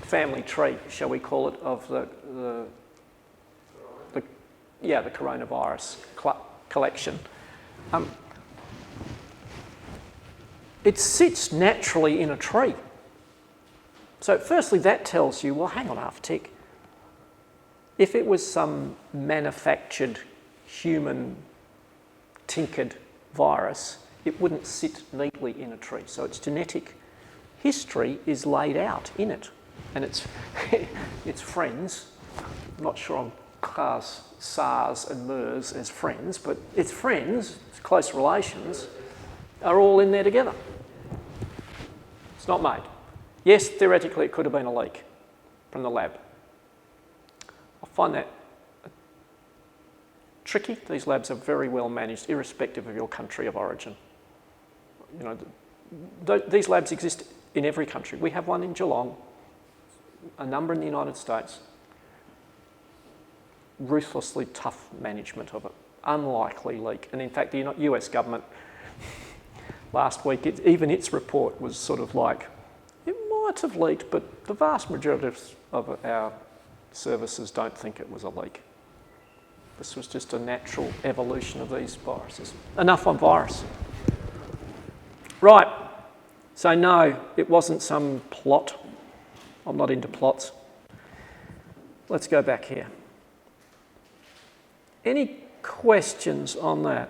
family tree, shall we call it, of the coronavirus collection. It sits naturally in a tree. So firstly, that tells you, well, hang on half a tick. If it was some manufactured, human, tinkered virus, it wouldn't sit neatly in a tree. So its genetic history is laid out in it. And its friends, I'm not sure on class SARS and MERS as friends, but its friends, its close relations, are all in there together. It's not made. Yes, theoretically it could have been a leak from the lab. I find that tricky. These labs are very well managed, irrespective of your country of origin. You know, these labs exist in every country. We have one in Geelong, a number in the United States. Ruthlessly tough management of it. Unlikely leak. And in fact, the US government last week, even its report was sort of like, it might have leaked, but the vast majority of our services don't think it was a leak. This was just a natural evolution of these viruses. Enough on virus. Right, so no, it wasn't some plot. I'm not into plots. Let's go back here. Any questions on that?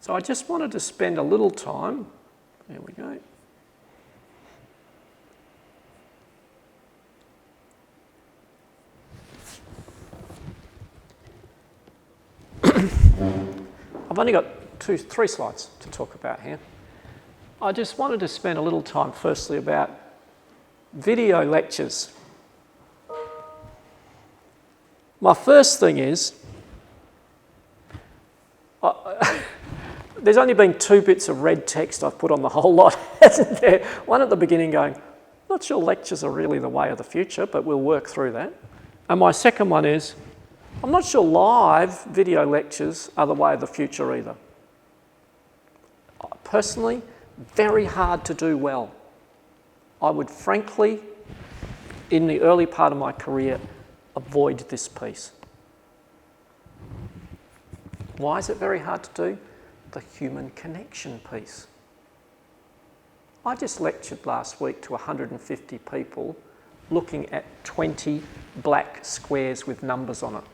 So I just wanted to spend a little time, there we go, I've only got three slides to talk about here. I just wanted to spend a little time firstly about video lectures. My first thing is, there's only been 2 bits of red text I've put on the whole lot, hasn't there? One at the beginning going, not sure lectures are really the way of the future, but we'll work through that. And my second one is, I'm not sure live video lectures are the way of the future either. Personally, very hard to do well. I would frankly, in the early part of my career, avoid this piece. Why is it very hard to do? The human connection piece. I just lectured last week to 150 people looking at 20 black squares with numbers on it,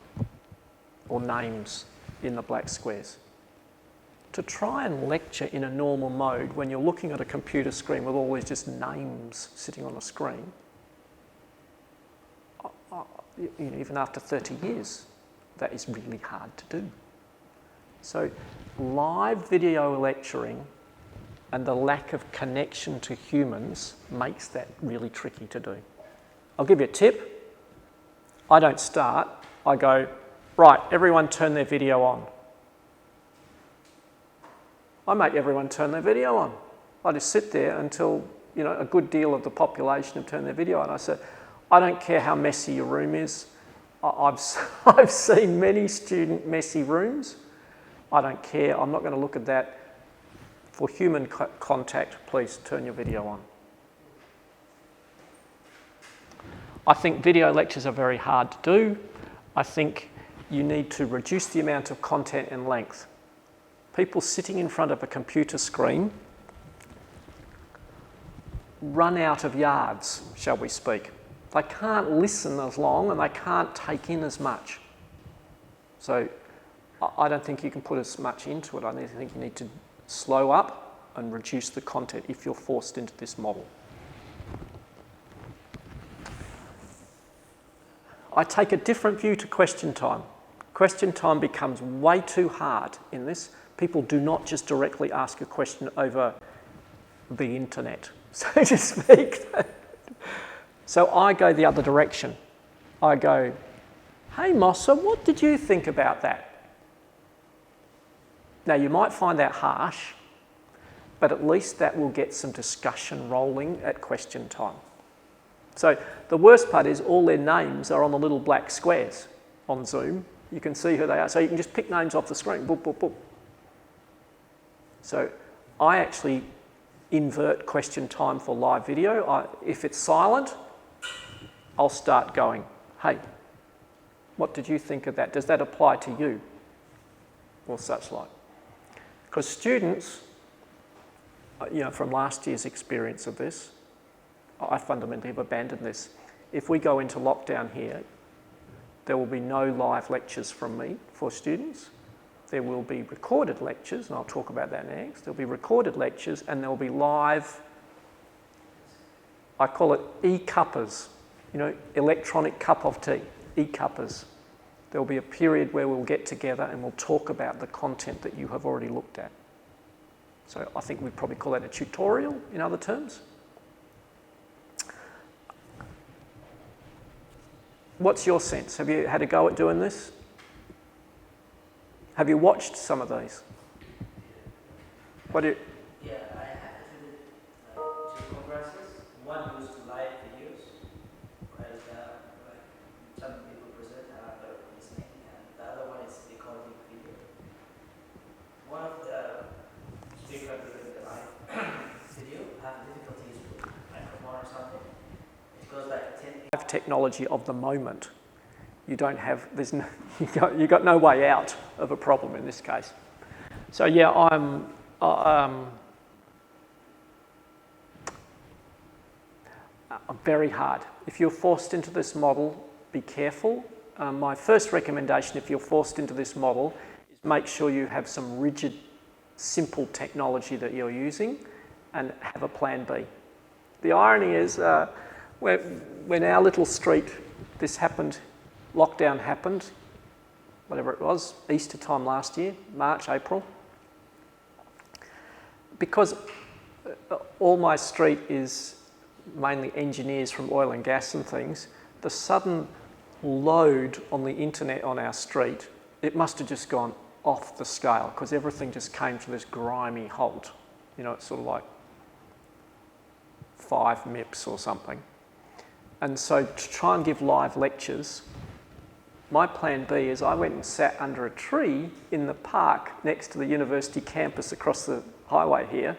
or names in the black squares. To try and lecture in a normal mode when you're looking at a computer screen with all these just names sitting on a screen, even after 30 years, that is really hard to do. So live video lecturing and the lack of connection to humans makes that really tricky to do. I'll give you a tip. I don't start. I go, right, everyone turn their video on. I make everyone turn their video on. I just sit there until, a good deal of the population have turned their video on. I said, I don't care how messy your room is. I've seen many student messy rooms. I don't care. I'm not going to look at that. For human contact, please turn your video on. I think video lectures are very hard to do. I think you need to reduce the amount of content and length. People sitting in front of a computer screen run out of yards, shall we speak. They can't listen as long and they can't take in as much. So I don't think you can put as much into it. I think you need to slow up and reduce the content if you're forced into this model. I take a different view to question time. Question time becomes way too hard in this. People do not just directly ask a question over the internet, so to speak. So I go the other direction. I go, hey Mossa, what did you think about that? Now you might find that harsh, but at least that will get some discussion rolling at question time. So the worst part is all their names are on the little black squares on Zoom. You can see who they are. So you can just pick names off the screen, boop, boop, boop. So I actually invert question time for live video. If it's silent, I'll start going, hey, what did you think of that? Does that apply to you? Or such like. Because students, from last year's experience of this, I fundamentally have abandoned this. If we go into lockdown here, there will be no live lectures from me for students. There will be recorded lectures, and I'll talk about that next. There'll be recorded lectures and there'll be live, I call it e-cuppers, electronic cup of tea, e-cuppers. There'll be a period where we'll get together and we'll talk about the content that you have already looked at. So I think we'd probably call that a tutorial in other terms. What's your sense? Have you had a go at doing this? Have you watched some of these? What do you... Yeah, I have attended 2 congresses. One used to live videos, whereas some people present and other listening, and the other one is recording video. One of the speakers during the live video have difficulties with microphone or something. It goes like 10 Live technology of the moment. You don't have, you got no way out of a problem in this case. So yeah, I'm very hard. If you're forced into this model, be careful. My first recommendation, if you're forced into this model, is make sure you have some rigid, simple technology that you're using and have a plan B. The irony is, when our little street, this happened, lockdown happened, whatever it was, Easter time last year, March, April. Because all my street is mainly engineers from oil and gas and things, the sudden load on the internet on our street, it must have just gone off the scale because everything just came to this grimy halt. You know, it's sort of like 5 MIPS or something. And so to try and give live lectures, my plan B is I went and sat under a tree in the park next to the university campus across the highway here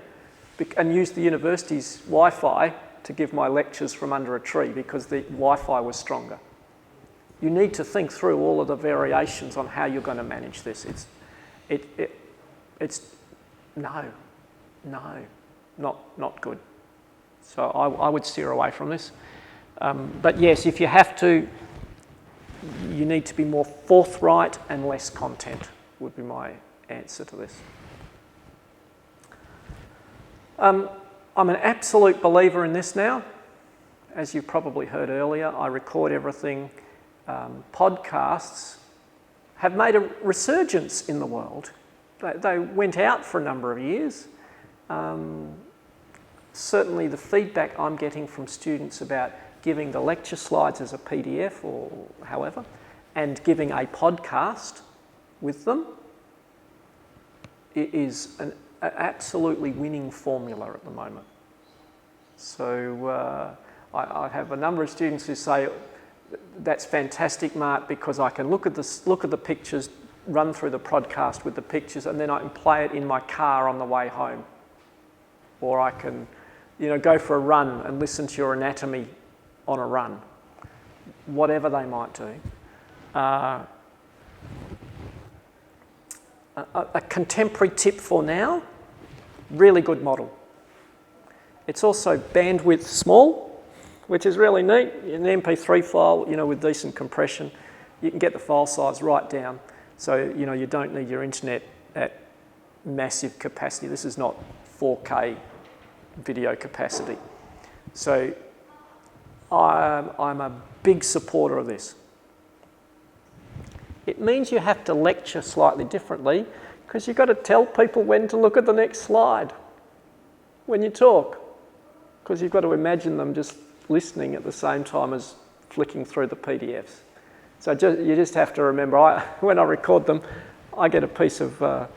and used the university's Wi-Fi to give my lectures from under a tree because the Wi-Fi was stronger. You need to think through all of the variations on how you're going to manage this. It's not good. So I would steer away from this. But yes, if you have to, you need to be more forthright and less content would be my answer to this. I'm an absolute believer in this now. As you probably heard earlier, I record everything. Podcasts have made a resurgence in the world. They went out for a number of years. Certainly the feedback I'm getting from students about giving the lecture slides as a PDF or however, and giving a podcast with them, it is an absolutely winning formula at the moment. So I have a number of students who say, that's fantastic, Mark, because I can look at the pictures, run through the podcast with the pictures, and then I can play it in my car on the way home. Or I can, go for a run and listen to your anatomy on a run. Whatever they might do. A contemporary tip for now, really good model. It's also bandwidth small, which is really neat. An MP3 file, with decent compression, you can get the file size right down. So, you don't need your internet at massive capacity. This is not 4K video capacity. So, I'm a big supporter of this. It means you have to lecture slightly differently because you've got to tell people when to look at the next slide when you talk, because you've got to imagine them just listening at the same time as flicking through the PDFs. So you just have to remember, when I record them, I get a piece of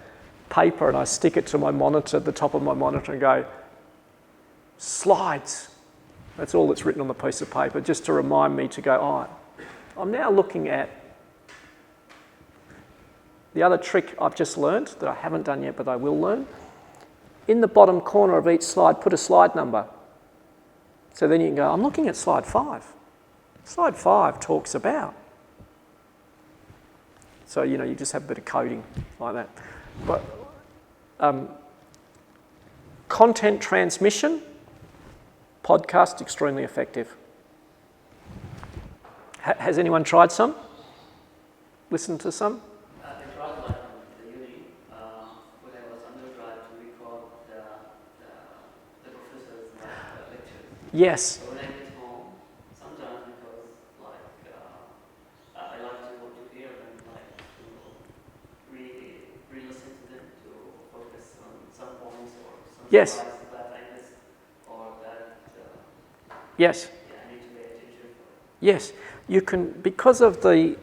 paper and I stick it to my monitor, at the top of my monitor, and go, slides. That's all that's written on the piece of paper, just to remind me to go, I'm now looking at the other trick I've just learned that I haven't done yet, but I will learn. In the bottom corner of each slide, put a slide number. So then you can go, I'm looking at slide 5. Slide 5 talks about. So, you just have a bit of coding like that. But content transmission, podcast, extremely effective. Has anyone tried some? Listened to some? I tried one at the uni when I was undergrad to record the professor's lectures. Yes. So when I get home, sometimes because I like to hear them, to re-listen to them, to focus on some points or some Yes. slides that I missed or that Yes. I need to pay attention for. Yes. You can, because of the,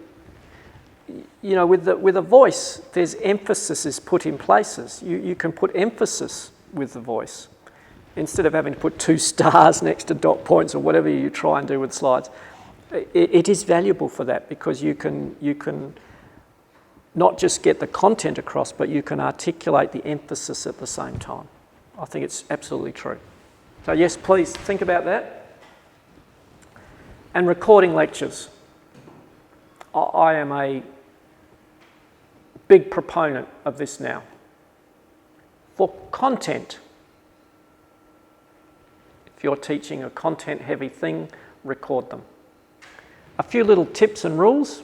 with a voice, there's emphasis is put in places. You can put emphasis with the voice instead of having to put 2 stars next to dot points or whatever you try and do with slides. It is valuable for that because you can not just get the content across, but you can articulate the emphasis at the same time. I think it's absolutely true. So yes, please think about that. And recording lectures. I am a big proponent of this now. For content, if you're teaching a content-heavy thing, record them. A few little tips and rules.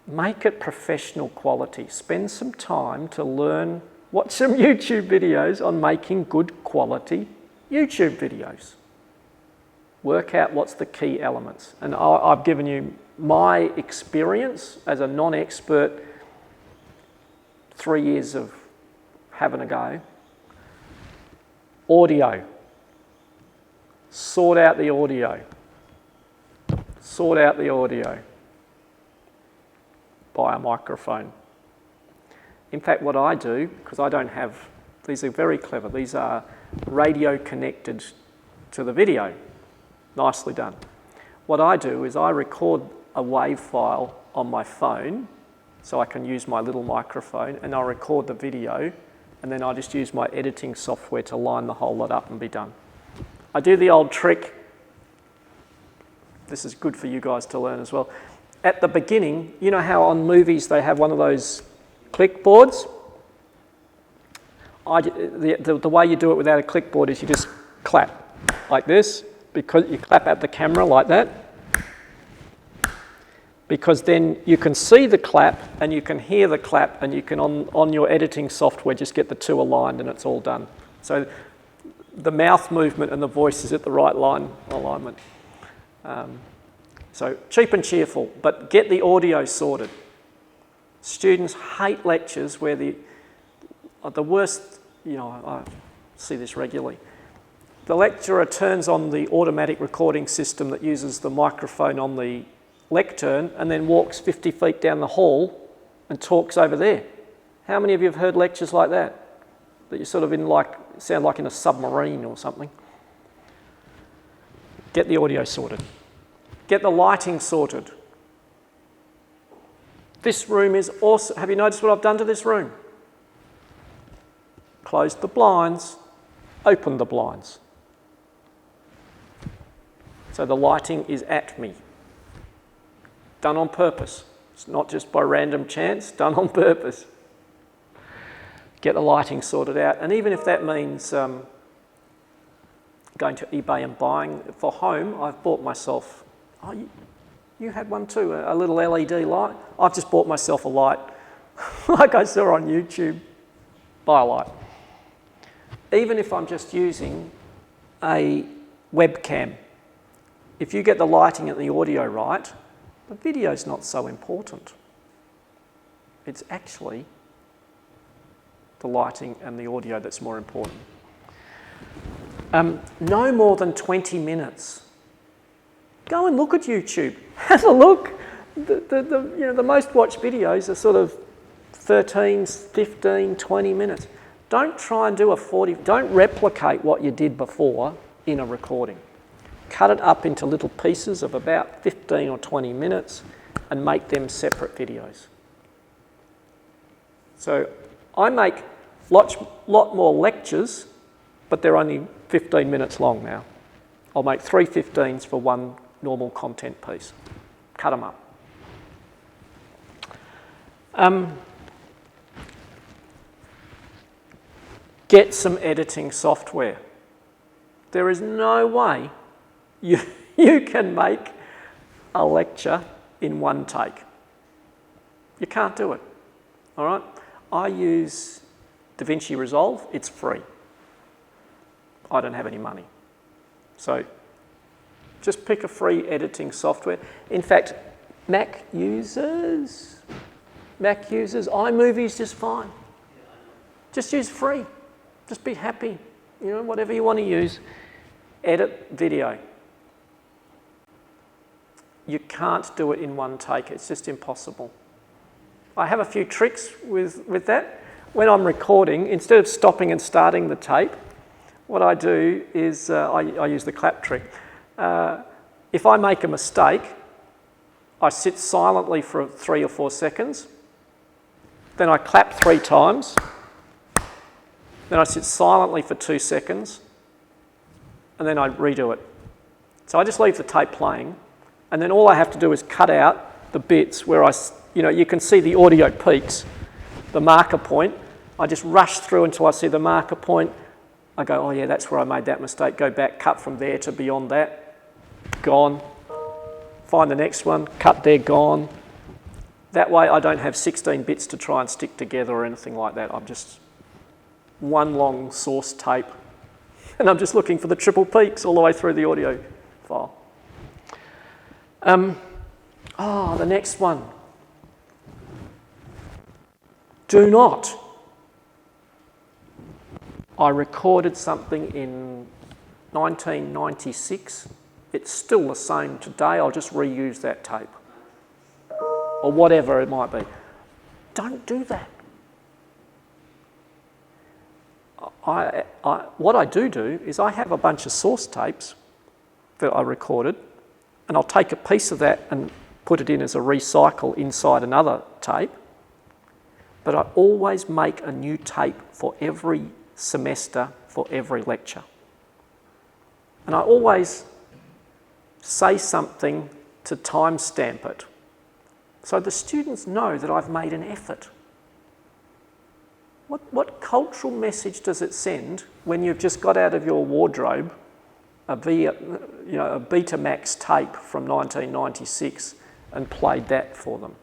Make it professional quality. Spend some time to learn, watch some YouTube videos on making good quality YouTube videos. Work out what's the key elements. And I've given you my experience as a non-expert, 3 years of having a go. Audio. Sort out the audio. Sort out the audio. Buy a microphone. In fact, what I do, because I don't have, these are very clever, these are radio connected to the video. Nicely done. What I do is I record a WAV file on my phone so I can use my little microphone, and I record the video, and then I just use my editing software to line the whole lot up and be done. I do the old trick. This is good for you guys to learn as well. At the beginning, you know how on movies they have one of those clipboards? The way you do it without a clipboard is you just clap like this, because you clap at the camera like that, because then you can see the clap and you can hear the clap, and you can on your editing software just get the two aligned and it's all done. So the mouth movement and the voice is at the right alignment. So cheap and cheerful, but get the audio sorted. Students hate lectures where the worst, you know, I see this regularly. The lecturer turns on the automatic recording system that uses the microphone on the lectern and then walks 50 feet down the hall and talks over there. How many of you have heard lectures like that? That you're sort of in sound like in a submarine or something? Get the audio sorted. Get the lighting sorted. This room is awesome. Have you noticed what I've done to this room? Closed the blinds, opened the blinds. So the lighting is at me. Done on purpose. It's not just by random chance, done on purpose. Get the lighting sorted out. And even if that means going to eBay and buying for home, I've bought myself, you had one too, a little LED light. I've just bought myself a light, like I saw on YouTube. Buy a light. Even if I'm just using a webcam, if you get the lighting and the audio right, the video's not so important. It's actually the lighting and the audio that's more important. No more than 20 minutes. Go and look at YouTube. Have a look. The most watched videos are sort of 13, 15, 20 minutes. Don't try and do don't replicate what you did before in a recording. Cut it up into little pieces of about 15 or 20 minutes and make them separate videos. So I make lot more lectures, but they're only 15 minutes long now. I'll make 3 15s for one normal content piece. Cut them up. Get some editing software. There is no way you can make a lecture in one take. You can't do it, all right? I use DaVinci Resolve, it's free. I don't have any money. So just pick a free editing software. In fact, Mac users, iMovie's just fine. Just use free. Just be happy. You know, whatever you want to use. Edit video. You can't do it in one take. It's just impossible. I have a few tricks with that. When I'm recording, instead of stopping and starting the tape, what I do is I use the clap trick. If I make a mistake, I sit silently for 3 or 4 seconds. Then I clap 3 times. Then I sit silently for 2 seconds. And then I redo it. So I just leave the tape playing. And then all I have to do is cut out the bits where you can see the audio peaks, the marker point. I just rush through until I see the marker point. I go, oh yeah, that's where I made that mistake. Go back, cut from there to beyond that. Gone. Find the next one, cut there, gone. That way I don't have 16 bits to try and stick together or anything like that. I'm just one long source tape. And I'm just looking for the triple peaks all the way through the audio file. The next one. Do not. I recorded something in 1996. It's still the same today. I'll just reuse that tape. Or whatever it might be. Don't do that. What I do is I have a bunch of source tapes that I recorded, and I'll take a piece of that and put it in as a recycle inside another tape. But I always make a new tape for every semester, for every lecture. And I always say something to timestamp it, so the students know that I've made an effort. What cultural message does it send when you've just got out of your wardrobe a Betamax tape from 1996 and played that for them?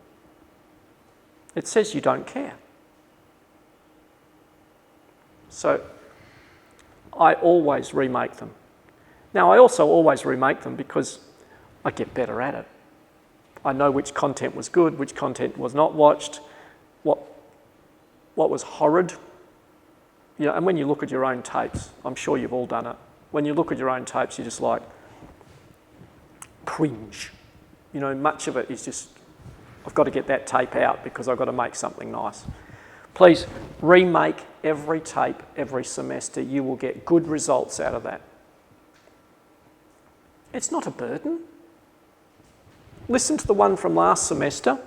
It says you don't care. So I always remake them. Now, I also always remake them because I get better at it. I know which content was good, which content was not watched, what was horrid. And when you look at your own tapes, I'm sure you've all done it. When you look at your own tapes, you're just like, cringe. Much of it is just, I've got to get that tape out because I've got to make something nice. Please remake every tape every semester. You will get good results out of that. It's not a burden. Listen to the one from last semester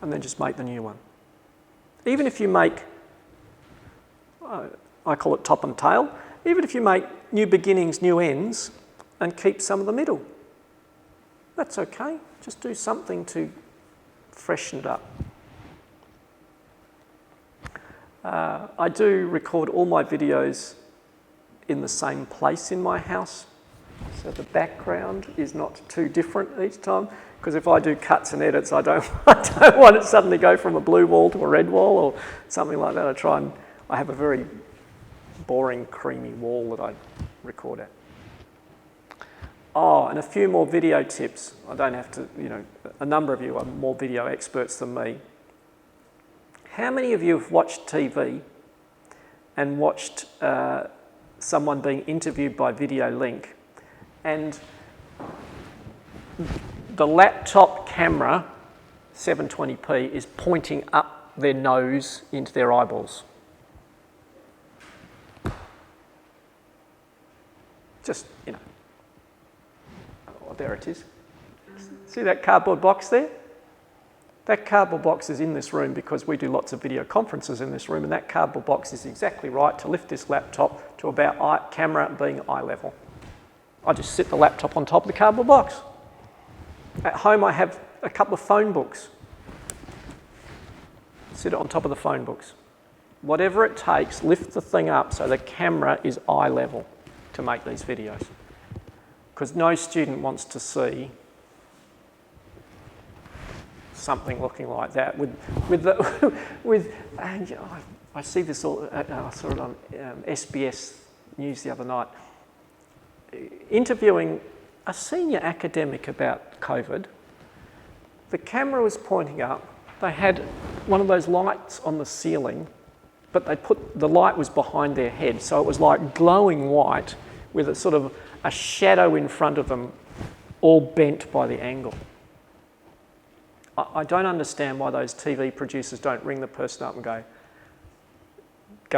and then just make the new one. Even if you make, I call it top and tail, even if you make new beginnings, new ends, and keep some of the middle, that's okay. Just do something to freshen it up. I do record all my videos in the same place in my house, so the background is not too different each time, because if I do cuts and edits, I don't want it to suddenly go from a blue wall to a red wall or something like that. I have a very boring, creamy wall that I record at. And a few more video tips. I don't have to, a number of you are more video experts than me. How many of you have watched TV and watched someone being interviewed by video link, and the laptop camera, 720p, is pointing up their nose into their eyeballs? Just, oh, there it is. See that cardboard box there? That cardboard box is in this room because we do lots of video conferences in this room, and that cardboard box is exactly right to lift this laptop to about camera being eye level. I just sit the laptop on top of the cardboard box. At home I have a couple of phone books. Sit it on top of the phone books. Whatever it takes, lift the thing up so the camera is eye level to make these videos. Because no student wants to see something looking like that. I see this all. I saw it on SBS News the other night. Interviewing a senior academic about COVID. The camera was pointing up. They had one of those lights on the ceiling, but the light was behind their head, so it was like glowing white with a sort of a shadow in front of them, all bent by the angle. I don't understand why those TV producers don't ring the person up and go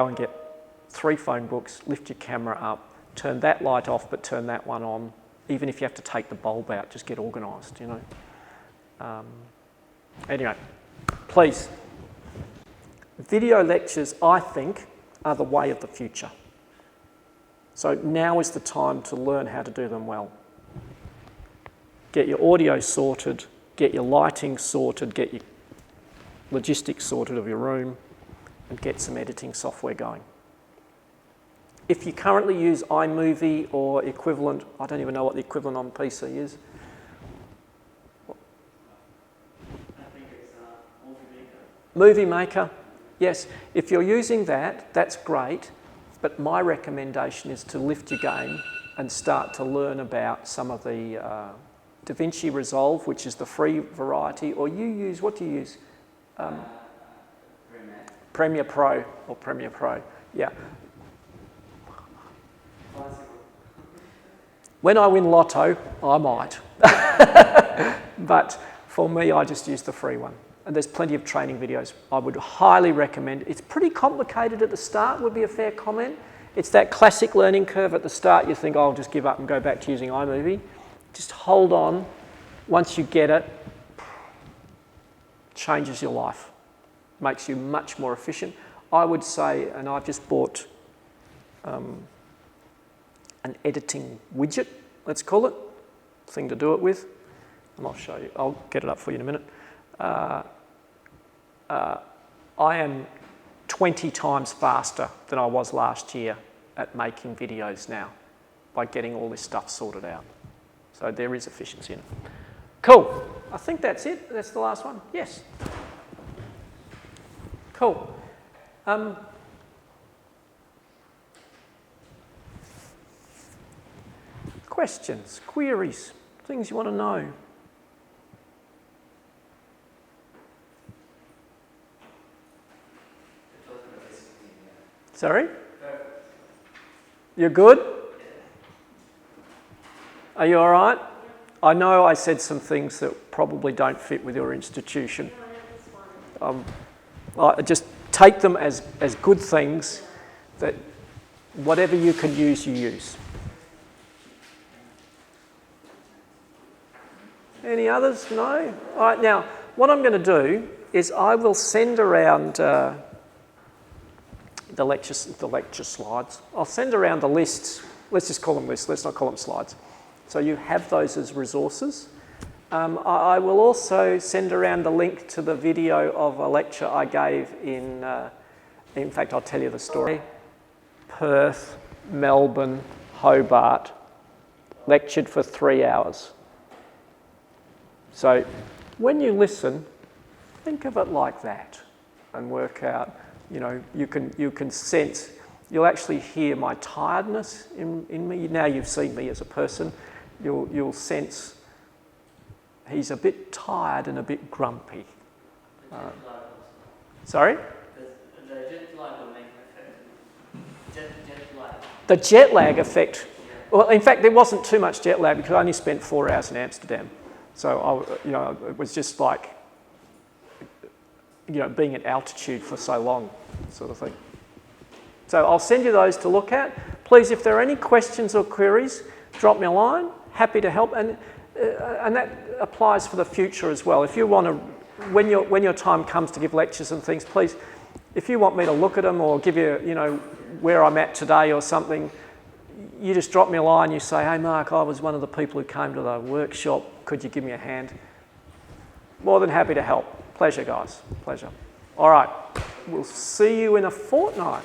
and get 3 phone books, lift your camera up, turn that light off but turn that one on. Even if you have to take the bulb out, just get organised, Anyway, please, video lectures, I think, are the way of the future. So now is the time to learn how to do them well. Get your audio sorted, get your lighting sorted, get your logistics sorted of your room, and get some editing software going. If you currently use iMovie or equivalent, I don't even know what the equivalent on PC is. I think it's Movie Maker. Movie Maker, yes. If you're using that, that's great, but my recommendation is to lift your game and start to learn about some of the DaVinci Resolve, which is the free variety, or you use, what do you use? Premiere Pro or Premiere Pro, yeah. When I win lotto, I might. But for me, I just use the free one. And there's plenty of training videos. I would highly recommend. It's pretty complicated at the start, would be a fair comment. It's that classic learning curve at the start. You think, oh, I'll just give up and go back to using iMovie. Just hold on. Once you get it, changes your life. Makes you much more efficient. I would say, and I've just bought an editing widget, let's call it, thing to do it with. And I'll show you. I'll get it up for you in a minute. I am 20 times faster than I was last year at making videos now by getting all this stuff sorted out. So there is efficiency in it. Cool. I think that's it. That's the last one. Yes. Cool. Questions, queries, things you want to know? Sorry? You're good? Are you all right? I know I said some things that probably don't fit with your institution. I just take them as good things, that whatever you can use, you use. Any others? No? All right, now, what I'm going to do is I will send around the lecture slides. I'll send around the lists. Let's just call them lists. Let's not call them slides. So you have those as resources. I will also send around the link to the video of a lecture I gave in fact, I'll tell you the story. Perth, Melbourne, Hobart, lectured for 3 hours. So when you listen, think of it like that and work out, you know, you can sense, you'll actually hear my tiredness in me. Now you've seen me as a person, you'll sense he's a bit tired and a bit grumpy. Sorry? The jet lag will make an effect. Jet lag. The jet lag effect. Well, in fact, there wasn't too much jet lag because I only spent 4 hours in Amsterdam. So, it was just like, being at altitude for so long, sort of thing. So I'll send you those to look at. Please, if there are any questions or queries, drop me a line. Happy to help. And that applies for the future as well. If you want to, when your time comes to give lectures and things, please, if you want me to look at them or give you, where I'm at today or something, you just drop me a line. You say, hey, Mark, I was one of the people who came to the workshop. Could you give me a hand? More than happy to help. Pleasure, guys. Pleasure. All right. We'll see you in a fortnight.